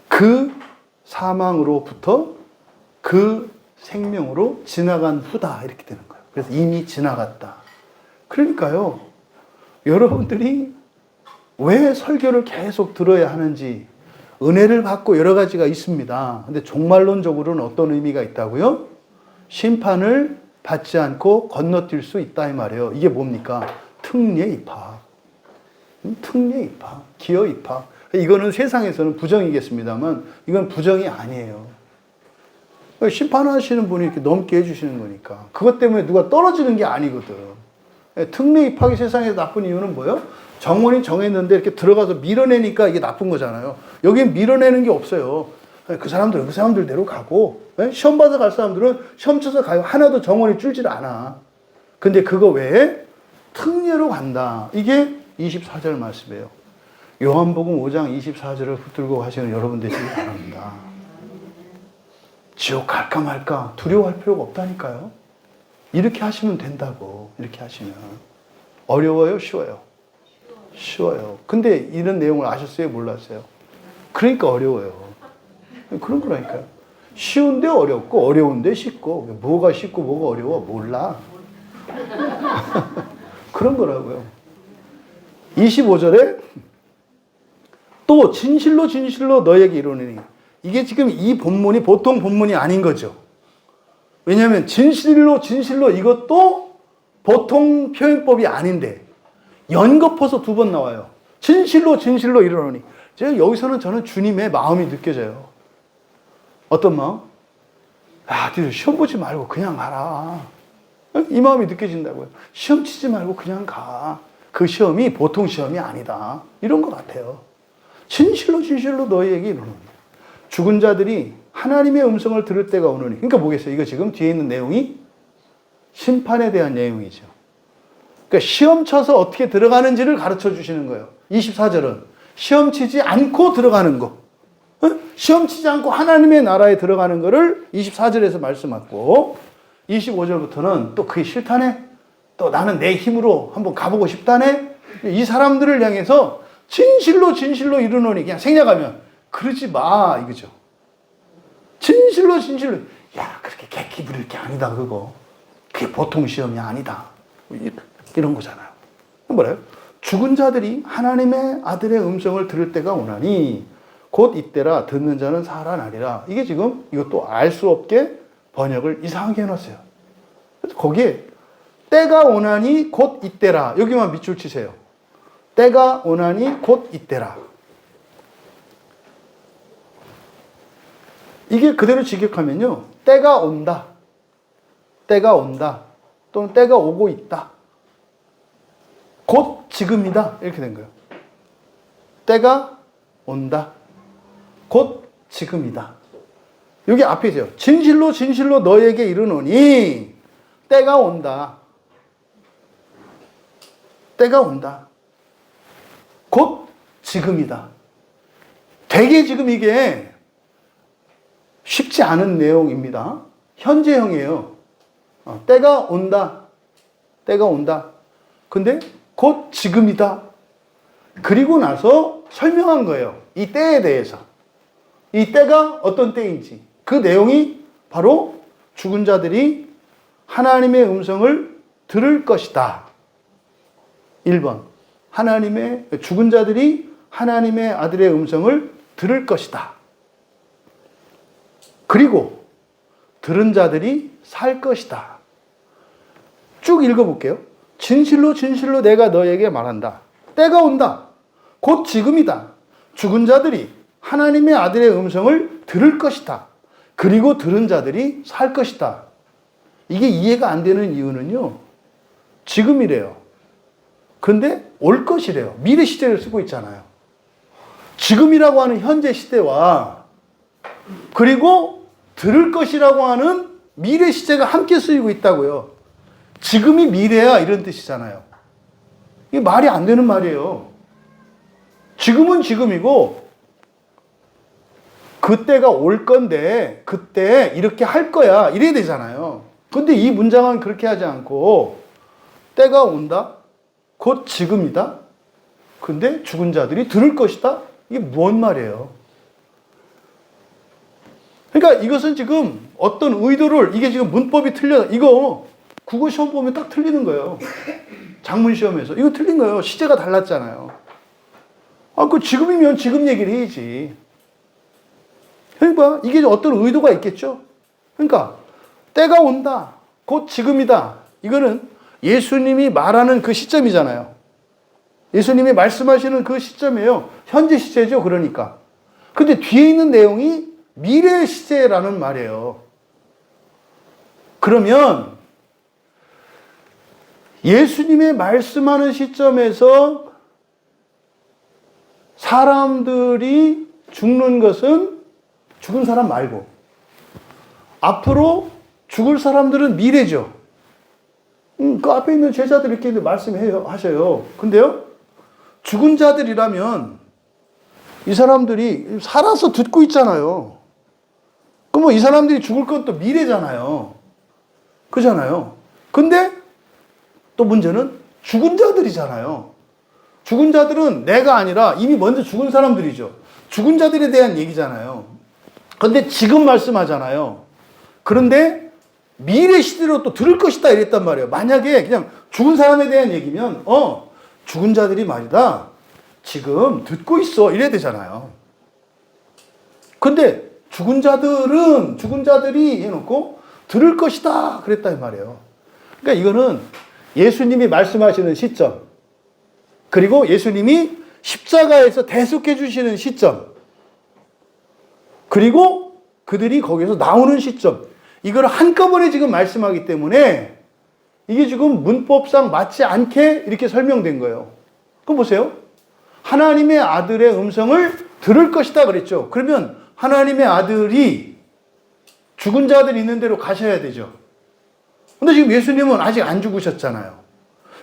그 사망으로부터 그 생명으로 지나간 후다, 이렇게 되는 거예요. 그래서 이미 지나갔다. 그러니까요, 여러분들이 왜 설교를 계속 들어야 하는지, 은혜를 받고 여러 가지가 있습니다. 근데 종말론적으로는 어떤 의미가 있다고요? 심판을 받지 않고 건너뛸 수 있다, 이 말이에요. 이게 뭡니까? 특례 입학. 특례 입학, 기여 입학. 이거는 세상에서는 부정이겠습니다만, 이건 부정이 아니에요. 심판하시는 분이 이렇게 넘게 해주시는 거니까. 그것 때문에 누가 떨어지는 게 아니거든. 특례 입학이 세상에서 나쁜 이유는 뭐예요? 정원이 정했는데 이렇게 들어가서 밀어내니까 이게 나쁜 거잖아요. 여긴 밀어내는 게 없어요. 그 사람들대로 가고, 시험 받아 갈 사람들은 시험 쳐서 가요. 하나도 정원이 줄질 않아. 근데 그거 외에 특례로 간다. 이게 24절 말씀이에요. 요한복음 5장 24절을 붙들고 가시는 여러분 되시기 바랍니다. 지옥 갈까 말까 두려워할 필요가 없다니까요. 이렇게 하시면 된다고. 이렇게 하시면. 어려워요? 쉬워요? 쉬워요. 근데 이런 내용을 아셨어요? 몰랐어요? 그러니까 어려워요. 그런 거라니까요. 쉬운데 어렵고 어려운데 쉽고, 뭐가 쉽고 뭐가 어려워? 몰라. 그런 거라고요. 25절에 또 진실로 진실로 너에게 이르노니, 이게 지금 이 본문이 보통 본문이 아닌 거죠. 왜냐하면 진실로 진실로 이것도 보통 표현법이 아닌데 연거퍼서 두 번 나와요. 진실로 진실로 이르노니. 제가 여기서는 저는 주님의 마음이 느껴져요. 어떤 마음? 아, 니들 시험 보지 말고 그냥 가라. 이 마음이 느껴진다고요. 시험 치지 말고 그냥 가. 그 시험이 보통 시험이 아니다. 이런 것 같아요. 진실로 진실로 너희에게 이르노니. 죽은 자들이 하나님의 음성을 들을 때가 오느니. 그러니까 뭐겠어요? 이거 지금 뒤에 있는 내용이 심판에 대한 내용이죠. 그러니까 시험 쳐서 어떻게 들어가는지를 가르쳐 주시는 거예요. 24절은 시험 치지 않고 들어가는 거. 시험 치지 않고 하나님의 나라에 들어가는 거를 24절에서 말씀하고, 25절부터는 또 그게 싫다네? 또 나는 내 힘으로 한번 가보고 싶다네? 이 사람들을 향해서 진실로 진실로 이르노니, 그냥 생략하면 그러지 마, 이거죠. 진실로 진실로. 야, 그렇게 객기 부릴 게 아니다, 그거. 그게 보통 시험이 아니다. 이런 거잖아요. 뭐래요? 죽은 자들이 하나님의 아들의 음성을 들을 때가 오나니 곧 이때라 듣는 자는 살아나리라. 이게 지금 이것도 알 수 없게 번역을 이상하게 해놨어요. 그래서 거기에 때가 오나니 곧 이때라. 여기만 밑줄 치세요. 때가 오나니 곧 이때라. 이게 그대로 직역하면요, 때가 온다, 때가 온다, 또는 때가 오고 있다, 곧 지금이다, 이렇게 된 거예요. 때가 온다, 곧 지금이다. 여기 앞에 있어요. 진실로 진실로 너에게 이르노니, 때가 온다, 때가 온다, 곧 지금이다. 되게 지금 이게 쉽지 않은 내용입니다. 현재형이에요. 때가 온다, 때가 온다. 근데 곧 지금이다. 그리고 나서 설명한 거예요. 이 때에 대해서. 이 때가 어떤 때인지. 그 내용이 바로 죽은 자들이 하나님의 음성을 들을 것이다. 1번. 죽은 자들이 하나님의 아들의 음성을 들을 것이다. 그리고 들은 자들이 살 것이다. 쭉 읽어볼게요. 진실로 진실로 내가 너에게 말한다. 때가 온다. 곧 지금이다. 죽은 자들이 하나님의 아들의 음성을 들을 것이다. 그리고 들은 자들이 살 것이다. 이게 이해가 안 되는 이유는요. 지금이래요. 그런데 올 것이래요. 미래 시제를 쓰고 있잖아요. 지금이라고 하는 현재 시대와 그리고 들을 것이라고 하는 미래 시제가 함께 쓰이고 있다고요. 지금이 미래야 이런 뜻이잖아요. 이게 말이 안 되는 말이에요. 지금은 지금이고 그때가 올 건데 그때 이렇게 할 거야 이래야 되잖아요. 근데 이 문장은 그렇게 하지 않고 때가 온다. 곧 지금이다. 근데 죽은 자들이 들을 것이다. 이게 뭔 말이에요? 그러니까 이것은 지금 어떤 의도를 이게 지금 문법이 틀려. 이거 국어 시험 보면 딱 틀리는 거예요. 작문 시험에서 이거 틀린 거예요. 시제가 달랐잖아요. 그 지금이면 지금 얘기를 해야지. 그러니까 이게 어떤 의도가 있겠죠. 그러니까 때가 온다. 곧 지금이다. 이거는 예수님이 말하는 그 시점이잖아요. 예수님이 말씀하시는 그 시점이에요. 현재 시제죠. 그러니까. 근데 뒤에 있는 내용이 미래 시제라는 말이에요. 그러면 예수님의 말씀하는 시점에서 사람들이 죽는 것은 죽은 사람 말고 앞으로 죽을 사람들은 미래죠. 그 앞에 있는 제자들 이렇게 말씀하셔요. 근데요, 죽은 자들이라면 이 사람들이 살아서 듣고 있잖아요. 그럼 이 사람들이 죽을 건 또 미래잖아요. 그잖아요. 근데 또 문제는 죽은 자들이잖아요. 죽은 자들은 내가 아니라 이미 먼저 죽은 사람들이죠. 죽은 자들에 대한 얘기잖아요. 근데 지금 말씀하잖아요. 그런데 미래 시대로 또 들을 것이다 이랬단 말이에요. 만약에 그냥 죽은 사람에 대한 얘기면 죽은 자들이 말이다. 지금 듣고 있어 이래야 되잖아요. 근데 죽은 자들이 해놓고 들을 것이다 그랬다 이 말이에요. 그러니까 이거는 예수님이 말씀하시는 시점, 그리고 예수님이 십자가에서 대속해 주시는 시점, 그리고 그들이 거기서 나오는 시점, 이걸 한꺼번에 지금 말씀하기 때문에 이게 지금 문법상 맞지 않게 이렇게 설명된 거예요. 그럼 보세요. 하나님의 아들의 음성을 들을 것이다 그랬죠. 그러면 하나님의 아들이 죽은 자들 있는 대로 가셔야 되죠. 근데 지금 예수님은 아직 안 죽으셨잖아요.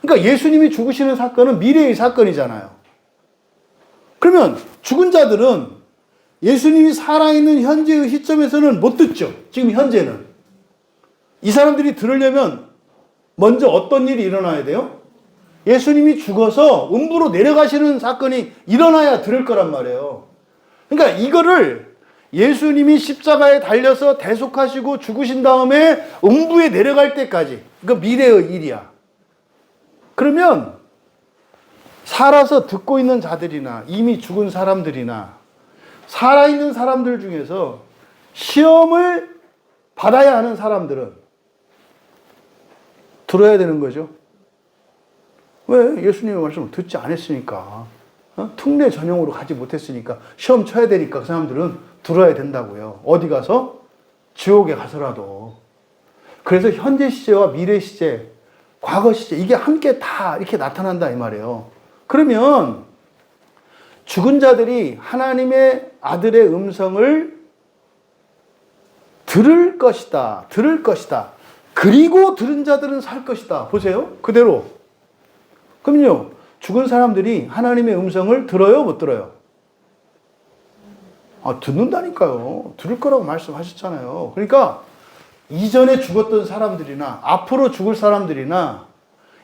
그러니까 예수님이 죽으시는 사건은 미래의 사건이잖아요. 그러면 죽은 자들은 예수님이 살아있는 현재의 시점에서는 못 듣죠. 지금 현재는. 이 사람들이 들으려면 먼저 어떤 일이 일어나야 돼요? 예수님이 죽어서 음부로 내려가시는 사건이 일어나야 들을 거란 말이에요. 그러니까 이거를 예수님이 십자가에 달려서 대속하시고 죽으신 다음에 음부에 내려갈 때까지, 그 미래의 일이야. 그러면 살아서 듣고 있는 자들이나 이미 죽은 사람들이나 살아있는 사람들 중에서 시험을 받아야 하는 사람들은 들어야 되는 거죠. 왜? 예수님의 말씀을 듣지 않았으니까. 특례 전형으로 가지 못했으니까 시험 쳐야 되니까 그 사람들은 들어야 된다고요. 어디 가서? 지옥에 가서라도. 그래서 현재 시제와 미래 시제, 과거 시제 이게 함께 다 이렇게 나타난다 이 말이에요. 그러면 죽은 자들이 하나님의 아들의 음성을 들을 것이다. 들을 것이다. 그리고 들은 자들은 살 것이다. 보세요. 그대로. 그럼요. 죽은 사람들이 하나님의 음성을 들어요? 못 들어요? 듣는다니까요. 들을 거라고 말씀하셨잖아요. 그러니까 이전에 죽었던 사람들이나 앞으로 죽을 사람들이나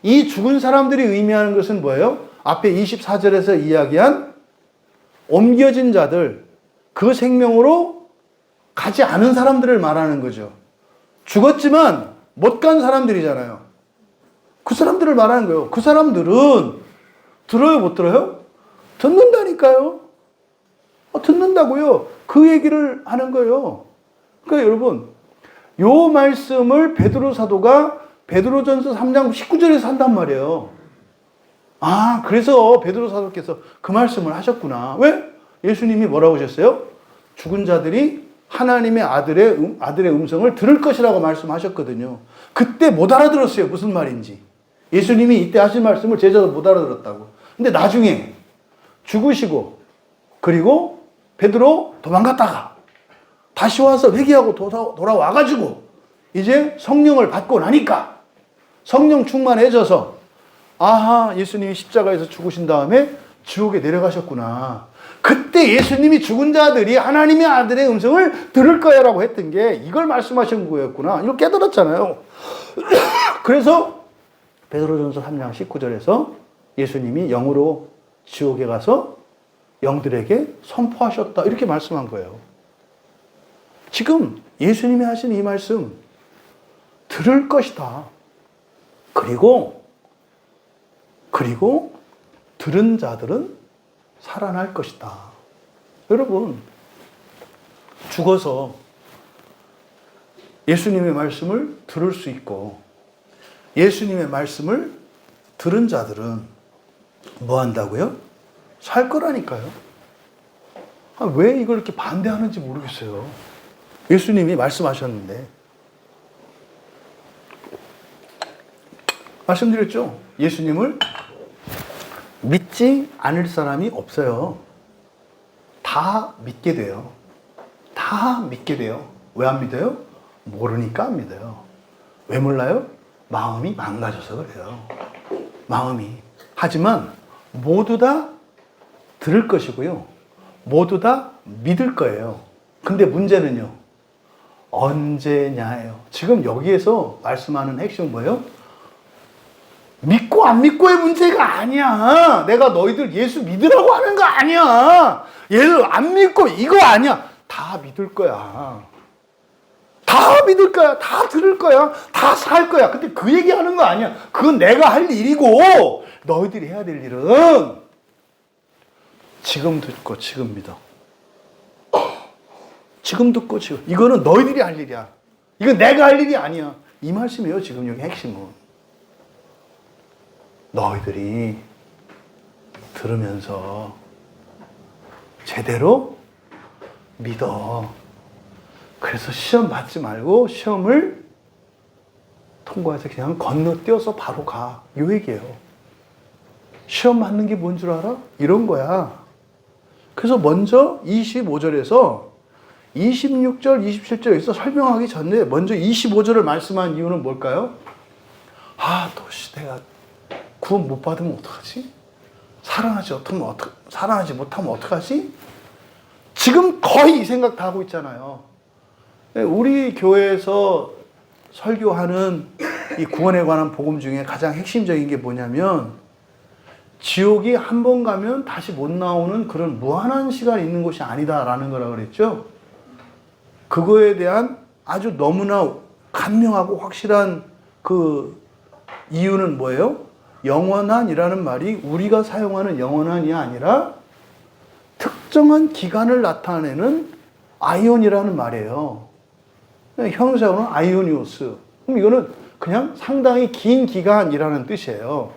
이 죽은 사람들이 의미하는 것은 뭐예요? 앞에 24절에서 이야기한 옮겨진 자들, 그 생명으로 가지 않은 사람들을 말하는 거죠. 죽었지만 못 간 사람들이잖아요. 그 사람들을 말하는 거예요. 그 사람들은 들어요, 못 들어요? 듣는다니까요. 듣는다고요. 그 얘기를 하는 거예요. 그러니까 여러분, 요 말씀을 베드로 사도가 베드로전서 3장 19절에서 한단 말이에요. 아, 그래서 베드로 사도께서 그 말씀을 하셨구나. 왜? 예수님이 뭐라고 하셨어요? 죽은 자들이 하나님의 아들의 음성을 들을 것이라고 말씀하셨거든요. 그때 못 알아들었어요. 무슨 말인지. 예수님이 이때 하신 말씀을 제자도 못 알아들었다고. 근데 나중에 죽으시고 그리고 베드로 도망갔다가 다시 와서 회개하고 돌아와가지고 이제 성령을 받고 나니까 성령 충만해져서 아하, 예수님이 십자가에서 죽으신 다음에 지옥에 내려가셨구나. 그때 예수님이 죽은 자들이 하나님의 아들의 음성을 들을 거야 라고 했던 게 이걸 말씀하신 거였구나. 이걸 깨달았잖아요. 그래서 베드로전서 3장 19절에서 예수님이 영으로 지옥에 가서 영들에게 선포하셨다. 이렇게 말씀한 거예요. 지금 예수님이 하신 이 말씀 들을 것이다. 그리고 들은 자들은 살아날 것이다. 여러분, 죽어서 예수님의 말씀을 들을 수 있고 예수님의 말씀을 들은 자들은 뭐 한다고요? 살 거라니까요. 왜 이걸 이렇게 반대하는지 모르겠어요. 예수님이 말씀하셨는데. 말씀드렸죠? 예수님을 믿지 않을 사람이 없어요. 다 믿게 돼요. 다 믿게 돼요. 왜 안 믿어요? 모르니까 안 믿어요. 왜 몰라요? 마음이 망가져서 그래요. 마음이. 하지만 모두 다 들을 것이고요. 모두 다 믿을 거예요. 근데 문제는요. 언제냐예요. 지금 여기에서 말씀하는 핵심은 뭐예요? 믿고 안 믿고의 문제가 아니야. 내가 너희들 예수 믿으라고 하는 거 아니야. 예수 안 믿고 이거 아니야. 다 믿을 거야. 다 믿을 거야. 다 들을 거야. 다 살 거야. 근데 그 얘기하는 거 아니야. 그건 내가 할 일이고 너희들이 해야 될 일은 지금 듣고 지금 믿어. 지금 듣고 지금. 이거는 너희들이 할 일이야. 이건 내가 할 일이 아니야. 이 말씀이에요. 지금 여기 핵심은. 너희들이 들으면서 제대로 믿어. 그래서 시험 받지 말고 시험을 통과해서 그냥 건너뛰어서 바로 가. 이 얘기예요. 시험 받는 게 뭔 줄 알아? 이런 거야. 그래서 먼저 25절에서 26절, 27절에서 설명하기 전에 먼저 25절을 말씀한 이유는 뭘까요? 내가 구원 못 받으면 어떡하지? 사랑하지 못하면 어떡하지? 지금 거의 이 생각 다 하고 있잖아요. 우리 교회에서 설교하는 이 구원에 관한 복음 중에 가장 핵심적인 게 뭐냐면 지옥이 한 번 가면 다시 못 나오는 그런 무한한 시간이 있는 곳이 아니다라는 거라고 그랬죠. 그거에 대한 아주 너무나 간명하고 확실한 그 이유는 뭐예요? 영원한이라는 말이 우리가 사용하는 영원한이 아니라 특정한 기간을 나타내는 아이온이라는 말이에요. 형용사로는 아이오니오스. 그럼 이거는 그냥 상당히 긴 기간이라는 뜻이에요.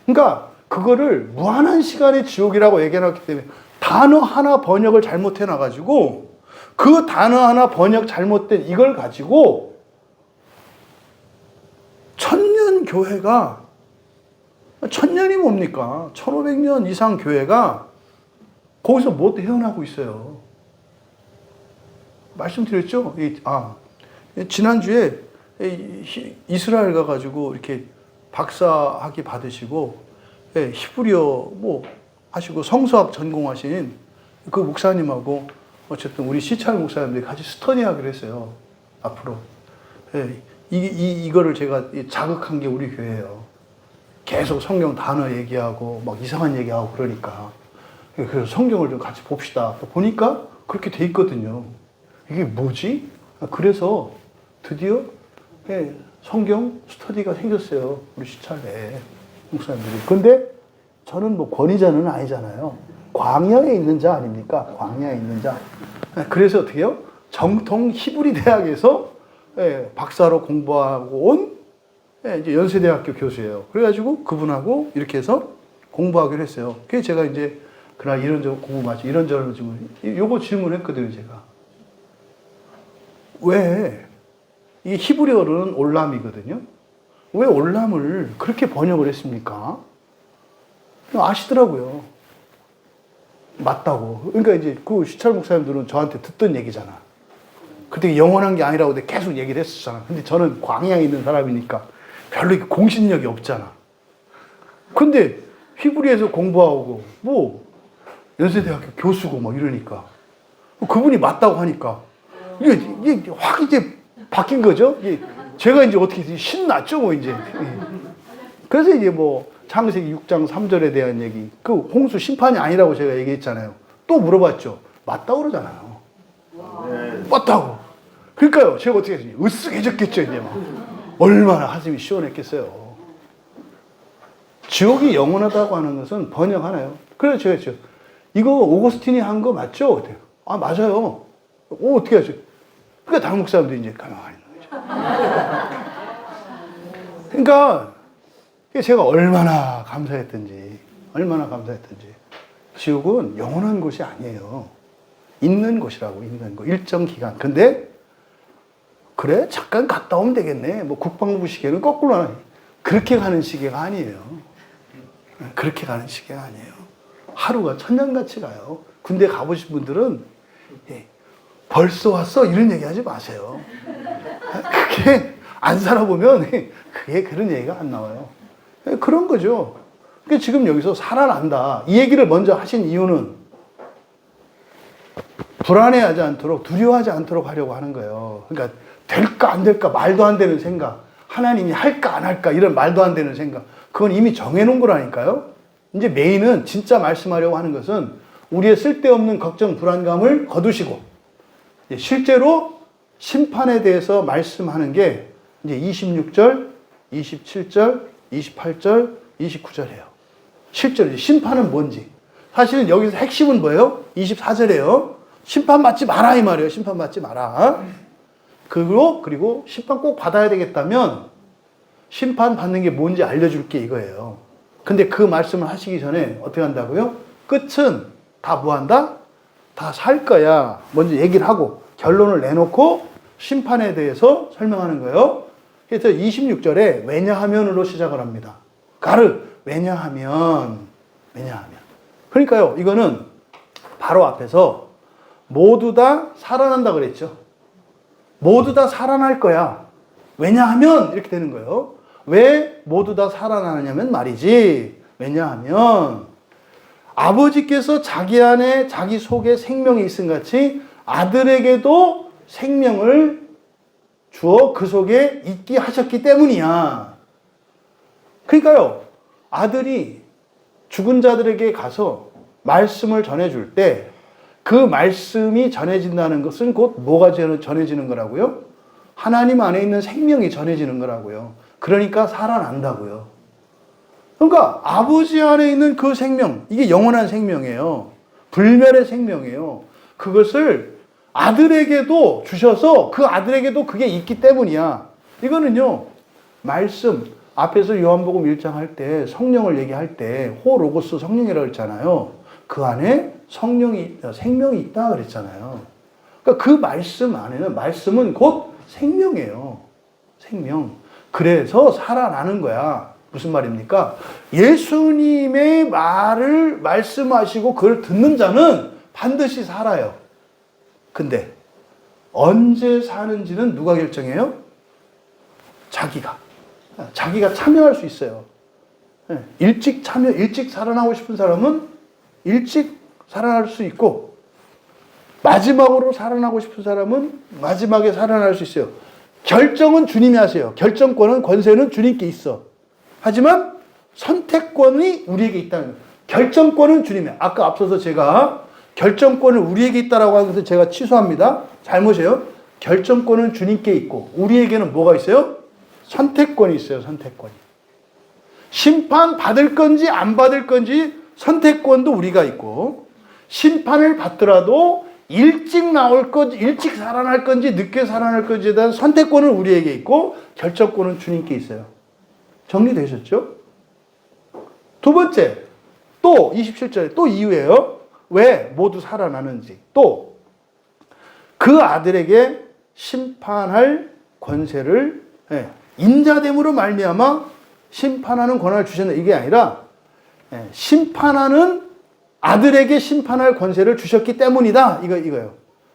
그러니까 그거를 무한한 시간의 지옥이라고 얘기해놨기 때문에 단어 하나 번역을 잘못해놔가지고 그 단어 하나 번역 잘못된 이걸 가지고 천년 교회가 천년이 뭡니까? 1500년 이상 교회가 거기서 못 헤어나고 있어요. 말씀드렸죠? 지난주에 이스라엘 가가지고 이렇게 박사학위 받으시고 히브리어 하시고 성서학 전공하신 그 목사님하고 어쨌든 우리 시찰 목사님들이 같이 스터디하기로 했어요. 앞으로. 이거를 제가 자극한 게 우리 교회예요. 계속 성경 단어 얘기하고 막 이상한 얘기하고 그러니까. 그래서 성경을 좀 같이 봅시다. 보니까 그렇게 돼 있거든요. 이게 뭐지? 그래서 드디어 성경 스터디가 생겼어요. 우리 시찰에 목사님들이. 근데 저는 권위자는 아니잖아요. 광야에 있는 자 아닙니까? 광야에 있는 자. 그래서 어떻게 해요? 정통 히브리 대학에서 박사로 공부하고 온 이제 연세대학교 교수예요. 그래가지고 그분하고 이렇게 해서 공부하기로 했어요. 그래서 제가 이제 그날 이런저런 공부 마치 이런저런 지금 요거 질문했거든요, 제가. 왜 이게 히브리어로는 올람이거든요. 왜 올람을 그렇게 번역을 했습니까? 아시더라고요. 맞다고. 그러니까 이제 그 시찰 목사님들은 저한테 듣던 얘기잖아. 그때 영원한 게 아니라고 내가 계속 얘기를 했었잖아. 근데 저는 광야에 있는 사람이니까 별로 공신력이 없잖아. 근데 히브리에서 공부하고 뭐 연세대학교 교수고 막 이러니까 그분이 맞다고 하니까 이게 확 이제 바뀐 거죠. 제가 이제 어떻게 신났죠, 뭐 이제. 그래서 이제 뭐 창세기 6장 3절에 대한 얘기, 그 홍수 심판이 아니라고 제가 얘기했잖아요. 또 물어봤죠. 맞다고 그러잖아요. 맞다고. 그러니까요, 제가 어떻게 했어요? 으쓱해졌겠죠, 이제 막. 얼마나 가슴이 시원했겠어요. 지옥이 영원하다고 하는 것은 번역하나요? 그래서 제가 했죠. 이거 오거스틴이 한 거 맞죠? 아, 맞아요. 어떻게 하죠? 그러니까 다른 목사님도 이제 가만히 있는 거죠. 그러니까 제가 얼마나 감사했던지. 지옥은 영원한 곳이 아니에요. 있는 곳이라고, 있는 곳. 일정 기간. 근데, 그래? 잠깐 갔다 오면 되겠네. 뭐 국방부 시계는 거꾸로 하는. 그렇게 가는 시계가 아니에요. 그렇게 가는 시계가 아니에요. 하루가 천년같이 가요. 군대 가보신 분들은, 벌써 왔어? 이런 얘기 하지 마세요. 그게 안 살아보면 그게 그런 얘기가 안 나와요. 그런 거죠. 그러니까 지금 여기서 살아난다. 이 얘기를 먼저 하신 이유는 불안해하지 않도록, 두려워하지 않도록 하려고 하는 거예요. 그러니까 될까 안 될까 말도 안 되는 생각, 하나님이 할까 안 할까 이런 말도 안 되는 생각, 그건 이미 정해놓은 거라니까요. 이제 메인은 진짜 말씀하려고 하는 것은 우리의 쓸데없는 걱정, 불안감을 거두시고 실제로 심판에 대해서 말씀하는 게 이제 26절, 27절, 28절, 29절이에요. 실제로 심판은 뭔지. 사실은 여기서 핵심은 뭐예요? 24절이에요. 심판받지 마라 이 말이에요. 심판받지 마라. 그리고 심판 꼭 받아야 되겠다면 심판 받는 게 뭔지 알려줄게 이거예요. 근데 그 말씀을 하시기 전에 어떻게 한다고요? 끝은 다 뭐 한다? 다 살 거야. 먼저 얘기를 하고 결론을 내놓고 심판에 대해서 설명하는 거예요. 그래서 26절에 왜냐하면으로 시작을 합니다. 왜냐하면. 그러니까요, 이거는 바로 앞에서 모두 다 살아난다 그랬죠. 모두 다 살아날 거야. 왜냐하면 이렇게 되는 거예요. 왜 모두 다 살아나냐면 말이지. 왜냐하면 아버지께서 자기 안에 자기 속에 생명이 있음 같이 아들에게도 생명을 주어 그 속에 있게 하셨기 때문이야. 그러니까요, 아들이 죽은 자들에게 가서 말씀을 전해줄 때 그 말씀이 전해진다는 것은 곧 뭐가 전해지는 거라고요? 하나님 안에 있는 생명이 전해지는 거라고요. 그러니까 살아난다고요. 그러니까 아버지 안에 있는 그 생명, 이게 영원한 생명이에요. 불멸의 생명이에요. 그것을 아들에게도 주셔서 그 아들에게도 그게 있기 때문이야. 이거는요, 말씀, 앞에서 요한복음 1장 할 때 성령을 얘기할 때 호로고스 성령이라고 했잖아요. 그 안에 생명이 있다 그랬잖아요. 그러니까 그 말씀 안에는, 말씀은 곧 생명이에요. 생명. 그래서 살아나는 거야. 무슨 말입니까? 예수님의 말을 말씀하시고 그걸 듣는 자는 반드시 살아요. 근데 언제 사는지는 누가 결정해요? 자기가 참여할 수 있어요. 일찍 살아나고 싶은 사람은 일찍 살아날 수 있고, 마지막으로 살아나고 싶은 사람은 마지막에 살아날 수 있어요. 결정은 주님이 하세요. 결정권은, 권세는 주님께 있어. 하지만 선택권이 우리에게 있다는 거예요. 결정권은 주님이에요. 아까 앞서서 제가 결정권을 우리에게 있다라고 하는 것을 제가 취소합니다. 잘못이에요. 결정권은 주님께 있고 우리에게는 뭐가 있어요? 선택권이 있어요. 선택권이. 심판 받을 건지 안 받을 건지 선택권도 우리가 있고, 심판을 받더라도 일찍 나올 건지, 일찍 살아날 건지, 늦게 살아날 건지에 대한 선택권은 우리에게 있고, 결정권은 주님께 있어요. 정리되셨죠? 두 번째, 또 27절에 또 이유예요. 왜 모두 살아나는지. 또 그 아들에게 심판할 권세를 인자됨으로 말미암아 심판하는 권한을 주셨네. 이게 아니라 심판하는 아들에게 심판할 권세를 주셨기 때문이다. 이거예요.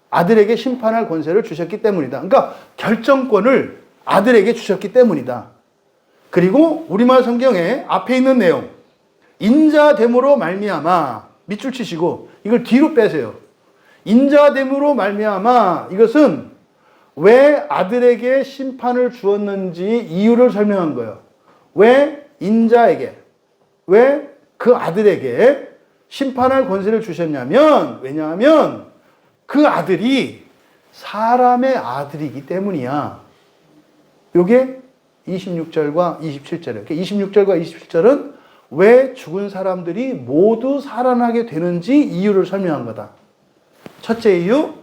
아들에게 심판할 권세를 주셨기 때문이다. 그러니까 결정권을 아들에게 주셨기 때문이다. 그리고 우리말 성경에 앞에 있는 내용, 인자됨으로 말미암아, 밑줄 치시고 이걸 뒤로 빼세요. 인자됨으로 말미암아, 이것은 왜 아들에게 심판을 주었는지 이유를 설명한 거예요. 왜 인자에게, 왜 그 아들에게 심판할 권세를 주셨냐면, 왜냐하면 그 아들이 사람의 아들이기 때문이야. 요게 26절과 27절이에요. 26절과 27절은 왜 죽은 사람들이 모두 살아나게 되는지 이유를 설명한 거다. 첫째 이유,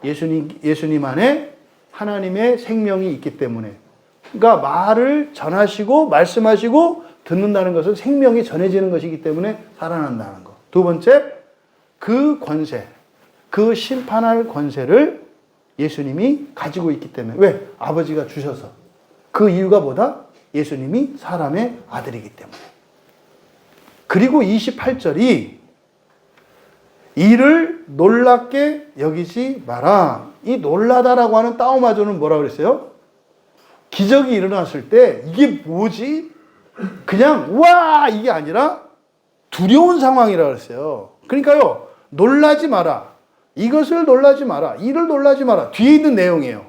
예수님 안에 하나님의 생명이 있기 때문에. 그러니까 말을 전하시고 말씀하시고 듣는다는 것은 생명이 전해지는 것이기 때문에 살아난다는 것. 두 번째, 그 권세, 그 심판할 권세를 예수님이 가지고 있기 때문에. 왜? 아버지가 주셔서. 그 이유가 뭐다? 예수님이 사람의 아들이기 때문에. 그리고 28절이 이를 놀랍게 여기지 마라. 이 놀라다라고 하는 따오마조는 뭐라고 그랬어요? 기적이 일어났을 때 이게 뭐지? 그냥 와 이게 아니라 두려운 상황이라고 그랬어요. 그러니까요, 놀라지 마라. 이것을 놀라지 마라. 이를 놀라지 마라. 뒤에 있는 내용이에요.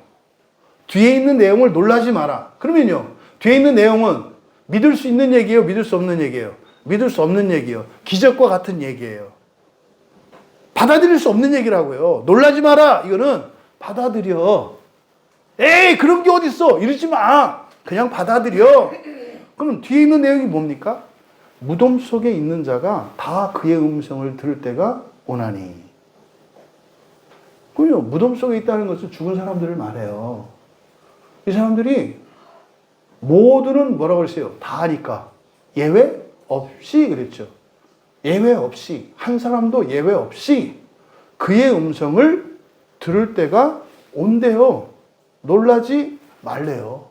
뒤에 있는 내용을 놀라지 마라. 그러면요, 뒤에 있는 내용은 믿을 수 있는 얘기예요? 믿을 수 없는 얘기예요? 믿을 수 없는 얘기예요. 기적과 같은 얘기예요. 받아들일 수 없는 얘기라고요. 놀라지 마라. 이거는 받아들여. 에이, 그런 게 어딨어. 이러지 마. 그냥 받아들여. 그럼 뒤에 있는 내용이 뭡니까? 무덤 속에 있는 자가 다 그의 음성을 들을 때가 오나니. 그럼요, 무덤 속에 있다는 것은 죽은 사람들을 말해요. 이 사람들이 모두는 뭐라고 그랬어요? 다 하니까. 예외 없이 그랬죠. 예외 없이, 한 사람도 예외 없이 그의 음성을 들을 때가 온대요. 놀라지 말래요.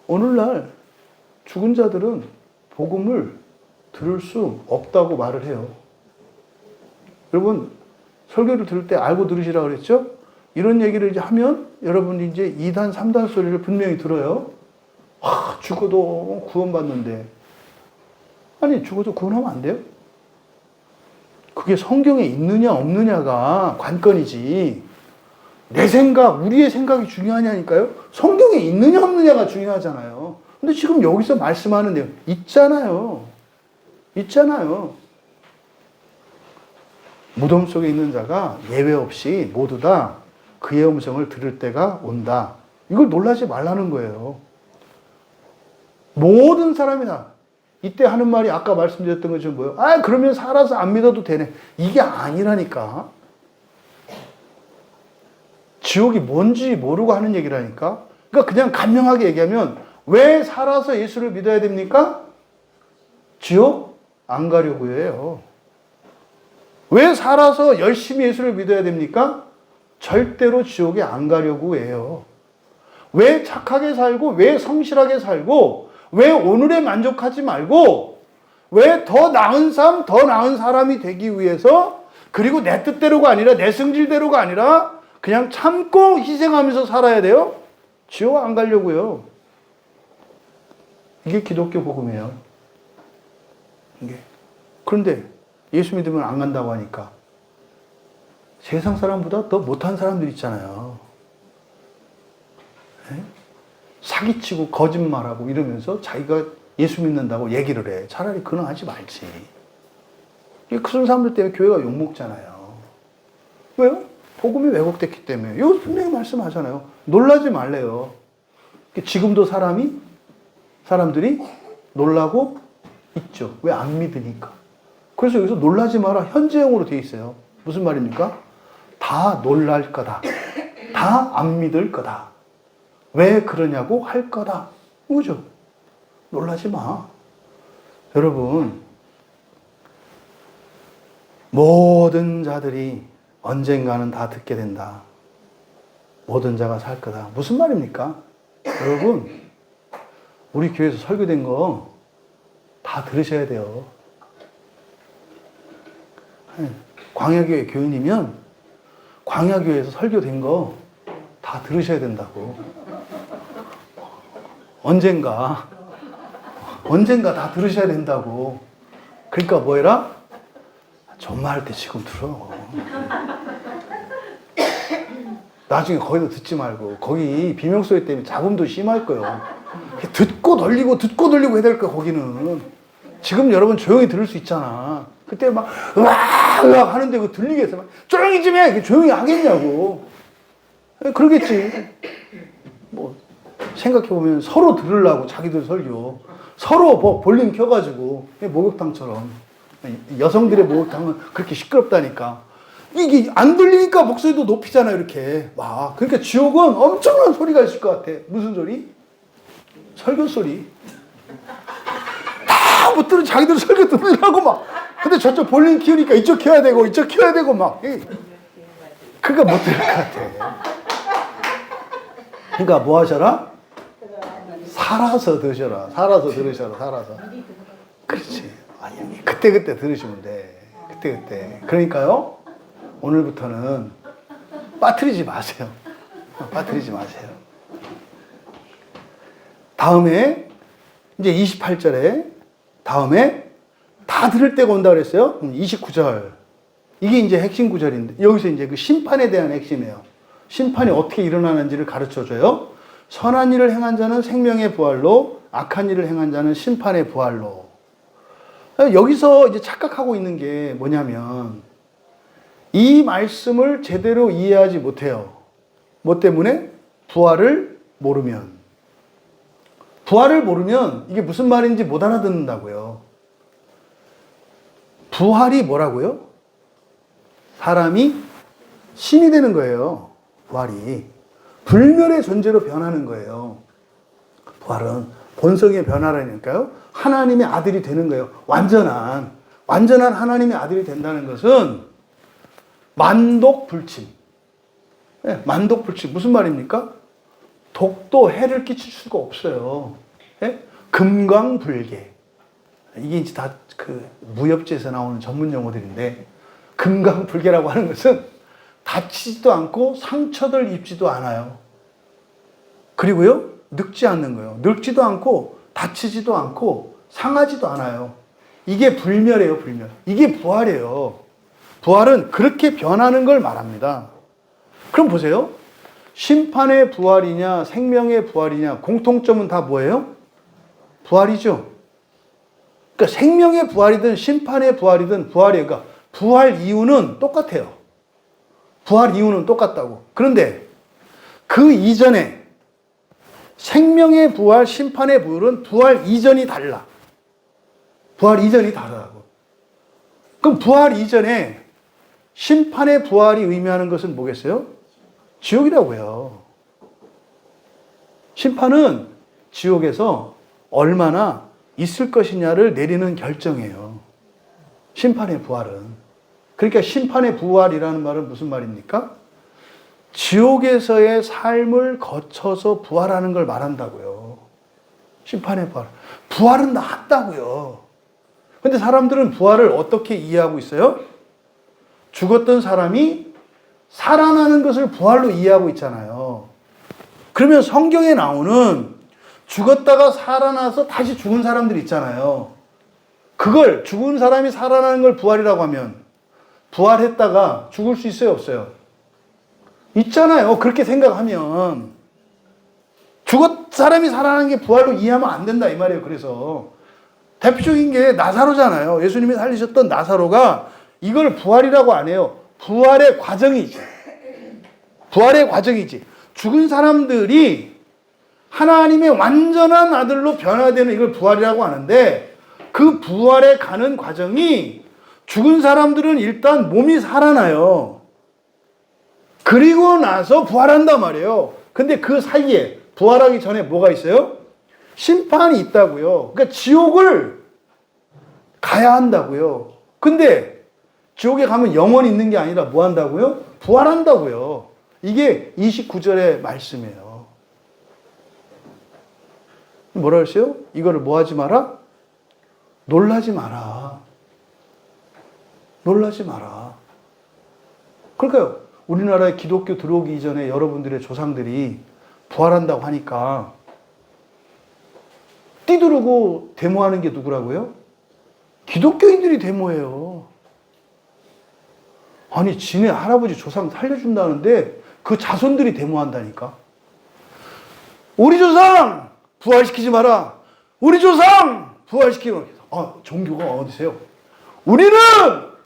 오늘날 죽은 자들은 복음을 들을 수 없다고 말을 해요. 여러분, 설교를 들을 때 알고 들으시라고 그랬죠? 이런 얘기를 이제 하면 여러분이 이제 2단, 3단 소리를 분명히 들어요. 죽어도 구원받는데. 아니, 죽어도 구원하면 안 돼요? 그게 성경에 있느냐 없느냐가 관건이지. 내 생각, 우리의 생각이 중요하냐니까요? 성경에 있느냐 없느냐가 중요하잖아요. 근데 지금 여기서 말씀하는 내용 있잖아요. 있잖아요. 무덤 속에 있는 자가 예외 없이 모두 다 그의 음성을 들을 때가 온다. 이걸 놀라지 말라는 거예요. 모든 사람이 다. 이때 하는 말이 아까 말씀드렸던 것처럼 뭐예요? 아, 그러면 살아서 안 믿어도 되네. 이게 아니라니까. 지옥이 뭔지 모르고 하는 얘기라니까. 그러니까 그냥 간명하게 얘기하면 왜 살아서 예수를 믿어야 됩니까? 지옥 안 가려고 해요. 왜 살아서 열심히 예수를 믿어야 됩니까? 절대로 지옥에 안 가려고 해요. 왜 착하게 살고, 왜 성실하게 살고, 왜 오늘에 만족하지 말고, 왜 더 나은 삶, 더 나은 사람이 되기 위해서, 그리고 내 뜻대로가 아니라, 내 성질대로가 아니라, 그냥 참고 희생하면서 살아야 돼요? 지옥 안 가려고요. 이게 기독교 복음이에요. 이게. 그런데 예수 믿으면 안 간다고 하니까 세상 사람보다 더 못한 사람들 있잖아요. 네? 사기치고 거짓말하고 이러면서 자기가 예수 믿는다고 얘기를 해. 차라리 그는 하지 말지. 그런 사람들 때문에 교회가 욕먹잖아요. 왜요? 복음이 왜곡됐기 때문에. 이거 분명히 말씀하잖아요. 놀라지 말래요. 지금도 사람들이 놀라고 있죠. 왜 안 믿으니까. 그래서 여기서 놀라지 마라. 현재형으로 되어 있어요. 무슨 말입니까? 다 놀랄 거다. 다 안 믿을 거다. 왜 그러냐고 할 거다. 그죠? 놀라지 마. 여러분, 모든 자들이 언젠가는 다 듣게 된다. 모든 자가 살 거다. 무슨 말입니까? 여러분, 우리 교회에서 설교된 거 다 들으셔야 돼요. 광야교회 교인이면 광야교회에서 설교된 거 다 들으셔야 된다고. 언젠가 다 들으셔야 된다고. 그러니까 뭐 해라? 전마할 때 지금 들어. 나중에 거기도 듣지 말고. 거기 비명소리 때문에 잡음도 심할 거예요. 듣고 돌리고 해야 될 거야, 거기는. 지금 여러분 조용히 들을 수 있잖아. 그때 막 으악 하는데 그거 들리겠어? 막 조용히 좀 해. 조용히 하겠냐고. 그러겠지. 뭐 생각해보면 서로 들으려고 자기들 설교. 서로 뭐 볼륨 켜가지고 목욕탕처럼. 여성들의 목욕탕은 그렇게 시끄럽다니까. 이게 안 들리니까 목소리도 높이잖아요, 이렇게. 막. 그러니까 지옥은 엄청난 소리가 있을 것 같아. 무슨 소리? 설교 소리. 다 못 들은 자기들 설교 들으려고 막. 근데 저쪽 볼륨 키우니까 이쪽 켜야 되고, 이쪽 켜야 되고 막. 그러니까 못 들을 것 같아. 그러니까 뭐 하셔라? 살아서 드셔라. 살아서 들으셔라. 살아서. 그렇지. 아니, 그때 들으시면 돼. 그때. 그러니까요. 오늘부터는 빠뜨리지 마세요. 빠뜨리지 마세요. 다음에 이제 28절에 다음에 다 들을 때가 온다 그랬어요. 29절. 이게 이제 핵심 구절인데 여기서 이제 그 심판에 대한 핵심이에요. 심판이 어떻게 일어나는지를 가르쳐 줘요. 선한 일을 행한 자는 생명의 부활로, 악한 일을 행한 자는 심판의 부활로. 여기서 이제 착각하고 있는 게 뭐냐면 이 말씀을 제대로 이해하지 못해요. 뭐 때문에? 부활을 모르면 이게 무슨 말인지 못 알아듣는다고요. 부활이 뭐라고요? 사람이 신이 되는 거예요. 부활이. 불멸의 존재로 변하는 거예요. 부활은 본성의 변화라니까요. 하나님의 아들이 되는 거예요. 완전한 하나님의 아들이 된다는 것은 만독불침. 네, 만독불침. 무슨 말입니까? 독도 해를 끼칠 수가 없어요. 네? 금광불개. 이게 이제 다 그 무협지에서 나오는 전문 용어들인데, 금광불개라고 하는 것은 다치지도 않고 상처들 입지도 않아요. 그리고요, 늙지 않는 거예요. 늙지도 않고 다치지도 않고 상하지도 않아요. 이게 불멸이에요, 불멸. 이게 부활이에요. 부활은 그렇게 변하는 걸 말합니다. 그럼 보세요. 심판의 부활이냐 생명의 부활이냐 공통점은 다 뭐예요? 부활이죠. 그러니까 생명의 부활이든 심판의 부활이든 부활이에요. 그러니까 부활 이유는 똑같아요. 부활 이유는 똑같다고. 그런데 그 이전에 생명의 부활, 심판의 부활은 부활 이전이 달라. 부활 이전이 다르다고. 그럼 부활 이전에 심판의 부활이 의미하는 것은 뭐겠어요? 지옥이라고요. 심판은 지옥에서 얼마나 있을 것이냐를 내리는 결정이에요. 심판의 부활은. 그러니까 심판의 부활이라는 말은 무슨 말입니까? 지옥에서의 삶을 거쳐서 부활하는 걸 말한다고요. 심판의 부활. 부활은 낫다고요. 근데 사람들은 부활을 어떻게 이해하고 있어요? 죽었던 사람이 살아나는 것을 부활로 이해하고 있잖아요. 그러면 성경에 나오는 죽었다가 살아나서 다시 죽은 사람들 있잖아요. 그걸 죽은 사람이 살아나는 걸 부활이라고 하면 부활했다가 죽을 수 있어요, 없어요? 있잖아요. 그렇게 생각하면 사람이 살아나는 게 부활로 이해하면 안 된다 이 말이에요. 그래서 대표적인 게 나사로잖아요. 예수님이 살리셨던 나사로가 이걸 부활이라고 안 해요. 부활의 과정이지. 부활의 과정이지. 죽은 사람들이 하나님의 완전한 아들로 변화되는 이걸 부활이라고 하는데 그 부활에 가는 과정이 죽은 사람들은 일단 몸이 살아나요. 그리고 나서 부활한단 말이에요. 근데 그 사이에 부활하기 전에 뭐가 있어요? 심판이 있다고요. 그러니까 지옥을 가야 한다고요. 근데 지옥에 가면 영원히 있는 게 아니라 뭐 한다고요? 부활한다고요. 이게 29절의 말씀이에요. 뭐라 그랬어요? 이거를 뭐 하지 마라? 놀라지 마라. 놀라지 마라. 그러니까요. 우리나라에 기독교 들어오기 이전에 여러분들의 조상들이 부활한다고 하니까 뛰두르고 데모하는 게 누구라고요? 기독교인들이 데모해요. 아니, 지네 할아버지 조상 살려준다는데 그 자손들이 데모한다니까. 우리 조상 부활시키지 마라. 우리 조상 부활시키지 마라. 아, 종교가 어디세요? 우리는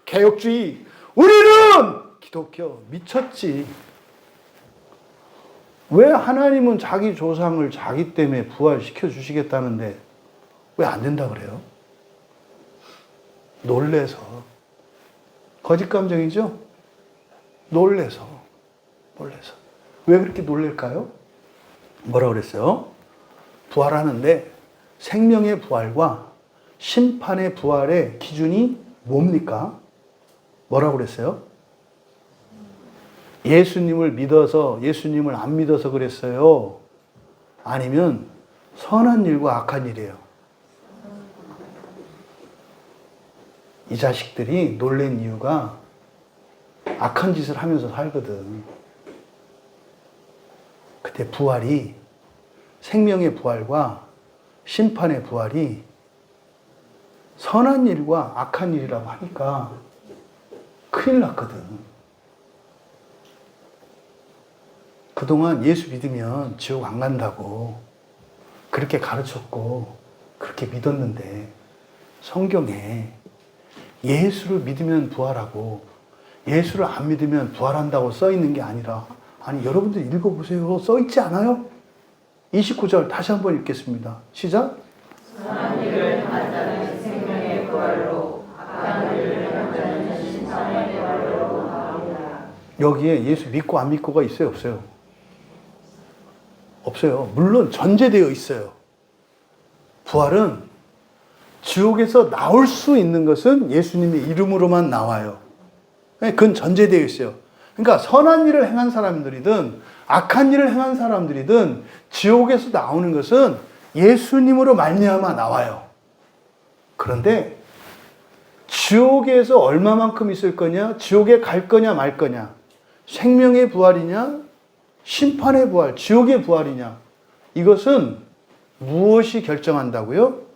개혁주의. 우리는 기독교. 미쳤지. 왜 하나님은 자기 조상을 자기 때문에 부활시켜 주시겠다는데 왜 안 된다 그래요? 놀래서. 거짓 감정이죠? 놀래서. 왜 그렇게 놀랄까요? 뭐라 그랬어요? 부활하는데 생명의 부활과 심판의 부활의 기준이 뭡니까? 뭐라고 그랬어요? 예수님을 믿어서 예수님을 안 믿어서 그랬어요? 아니면 선한 일과 악한 일이에요? 이 자식들이 놀란 이유가 악한 짓을 하면서 살거든. 그때 부활이, 생명의 부활과 심판의 부활이 선한 일과 악한 일이라고 하니까 큰일 났거든. 그동안 예수 믿으면 지옥 안 간다고 그렇게 가르쳤고 그렇게 믿었는데 성경에 예수를 믿으면 부활하고 예수를 안 믿으면 부활한다고 써 있는 게 아니라, 아니 여러분들 읽어보세요. 써 있지 않아요? 29절 다시 한번 읽겠습니다. 시작. 선한 일을 행한 자는 생명의 부활로, 악한 일을 행한 자는 심판의 부활로 나옵니다. 여기에 예수 믿고 안 믿고가 있어요, 없어요? 없어요. 물론 전제되어 있어요. 부활은 지옥에서 나올 수 있는 것은 예수님의 이름으로만 나와요. 그건 전제되어 있어요. 그러니까 선한 일을 행한 사람들이든 악한 일을 행한 사람들이든 지옥에서 나오는 것은 예수님으로 말미암아 나와요. 그런데 지옥에서 얼마만큼 있을 거냐? 지옥에 갈 거냐 말 거냐? 생명의 부활이냐? 심판의 부활, 지옥의 부활이냐? 이것은 무엇이 결정한다고요?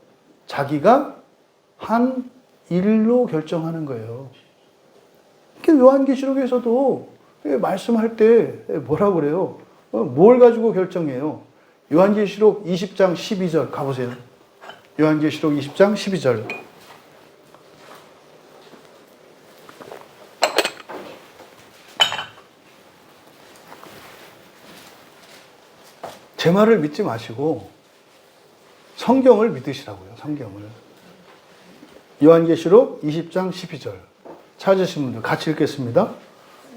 자기가 한 일로 결정하는 거예요. 요한계시록에서도 말씀할 때 뭐라고 그래요? 뭘 가지고 결정해요? 요한계시록 20장 12절 가보세요. 요한계시록 20장 12절. 제 말을 믿지 마시고 성경을 믿으시라고요. 성경을. 요한계시록 20장 12절. 찾으신 분들 같이 읽겠습니다.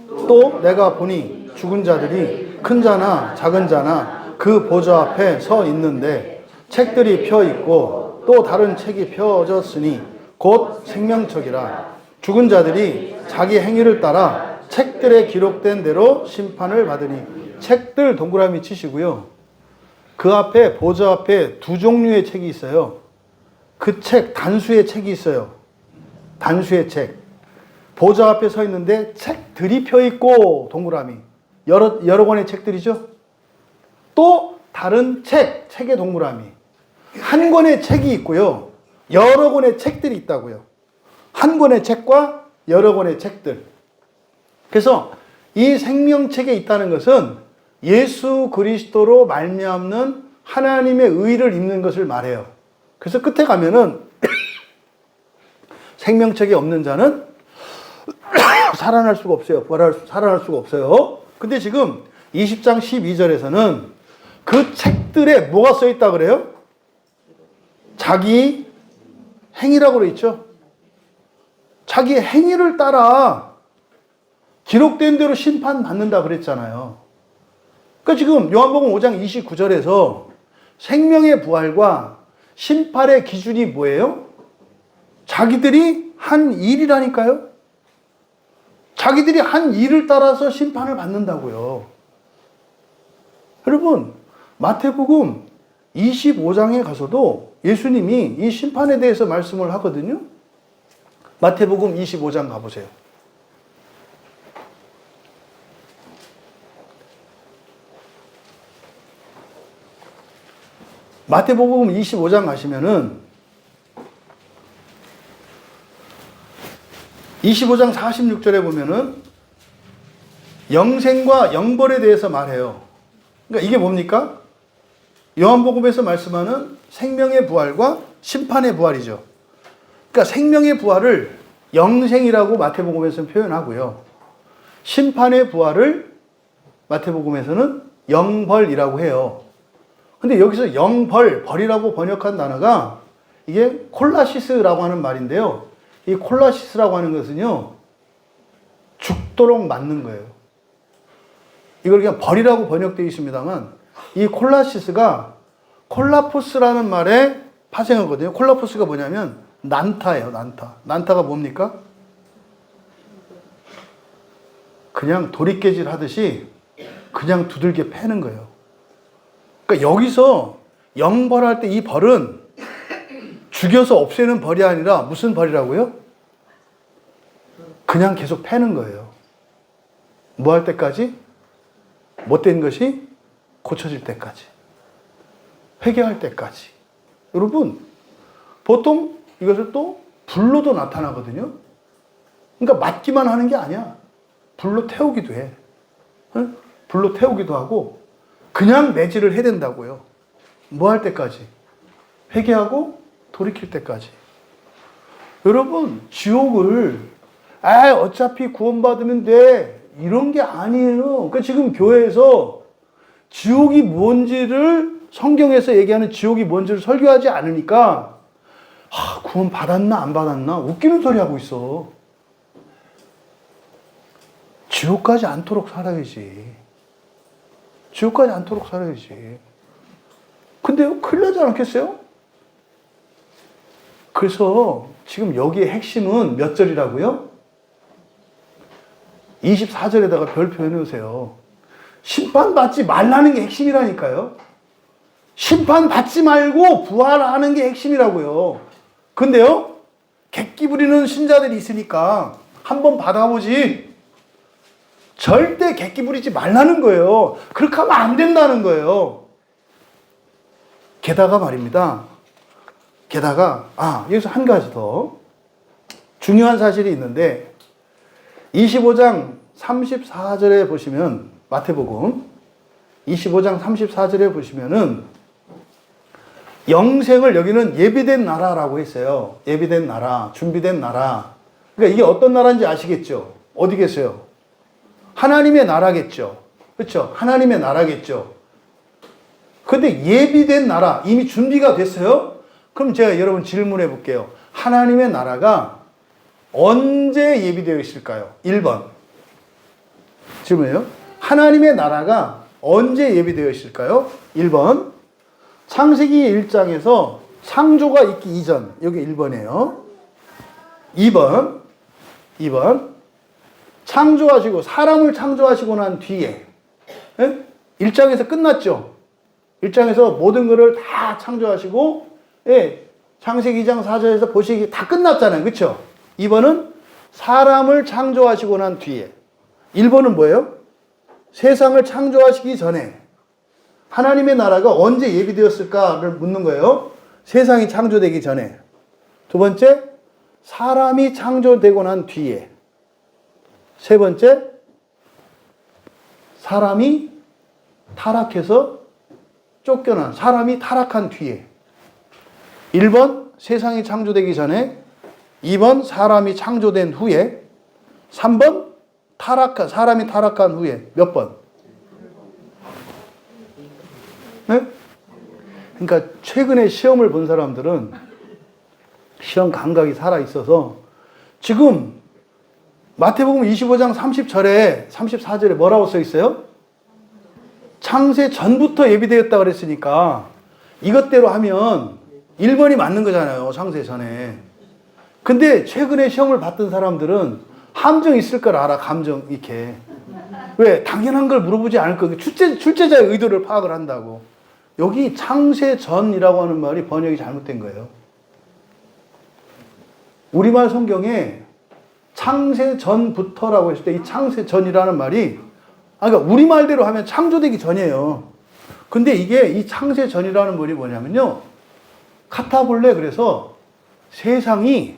또 내가 보니 죽은 자들이 큰 자나 작은 자나 그 보좌 앞에 서 있는데 책들이 펴 있고 또 다른 책이 펴졌으니 곧 생명책이라. 죽은 자들이 자기 행위를 따라 책들에 기록된 대로 심판을 받으니. 책들 동그라미 치시고요. 그 앞에 보좌 앞에 두 종류의 책이 있어요. 그 책, 단수의 책이 있어요. 단수의 책. 보좌 앞에 서 있는데 책들이 펴 있고 동그라미. 여러 권의 책들이죠. 또 다른 책의 동그라미. 한 권의 책이 있고요. 여러 권의 책들이 있다고요. 한 권의 책과 여러 권의 책들. 그래서 이 생명책에 있다는 것은 예수 그리스도로 말미암는 하나님의 의를 입는 것을 말해요. 그래서 끝에 가면은 생명책에 없는 자는 살아날 수가 없어요. 살아날 수가 없어요. 근데 지금 20장 12절에서는 그 책들에 뭐가 써 있다 그래요? 자기 행위라고 그래 있죠. 자기 행위를 따라 기록된 대로 심판받는다 그랬잖아요. 그러니까 지금 요한복음 5장 29절에서 생명의 부활과 심판의 기준이 뭐예요? 자기들이 한 일이라니까요. 자기들이 한 일을 따라서 심판을 받는다고요. 여러분, 마태복음 25장에 가서도 예수님이 이 심판에 대해서 말씀을 하거든요. 마태복음 25장 가보세요. 마태복음 25장 가시면은 25장 46절에 보면은 영생과 영벌에 대해서 말해요. 그러니까 이게 뭡니까? 요한복음에서 말씀하는 생명의 부활과 심판의 부활이죠. 그러니까 생명의 부활을 영생이라고 마태복음에서는 표현하고요. 심판의 부활을 마태복음에서는 영벌이라고 해요. 근데 여기서 영벌, 벌이라고 번역한 단어가 이게 콜라시스라고 하는 말인데요. 이 콜라시스라고 하는 것은요, 죽도록 맞는 거예요. 이걸 그냥 벌이라고 번역되어 있습니다만, 이 콜라시스가 콜라포스라는 말에 파생하거든요. 콜라포스가 뭐냐면 난타예요, 난타. 난타가 뭡니까? 그냥 도리깨질 하듯이 그냥 두들겨 패는 거예요. 그러니까 여기서 영벌할 때 이 벌은 죽여서 없애는 벌이 아니라 무슨 벌이라고요? 그냥 계속 패는 거예요. 뭐 할 때까지? 못된 것이 고쳐질 때까지. 회개할 때까지. 여러분, 보통 이것을 또 불로도 나타나거든요. 그러니까 맞기만 하는 게 아니야. 불로 태우기도 해. 응? 불로 태우기도 하고 그냥 매질을 해야 된다고요. 뭐 할 때까지? 회개하고 돌이킬 때까지. 여러분, 지옥을 어차피 구원받으면 돼. 이런 게 아니에요. 그러니까 지금 교회에서 지옥이 뭔지를 성경에서 얘기하는 지옥이 뭔지를 설교하지 않으니까 구원 받았나 안 받았나 웃기는 소리 하고 있어. 지옥 가지 않도록 살아야지. 지옥 가지 않도록 살아야지. 근데요, 큰일 나지 않겠어요? 그래서 지금 여기의 핵심은 몇 절이라고요? 24절에다가 별표 해놓으세요. 심판받지 말라는 게 핵심이라니까요. 심판받지 말고 부활하는 게 핵심이라고요. 근데요, 객기 부리는 신자들이 있으니까 한번 받아보지. 절대 객기 부리지 말라는 거예요. 그렇게 하면 안 된다는 거예요. 게다가 말입니다. 게다가 여기서 한 가지 더 중요한 사실이 있는데 25장 34절에 보시면 마태복음 25장 34절에 보시면은 영생을 여기는 예비된 나라라고 했어요. 예비된 나라, 준비된 나라. 그러니까 이게 어떤 나라인지 아시겠죠? 어디겠어요? 하나님의 나라겠죠. 그렇죠? 하나님의 나라겠죠. 근데 예비된 나라, 이미 준비가 됐어요? 그럼 제가 여러분 질문해 볼게요. 하나님의 나라가 언제 예비되어 있을까요? 1번. 질문이에요. 하나님의 나라가 언제 예비되어 있을까요? 1번. 창세기 1장에서 창조가 있기 이전. 여기 1번이에요. 2번. 창조하시고, 사람을 창조하시고 난 뒤에. 1장에서 끝났죠? 1장에서 모든 것을 다 창조하시고, 창세기 2장 4절에서 보시기 다 끝났잖아요. 그렇죠? 2번은 사람을 창조하시고 난 뒤에. 1번은 뭐예요? 세상을 창조하시기 전에. 하나님의 나라가 언제 예비되었을까를 묻는 거예요. 세상이 창조되기 전에. 두 번째, 사람이 창조되고 난 뒤에. 세 번째, 사람이 타락해서 쫓겨난, 사람이 타락한 뒤에. 1번, 세상이 창조되기 전에. 2번, 사람이 창조된 후에. 3번, 사람이 타락한 후에. 몇 번? 네? 그러니까 최근에 시험을 본 사람들은 시험 감각이 살아있어서 지금 마태복음 25장 30절에 34절에 뭐라고 써 있어요? 창세 전부터 예비되었다 그랬으니까 이것대로 하면 1번이 맞는 거잖아요. 창세 전에. 근데 최근에 시험을 봤던 사람들은 함정 있을 걸 알아. 감정 이렇게. 왜? 당연한 걸 물어보지 않을 거. 출제자의 의도를 파악을 한다고. 여기 창세 전이라고 하는 말이 번역이 잘못된 거예요. 우리말 성경에 창세 전부터라고 했을 때 이 창세 전이라는 말이 그러니까 우리말대로 하면 창조되기 전이에요. 근데 이게 이 창세 전이라는 말이 뭐냐면요. 카타볼레 그래서 세상이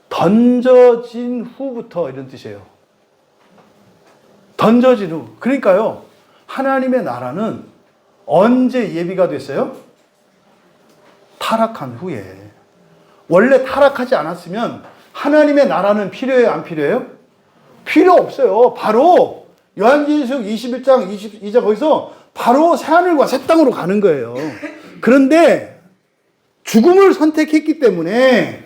던져진 후부터 이런 뜻이에요. 던져진 후. 그러니까요. 하나님의 나라는 언제 예비가 됐어요? 타락한 후에. 원래 타락하지 않았으면 하나님의 나라는 필요해요? 안 필요해요? 필요 없어요. 바로 요한계시록 21장 22절 거기서 바로 새하늘과 새 땅으로 가는 거예요. 그런데 죽음을 선택했기 때문에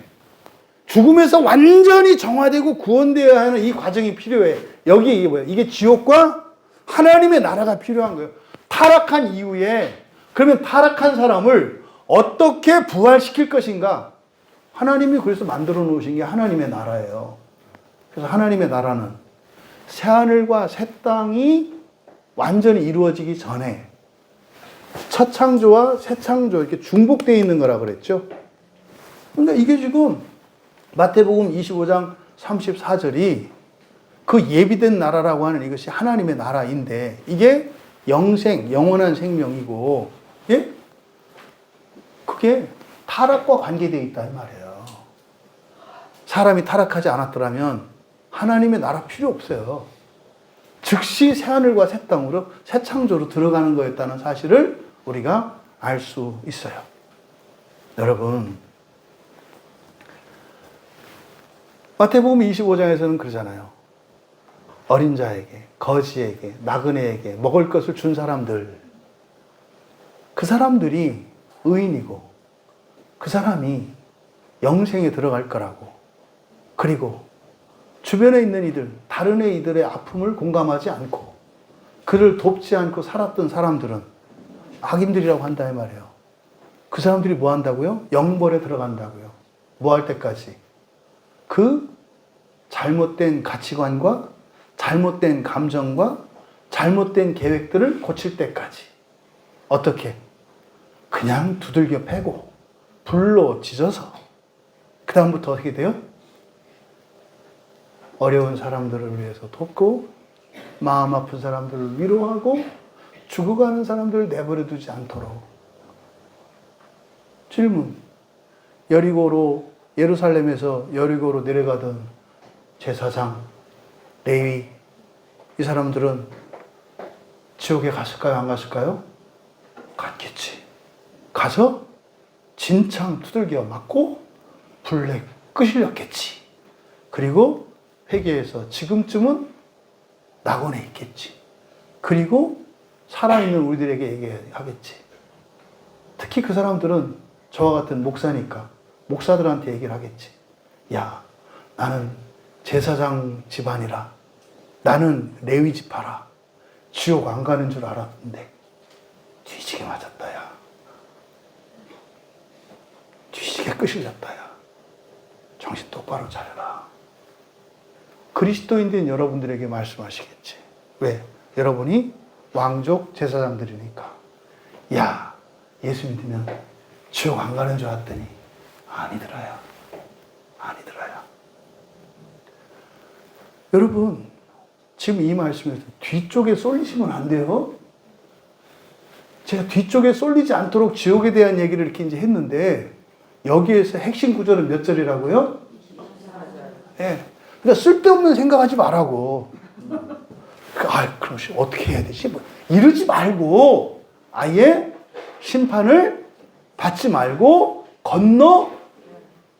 죽음에서 완전히 정화되고 구원되어야 하는 이 과정이 필요해. 여기 이게 뭐예요? 이게 지옥과 하나님의 나라가 필요한 거예요. 타락한 이후에 그러면 타락한 사람을 어떻게 부활시킬 것인가? 하나님이 그래서 만들어 놓으신 게 하나님의 나라예요. 그래서 하나님의 나라는 새하늘과 새 땅이 완전히 이루어지기 전에 첫 창조와 새 창조 이렇게 중복되어 있는 거라 그랬죠. 그러니까 이게 지금 마태복음 25장 34절이 그 예비된 나라라고 하는 이것이 하나님의 나라인데 이게 영생, 영원한 생명이고, 예? 그게 타락과 관계되어 있다 이 말이에요. 사람이 타락하지 않았더라면 하나님의 나라 필요 없어요. 즉시 새하늘과 새 땅으로 새 창조로 들어가는 거였다는 사실을 우리가 알 수 있어요. 여러분, 마태복음 25장에서는 그러잖아요. 어린 자에게, 거지에게, 나그네에게 먹을 것을 준 사람들, 그 사람들이 의인이고 그 사람이 영생에 들어갈 거라고. 그리고 주변에 있는 이들, 다른 이들의 아픔을 공감하지 않고 그를 돕지 않고 살았던 사람들은 악인들이라고 한다 이 말이에요. 그 사람들이 뭐 한다고요? 영벌에 들어간다고요. 뭐 할 때까지? 그 잘못된 가치관과 잘못된 감정과 잘못된 계획들을 고칠 때까지. 어떻게? 그냥 두들겨 패고 불로 찢어서 그 다음부터 어떻게 돼요? 어려운 사람들을 위해서 돕고 마음 아픈 사람들을 위로하고 죽어가는 사람들을 내버려 두지 않도록. 질문. 여리고로 예루살렘에서 여리고로 내려가던 제사장, 레위 이 사람들은 지옥에 갔을까요? 안 갔을까요? 갔겠지. 가서 진창 두들겨 맞고 불에 끄실렸겠지. 그리고 회개해서 지금쯤은 낙원에 있겠지. 그리고 살아있는 우리들에게 얘기하겠지. 특히 그 사람들은 저와 같은 목사니까 목사들한테 얘기를 하겠지. 야, 나는 제사장 집안이라, 나는 레위 지파라, 지옥 안 가는 줄 알았는데 뒤지게 맞았다 야. 뒤지게 끄실렸다 야. 정신 똑바로 차려라. 그리스도인된 여러분들에게 말씀하시겠지. 왜? 여러분이 왕족 제사장들이니까. 야, 예수 믿으면 지옥 안 가는 줄 알았더니 아니더라야. 아니더라야. 여러분, 지금 이 말씀에서 뒤쪽에 쏠리시면 안 돼요. 제가 뒤쪽에 쏠리지 않도록 지옥에 대한 얘기를 이렇게 이제 했는데 여기에서 핵심 구절은 몇 절이라고요? 예. 그러니까 쓸데없는 생각하지 말라고. 그럼 어떻게 해야 되지? 뭐 이러지 말고 아예 심판을 받지 말고 건너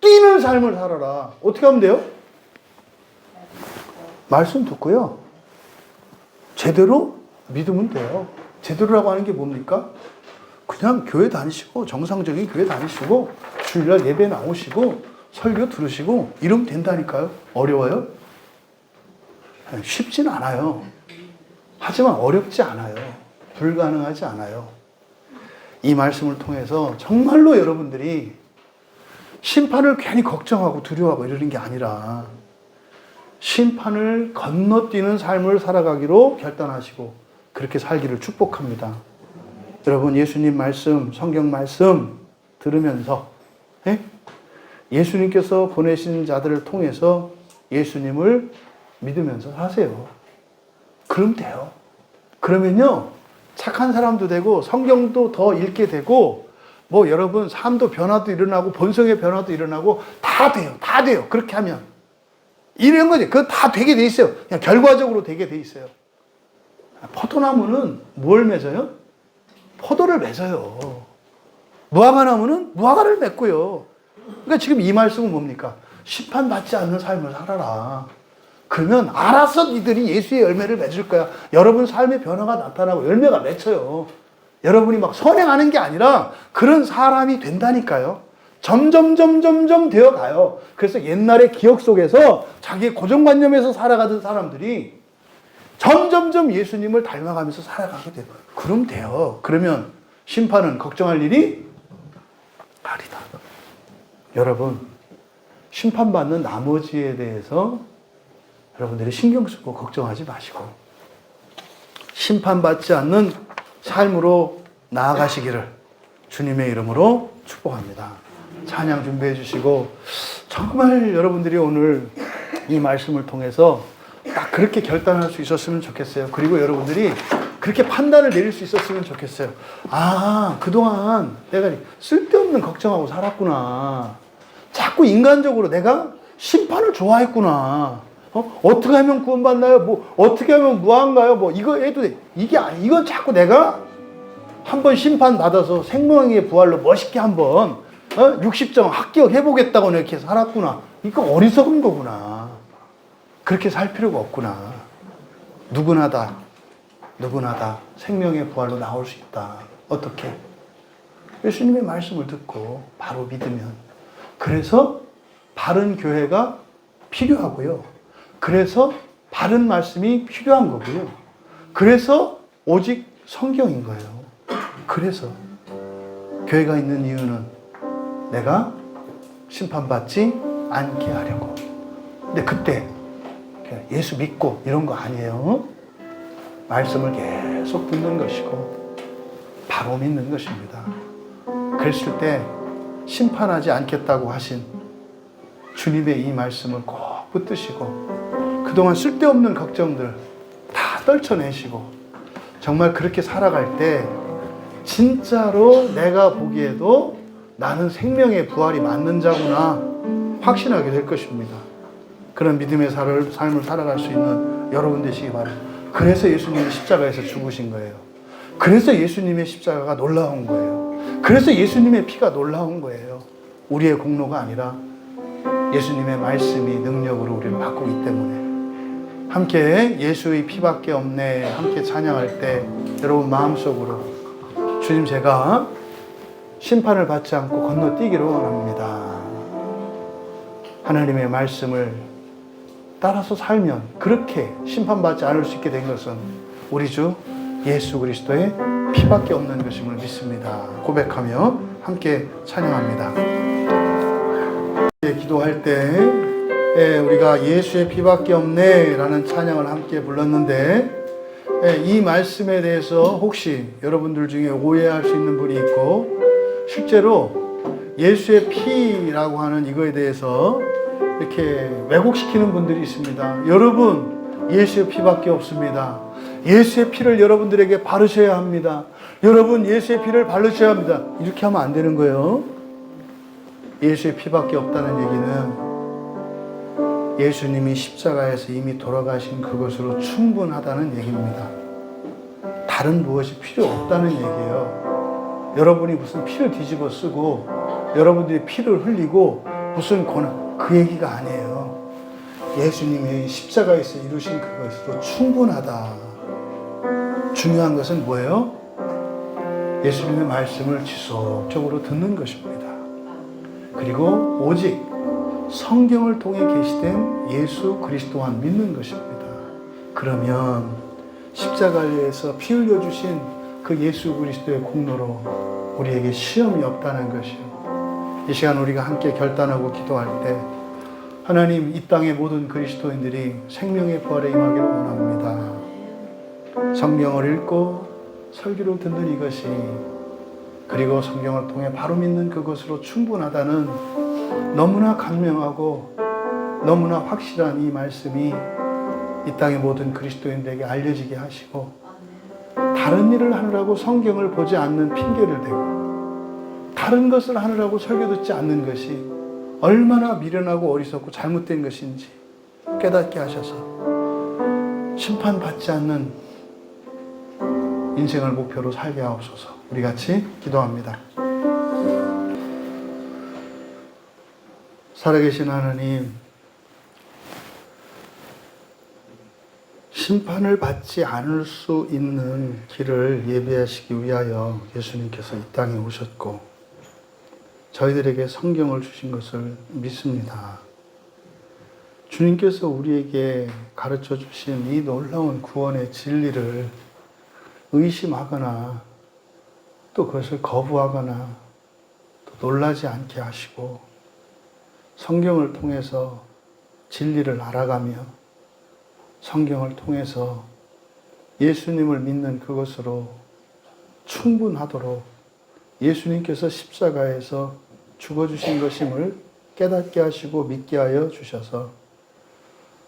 뛰는 삶을 살아라. 어떻게 하면 돼요? 말씀 듣고요. 제대로 믿으면 돼요. 제대로라고 하는 게 뭡니까? 그냥 교회 다니시고 정상적인 교회 다니시고 주일날 예배 나오시고 설교 들으시고 이러면 된다니까요. 어려워요? 쉽진 않아요. 하지만 어렵지 않아요. 불가능하지 않아요. 이 말씀을 통해서 정말로 여러분들이 심판을 괜히 걱정하고 두려워하고 이러는 게 아니라 심판을 건너뛰는 삶을 살아가기로 결단하시고 그렇게 살기를 축복합니다. 여러분, 예수님 말씀, 성경 말씀 들으면서 예수님께서 보내신 자들을 통해서 예수님을 믿으면서 사세요. 그럼 돼요. 그러면요, 착한 사람도 되고 성경도 더 읽게 되고 뭐 여러분 삶도 변화도 일어나고 본성의 변화도 일어나고 다 돼요. 다 돼요. 그렇게 하면. 이런 거지. 그거 다 되게 돼 있어요. 그냥 결과적으로 되게 돼 있어요. 포도나무는 뭘 맺어요? 포도를 맺어요. 무화과나무는 무화과를 맺고요. 그러니까 지금 이 말씀은 뭡니까? 심판받지 않는 삶을 살아라. 그러면 알아서 니들이 예수의 열매를 맺을 거야. 여러분 삶의 변화가 나타나고 열매가 맺혀요. 여러분이 막 선행하는 게 아니라 그런 사람이 된다니까요. 점점 되어가요. 그래서 옛날의 기억 속에서 자기의 고정관념에서 살아가던 사람들이 점점 예수님을 닮아가면서 살아가게 돼요. 그럼 돼요. 그러면 심판은 걱정할 일이 아니다. 여러분, 심판받는 나머지에 대해서 여러분들이 신경 쓰고 걱정하지 마시고 심판받지 않는 삶으로 나아가시기를 주님의 이름으로 축복합니다. 찬양 준비해 주시고 정말 여러분들이 오늘 이 말씀을 통해서 딱 그렇게 결단할 수 있었으면 좋겠어요. 그리고 여러분들이 그렇게 판단을 내릴 수 있었으면 좋겠어요. 아, 그동안 내가 쓸데없는 걱정하고 살았구나. 자꾸 인간적으로 내가 심판을 좋아했구나. 어떻게 하면 구원받나요? 뭐 어떻게 하면 무한가요? 뭐 이거 해도 돼. 이건 자꾸 내가 한번 심판 받아서 생명의 부활로 멋있게 한번 60점 합격해보겠다고 이렇게 살았구나. 이거 어리석은 거구나. 그렇게 살 필요가 없구나. 누구나 다 생명의 부활로 나올 수 있다. 어떻게? 예수님의 말씀을 듣고 바로 믿으면. 그래서 바른 교회가 필요하고요. 그래서 바른 말씀이 필요한 거고요. 그래서 오직 성경인 거예요. 그래서 교회가 있는 이유는 내가 심판받지 않게 하려고. 근데 그때 예수 믿고 이런 거 아니에요. 말씀을 계속 듣는 것이고 바로 믿는 것입니다. 그랬을 때 심판하지 않겠다고 하신 주님의 이 말씀을 꼭 붙드시고 그동안 쓸데없는 걱정들 다 떨쳐내시고 정말 그렇게 살아갈 때 진짜로 내가 보기에도 나는 생명의 부활이 맞는 자구나 확신하게 될 것입니다. 그런 믿음의 삶을 살아갈 수 있는 여러분 되시기 바랍니다. 그래서 예수님이 십자가에서 죽으신 거예요. 그래서 예수님의 십자가가 놀라운 거예요. 그래서 예수님의 피가 놀라운 거예요. 우리의 공로가 아니라 예수님의 말씀이 능력으로 우리를 바꾸기 때문에 함께 예수의 피밖에 없네 함께 찬양할 때 여러분 마음속으로 주님, 제가 심판을 받지 않고 건너뛰기를 원합니다. 하나님의 말씀을 따라서 살면 그렇게 심판받지 않을 수 있게 된 것은 우리 주 예수 그리스도의 피밖에 없는 것임을 믿습니다. 고백하며 함께 찬양합니다. 기도할 때 우리가 예수의 피밖에 없네 라는 찬양을 함께 불렀는데 이 말씀에 대해서 혹시 여러분들 중에 오해할 수 있는 분이 있고 실제로 예수의 피라고 하는 이거에 대해서 이렇게 왜곡시키는 분들이 있습니다. 여러분, 예수의 피밖에 없습니다. 예수의 피를 여러분들에게 바르셔야 합니다. 여러분, 예수의 피를 바르셔야 합니다. 이렇게 하면 안 되는 거예요. 예수의 피밖에 없다는 얘기는 예수님이 십자가에서 이미 돌아가신 그것으로 충분하다는 얘기입니다. 다른 무엇이 필요 없다는 얘기예요. 여러분이 무슨 피를 뒤집어 쓰고 여러분들이 피를 흘리고 무슨 그 얘기가 아니에요. 예수님이 십자가에서 이루신 그것으로 충분하다. 중요한 것은 뭐예요? 예수님의 말씀을 지속적으로 듣는 것입니다. 그리고 오직 성경을 통해 계시된 예수 그리스도만 믿는 것입니다. 그러면 십자가에서 피 흘려주신 그 예수 그리스도의 공로로 우리에게 시험이 없다는 것이요. 이 시간 우리가 함께 결단하고 기도할 때 하나님, 이 땅의 모든 그리스도인들이 생명의 부활에 임하기를 원합니다. 성경을 읽고 설교를 듣는 이것이, 그리고 성경을 통해 바로 믿는 그것으로 충분하다는 너무나 간명하고 너무나 확실한 이 말씀이 이 땅의 모든 그리스도인들에게 알려지게 하시고, 다른 일을 하느라고 성경을 보지 않는 핑계를 대고 다른 것을 하느라고 설교 듣지 않는 것이 얼마나 미련하고 어리석고 잘못된 것인지 깨닫게 하셔서 심판받지 않는 인생을 목표로 살게 하옵소서. 우리 같이 기도합니다. 살아계신 하나님, 심판을 받지 않을 수 있는 길을 예비하시기 위하여 예수님께서 이 땅에 오셨고 저희들에게 성경을 주신 것을 믿습니다. 주님께서 우리에게 가르쳐 주신 이 놀라운 구원의 진리를 의심하거나 또 그것을 거부하거나 또 놀라지 않게 하시고, 성경을 통해서 진리를 알아가며 성경을 통해서 예수님을 믿는 그것으로 충분하도록 예수님께서 십자가에서 죽어주신 것임을 깨닫게 하시고 믿게 하여 주셔서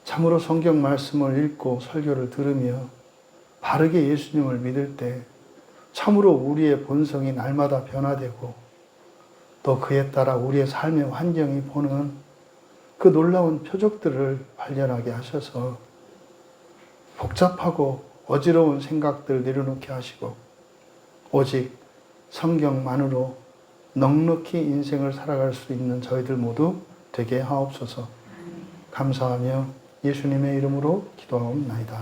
참으로 성경 말씀을 읽고 설교를 들으며 바르게 예수님을 믿을 때 참으로 우리의 본성이 날마다 변화되고 또 그에 따라 우리의 삶의 환경이 보는 그 놀라운 표적들을 발견하게 하셔서 복잡하고 어지러운 생각들 내려놓게 하시고 오직 성경만으로 넉넉히 인생을 살아갈 수 있는 저희들 모두 되게 하옵소서. 감사하며 예수님의 이름으로 기도하옵나이다.